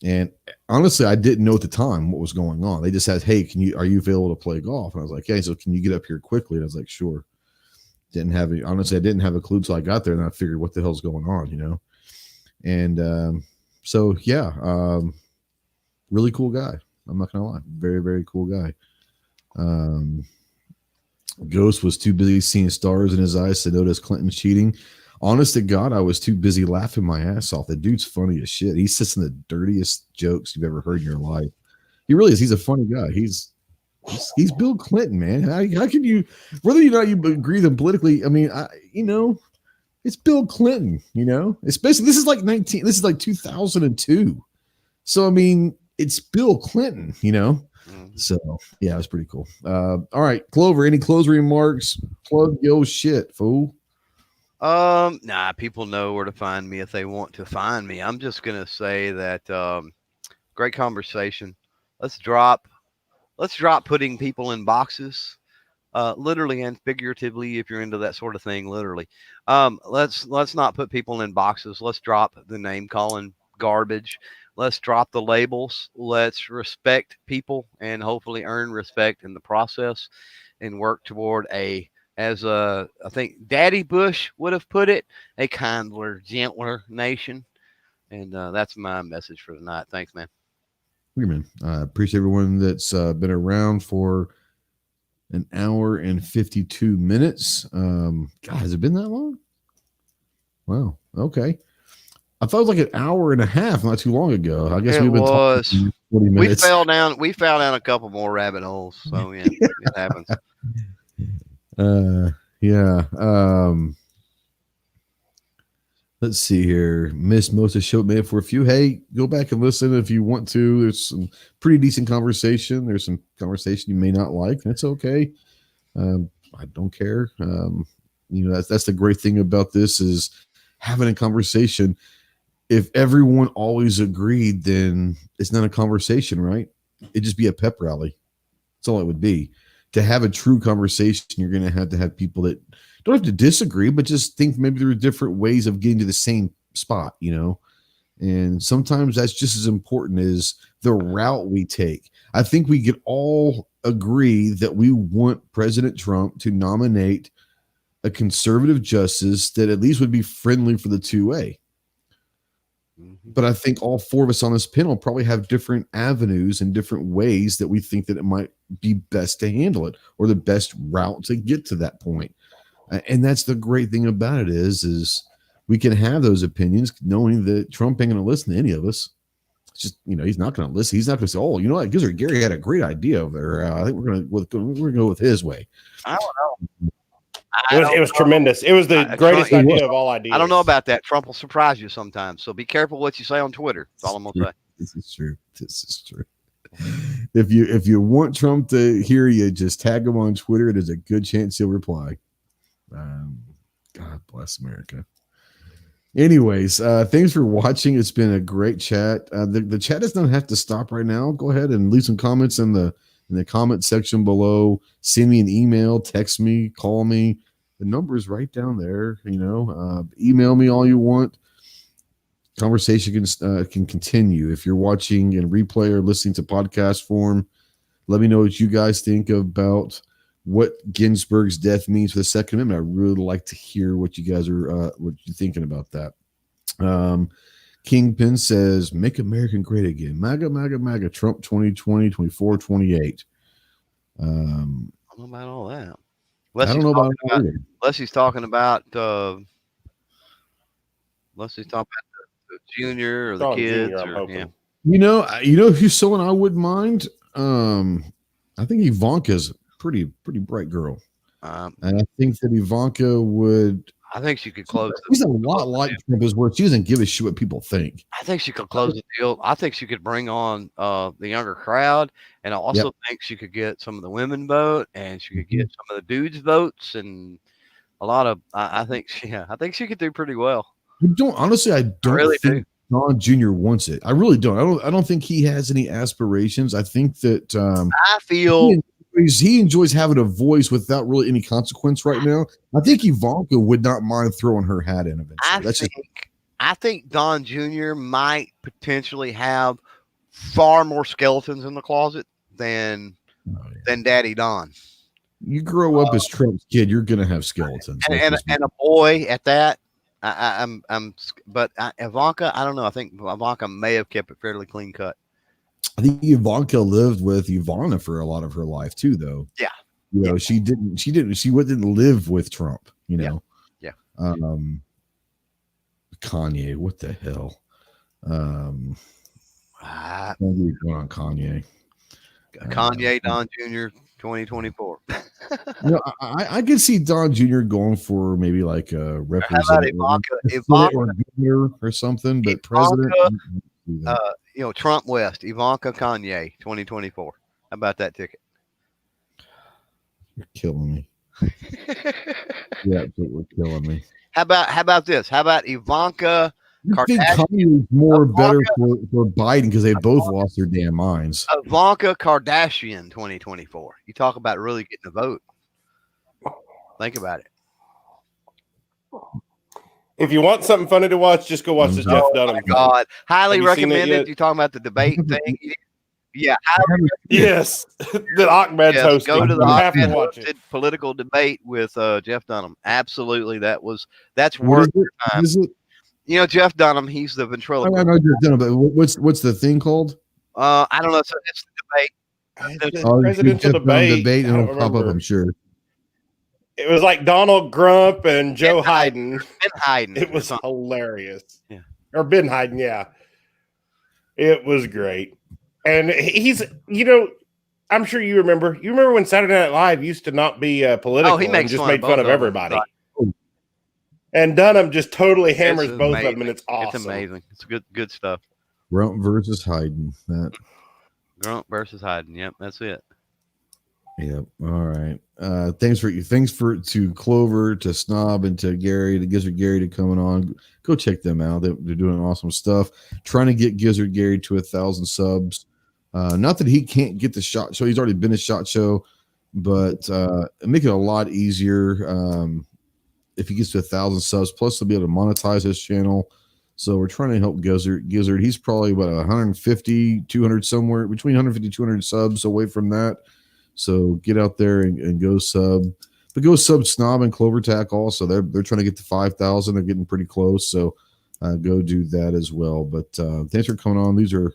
And honestly, I didn't know at the time what was going on. They just said, "Hey, are you available to play golf?" And I was like, "Hey, so can you get up here quickly?" And I was like, "Sure." Honestly, I didn't have a clue till I got there, and I figured what the hell's going on, And so yeah, really cool guy. I'm not gonna lie, very, very cool guy. Ghost was too busy seeing stars in his eyes to notice Clinton cheating. Honest to God, I was too busy laughing my ass off. The dude's funny as shit. He sits in the dirtiest jokes you've ever heard in your life. He really is. He's a funny guy. He's Bill Clinton, man. How can you, whether or not you agree with him politically? I mean, it's Bill Clinton. Especially this is like 2002. So I mean, it's Bill Clinton. So yeah, it was pretty cool. All right, Clover, any closing remarks? Plug your shit, fool. Nah, people know where to find me if they want to find me. I'm just gonna say that great conversation. Let's drop putting people in boxes, literally and figuratively, if you're into that sort of thing, literally. Let's not put people in boxes. Let's drop the name calling garbage. Let's drop the labels. Let's respect people and hopefully earn respect in the process and work toward as I think Daddy Bush would have put it, a kinder, gentler nation. And that's my message for tonight. Thanks, man. Man, I appreciate everyone that's been around for an hour and 52 minutes. God, has it been that long? Wow. Okay. I thought it was like an hour and a half not too long ago. I guess we've been talking 40 minutes. We fell down a couple more rabbit holes. So yeah, it happens. Yeah. Let's see here. Missed most of the show, man. For a few, hey, go back and listen if you want to. There's some pretty decent conversation. There's some conversation you may not like. That's okay. I don't care. That's the great thing about this is having a conversation. If everyone always agreed, then it's not a conversation, right? It'd just be a pep rally. That's all it would be. To have a true conversation, you're going to have people that don't have to disagree, but just think maybe there are different ways of getting to the same spot, and sometimes that's just as important as the route we take. I think we could all agree that we want President Trump to nominate a conservative justice that at least would be friendly for the 2A. But I think all 4 of us on this panel probably have different avenues and different ways that we think that it might be best to handle it or the best route to get to that point. And that's the great thing about it is we can have those opinions knowing that Trump ain't going to listen to any of us. It's just, he's not going to listen. He's not going to say, "Oh, you know what? Gizzard Gary had a great idea over there. I think we're going to go with his way." I don't know. It was tremendous. It was the greatest idea of all ideas. I don't know about that. Trump will surprise you sometimes. So be careful what you say on Twitter. That's all I'm going to say. This is true. If you want Trump to hear you, just tag him on Twitter. There's a good chance he'll reply. God bless America. Anyways, thanks for watching. It's been a great chat. The chat does not have to stop right now. Go ahead and leave some comments in the comment section below. Send me an email, text me, call me. The number is right down there. Email me all you want. Conversation can continue. If you're watching in replay or listening to podcast form, Let me know what you guys think about what Ginsburg's death means for the Second Amendment. I really like to hear what you guys are what you're thinking about that. Kingpin says, "Make America great again. MAGA, MAGA, MAGA. Trump 2020, 24, 28." I don't know about all that. I don't know about it. Unless he's talking about the junior or the Don kids. Jr., I'm or, hoping. yeah. You know who's someone I wouldn't mind. I think Ivanka's pretty bright girl, and I think that Ivanka would. I think she could close. She's a lot like Trump is where she doesn't give a shit what people think. I think she could close the deal. I think she could bring on the younger crowd, and I also think she could get some of the women vote, and she could get some of the dudes votes, and a lot of. I think she could do pretty well. I don't really think Don Jr. wants it. I really don't. I don't think he has any aspirations. I think that I feel he enjoys having a voice without really any consequence right now. I think Ivanka would not mind throwing her hat in eventually. I think Don Jr. might potentially have far more skeletons in the closet than Daddy Don. You grow up as Trump's kid, you're gonna have skeletons, and a boy at that. But Ivanka, I don't know. I think Ivanka may have kept it fairly clean cut. I think Ivanka lived with Ivana for a lot of her life too, though. Yeah. She wouldn't live with Trump, Yeah. Kanye, what the hell? Going on Kanye. Kanye, Don Jr., 2024. I could see Don Jr. going for maybe like a representative or something, but president. Trump West, Ivanka, Kanye, 2024. How about that ticket? You're killing me. You're absolutely killing me. How about this? How about Ivanka? I think Kanye is more better for Biden because they both lost their damn minds. Ivanka Kardashian 2024. You talk about really getting a vote. Think about it. If you want something funny to watch, just go watch the Jeff Dunham. Oh my God, highly recommended. You talking about the debate thing? Yeah. Yes, that Ahmed's hosting. Go to the Ahmed hosted political debate with Jeff Dunham. Absolutely, that's worth your time. Jeff Dunham, he's the ventriloquist. I know Jeff Dunham, but what's the thing called? I don't know. So it's the debate. Presidential debate. And it'll pop up, I'm sure. It was like Donald Grump and Joe Hayden. Ben Hayden. It was hilarious. Yeah. Or Ben Hayden, yeah. It was great. And he's, I'm sure you remember. You remember when Saturday Night Live used to not be political. He makes made fun of everybody. And Dunham just totally hammers both of them, and it's awesome. It's amazing. It's good stuff. Grump versus Hayden. Grump versus Hayden. Yep, that's it. Yep. All right. Thanks to Clover, to Snob, and to Gary, to Gizzard Gary, to coming on. Go check them out. They're doing awesome stuff. Trying to get Gizzard Gary to 1,000 subs. Not that he can't get the SHOT Show. He's already been a SHOT Show, but make it a lot easier if he gets to 1,000 subs. Plus, they'll be able to monetize his channel. So we're trying to help Gizzard. He's probably about 150, 200 somewhere between 150, 200 subs away from that. So get out there and go sub. But go sub Snob and Clover Tack also. They're trying to get to 5,000. They're getting pretty close. So go do that as well. But thanks for coming on. These are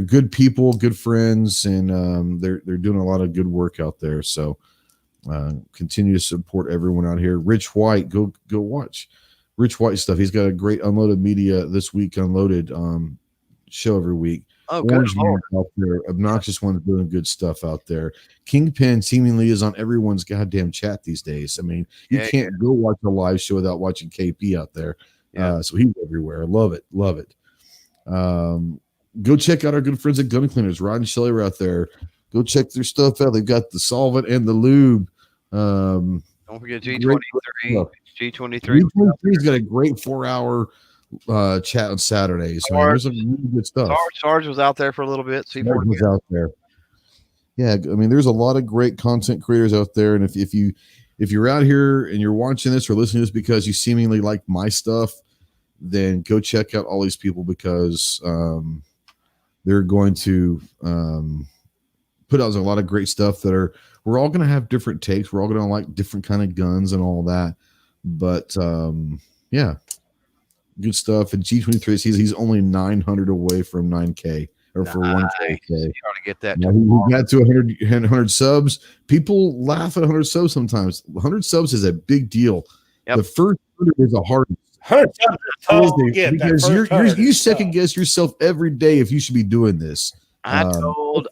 good people, good friends, and they're doing a lot of good work out there. So continue to support everyone out here. Rich White, go watch Rich White stuff. He's got a great Unloaded Media this week, Unloaded show every week. Oh, Orange Man out there, Obnoxious One's doing good stuff out there. Kingpin seemingly is on everyone's goddamn chat these days. I mean, you can't go watch a live show without watching KP out there. So he's everywhere. Love it. Go check out our good friends at Gun Cleaners. Rod and Shelly are out there. Go check their stuff out. They've got the solvent and the lube. Don't forget G23. G23's got a great 4-hour chat on Saturdays. There's some really good stuff. Sarge was out there for a little bit. Sarge was out there. Yeah, I mean, there's a lot of great content creators out there, and if you're out here and you're watching this or listening to this because you seemingly like my stuff, then go check out all these people because they're going to put out a lot of great stuff we're all going to have different takes. We're all going to like different kind of guns and all that. But yeah, good stuff. And G23 sees he's only 900 away from 9K or for 1K. You ought to get that. He got to 100 subs. People laugh at 100 subs sometimes. 100 subs is a big deal. Yep. The first 100 is a hard 100 subs is tough to get. Because you second guess yourself every day if you should be doing this. I told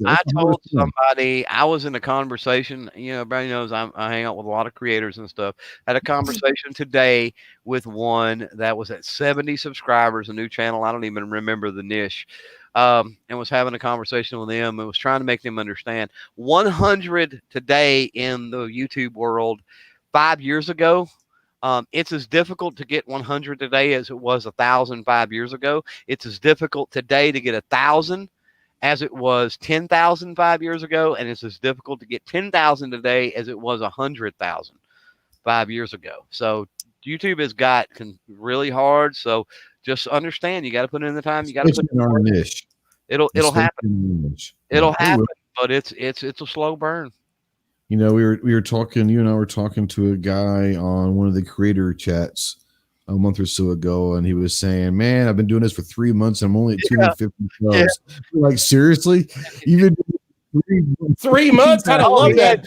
somebody, I was in a conversation, everybody knows I hang out with a lot of creators and stuff. Had a conversation today with one that was at 70 subscribers, a new channel. I don't even remember the niche. And was having a conversation with them and was trying to make them understand 100 today in the YouTube world 5 years ago. It's as difficult to get 100 today as it was 1,000 5 years ago. It's as difficult today to get 1,000 as it was 10,000 5 years ago, and it's as difficult to get 10,000 today as it was 100,000 5 years ago. So YouTube has got really hard. So just understand, you got to put in the time. You got to put in our niche. It'll happen. It'll happen, but it's a slow burn. We were talking. You and I were talking to a guy on one of the creator chats a month or so ago, and he was saying, "Man, I've been doing this for 3 months, and I'm only at 250 subs." Like, seriously, you've been 3 months? I love that.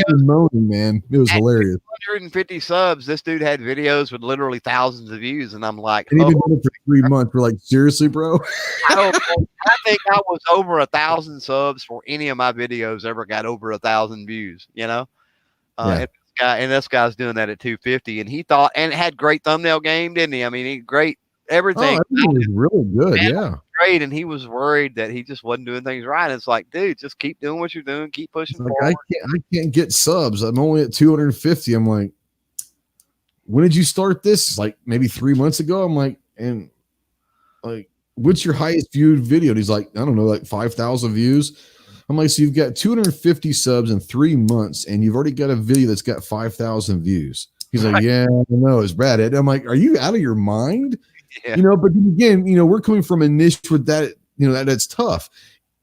Moaning, man, it was hilarious. 150 subs. This dude had videos with literally thousands of views, and I'm like, and he's been doing it for 3 months. We're like, seriously, bro? I think I was over 1,000 subs for any of my videos ever got over 1,000 views. And this guy's doing that at 250, and he thought, and had great thumbnail game, didn't he? I mean, he great everything. Oh, was really good. Yeah. Great, and he was worried that he just wasn't doing things right. It's like, dude, just keep doing what you're doing, keep pushing forward. I can't get subs. I'm only at 250. I'm like, when did you start this? Like maybe 3 months ago. I'm like, and like, what's your highest viewed video? And he's like, I don't know, like 5,000 views. I'm like, so you've got 250 subs in 3 months, and you've already got a video that's got 5,000 views. He's like, yeah, I know, it's bad. And I'm like, are you out of your mind? Yeah. But then again, we're coming from a niche with that, that's tough.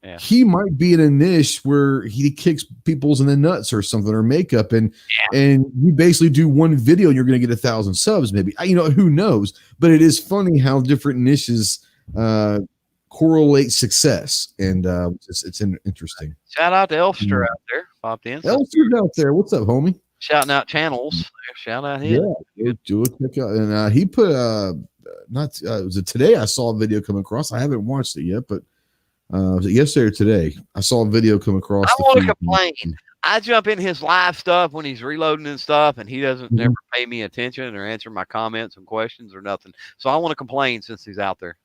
Yeah. He might be in a niche where he kicks people's in the nuts or something, or makeup, and you basically do one video and you're going to get 1,000 subs, maybe. Who knows? But it is funny how different niches correlate success, and it's interesting. Shout out to Elfster out there, popped in. Elfster's out there. What's up, homie? Shouting out channels. Shout out him. Yeah, do it. Check out. And he put was it today? I saw a video come across. I haven't watched it yet, but was it yesterday or today? I saw a video come across. I want to complain. I jump in his live stuff when he's reloading and stuff, and he doesn't never pay me attention or answer my comments and questions or nothing. So I want to complain since he's out there.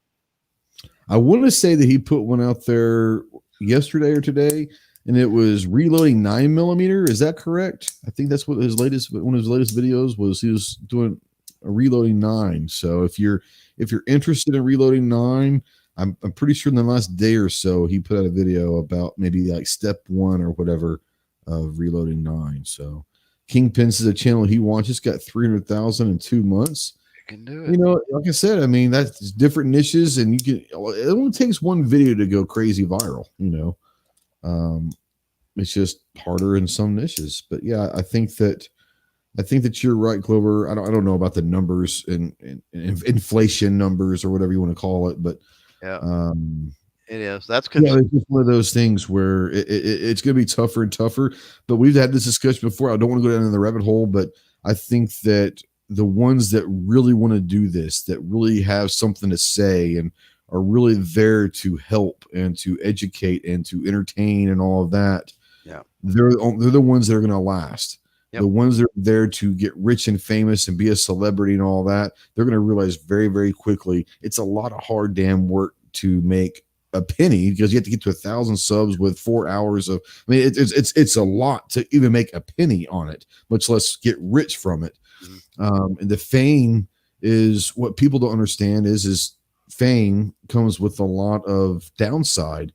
I want to say that he put one out there yesterday or today, and it was reloading 9mm. Is that correct? I think that's what one of his latest videos was. He was doing a reloading 9. So if you're interested in reloading 9, I'm pretty sure in the last day or so he put out a video about maybe like step 1 or whatever of reloading 9. So Kingpins is a channel he watches, got 300,000 in 2 months. Can do it. Like I said, I mean, that's different niches, and it only takes one video to go crazy viral. It's just harder in some niches. But yeah, I think that you're right, Clover. I don't know about the numbers and inflation numbers or whatever you want to call it, but yeah, it is. That's it's just one of those things where it's going to be tougher and tougher. But we've had this discussion before. I don't want to go down in the rabbit hole, but I think that the ones that really want to do this, that really have something to say and are really there to help and to educate and to entertain and all of that, they're the ones that are going to last. Yep. The ones that are there to get rich and famous and be a celebrity and all that, they're going to realize very, very quickly it's a lot of hard damn work to make a penny, because you have to get to 1,000 subs with 4 hours of. I mean, it's a lot to even make a penny on it, much less get rich from it. And the fame is what people don't understand is fame comes with a lot of downside.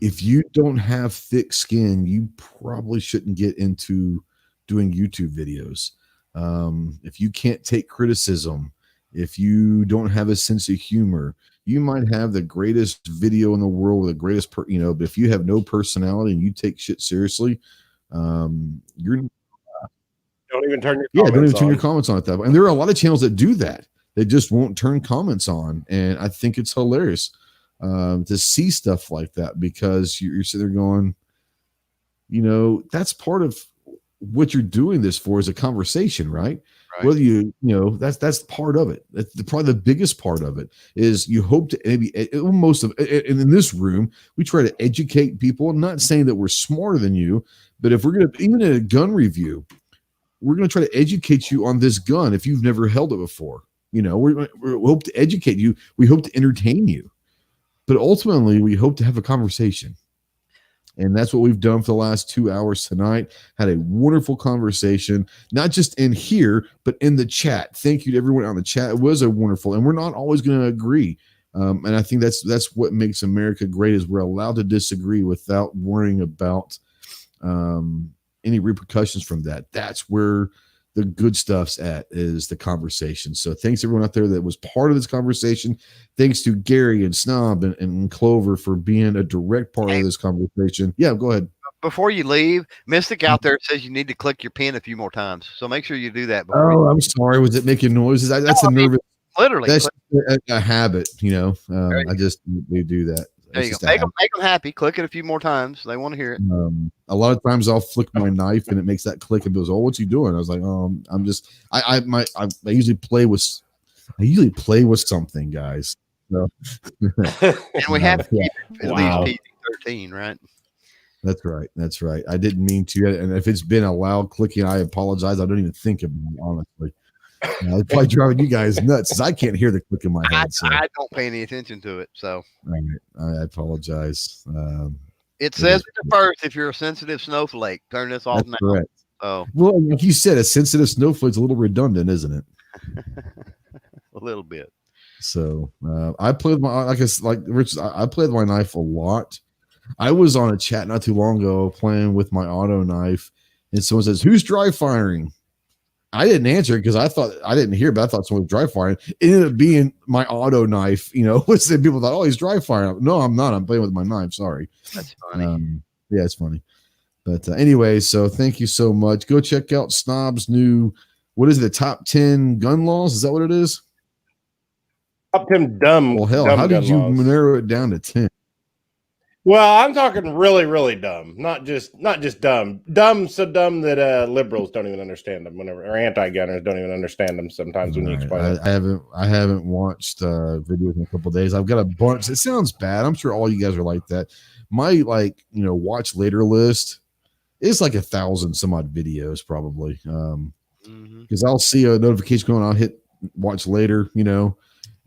If you don't have thick skin, you probably shouldn't get into doing YouTube videos. If you can't take criticism, if you don't have a sense of humor, You might have the greatest video in the world with the greatest, but if you have no personality and you take shit seriously, you're Don't even turn your don't even comments turn your on. comments on at that point. And there are a lot of channels that do that. They just won't turn comments on, and I think it's hilarious to see stuff like that, because you're sitting there going, that's part of what you're doing this for, is a conversation, right? Whether that's part of it. That's probably the biggest part of it is you hope to maybe most of it. And in this room, we try to educate people. I'm not saying that we're smarter than you, but if we're going to, even in a gun review, we're going to try to educate you on this gun if you've never held it before. We hope to educate you. We hope to entertain you, but ultimately we hope to have a conversation. And that's what we've done for the last 2 hours tonight. Had a wonderful conversation, not just in here, but in the chat. Thank you to everyone on the chat. It was a wonderful, and we're not always going to agree. And I think that's what makes America great, is we're allowed to disagree without worrying about any repercussions from that. That's where the good stuff's at, is the conversation. So thanks everyone out there that was part of this conversation. Thanks to Gary and Snob and Clover for being a direct part of this conversation. Yeah, go ahead. Before you leave, Mystic out there says you need to click your pin a few more times. So make sure you do that. Before I'm sorry. Was it making noises? That's nervous. Literally. That's a habit, I just do that. There you go. Make them happy. Click it a few more times. They want to hear it. A lot of times I'll flick my knife and it makes that click and goes, "Oh, what's he doing?" I was like, I'm just, I usually play with something, guys. So. And we have to keep it at least PG-13, right? That's right. I didn't mean to. And if it's been a loud clicking, I apologize. I don't even think of it, honestly. It's probably driving you guys nuts, because I can't hear the click in my head. I don't pay any attention to it. So I apologize. It says it first, if you're a sensitive snowflake, turn this off now. Correct. Oh, well, like you said, a sensitive snowflake's a little redundant, isn't it? A little bit. So I play with my, like Rich, I play with my knife a lot. I was on a chat not too long ago playing with my auto knife, and someone says, "Who's dry firing?" I didn't answer it because I didn't hear, but I thought someone was dry firing. It ended up being my auto knife, which people thought, "Oh, he's dry firing." No, I'm not. I'm playing with my knife. Sorry. That's funny. Yeah, it's funny. But anyway, so thank you so much. Go check out Snob's new, what is it, the top 10 gun laws? Is that what it is? Top 10 dumb. Well, hell, dumb how did you laws. narrow it down to 10? Well, I'm talking really, really dumb. Not just dumb. Dumb, so dumb that liberals don't even understand them or anti-gunners don't even understand them sometimes when you explain it. I haven't watched videos in a couple of days. I've got a bunch. It sounds bad. I'm sure all you guys are like that. My watch later list is like 1,000 some odd videos probably. Because I'll see a notification going on, I'll hit watch later,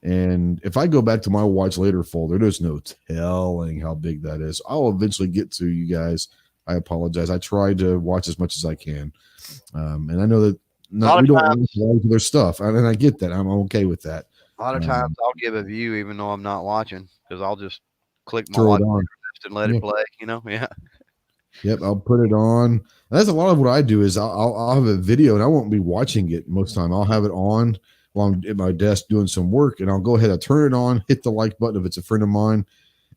and if I go back to my watch later folder, there's no telling how big that is. I'll eventually get to you guys. I apologize. I try to watch as much as I can. And I know that we don't watch their stuff. And I get that. I'm okay with that. A lot of times I'll give a view even though I'm not watching, because I'll just click my throw watch it on and let it play, Yeah. Yep, I'll put it on. That's a lot of what I do is I'll have a video and I won't be watching it most of the time. I'll have it on while I'm at my desk doing some work, and I'll go ahead and turn it on, hit the like button if it's a friend of mine,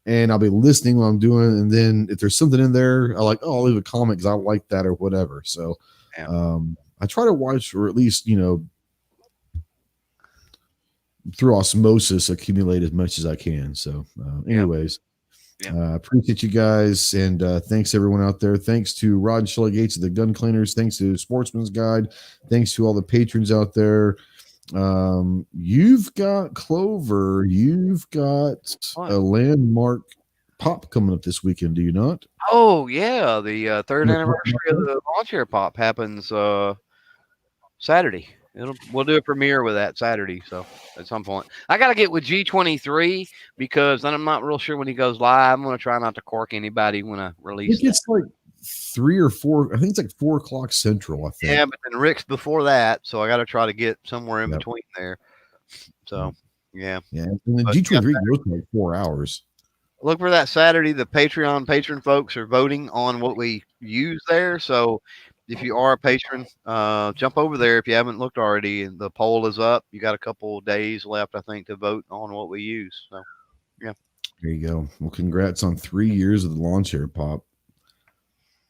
and I'll be listening while I'm doing it. And then if there's something in there, I'll leave a comment because I like that or whatever. So I try to watch, or at least, through osmosis, accumulate as much as I can. So anyways. Appreciate you guys, and thanks everyone out there. Thanks to Rod and Shelley Gates of the Gun Cleaners. Thanks to Sportsman's Guide. Thanks to all the patrons out there. You've got Clover. You've got a landmark pop coming up this weekend, do you not? Oh yeah, the third anniversary of the lawn chair pop happens Saturday. We'll do a premiere with that Saturday, so at some point. I got to get with G23 because I'm not real sure when he goes live. I'm going to try not to cork anybody when I release it. It's like 3 or 4. I think it's like 4 o'clock Central, I think. Yeah, but then Rick's before that, so I got to try to get somewhere in between there. So, yeah. Yeah, and the G23 goes for like 4 hours. Look for that Saturday. The Patreon patron folks are voting on what we use there, so if you are a patron, jump over there if you haven't looked already. And the poll is up. You got a couple days left, I think, to vote on what we use. So, yeah. There you go. Well, congrats on 3 years of the lawn chair pop.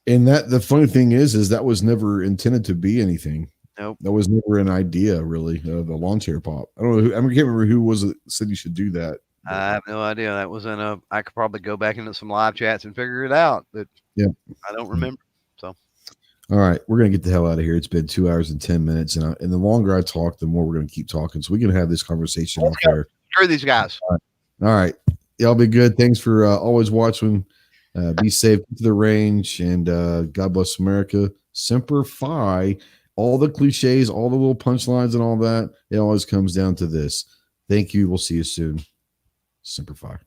And that the funny thing is that was never intended to be anything. Nope. That was never an idea, really, the lawn chair pop. I don't know. I can't remember who was it said you should do that. I have no idea. That was in a. I could probably go back into some live chats and figure it out, but yeah, I don't remember. So, all right, we're gonna get the hell out of here. It's been 2 hours and 10 minutes, and the longer I talk, the more we're gonna keep talking. So we can have this conversation off air. Screw these guys. All right, y'all be good. Thanks for always watching. Be safe to the range, and God bless America. Semper Fi. All the cliches, all the little punchlines, and all that. It always comes down to this. Thank you. We'll see you soon. Semper Fi.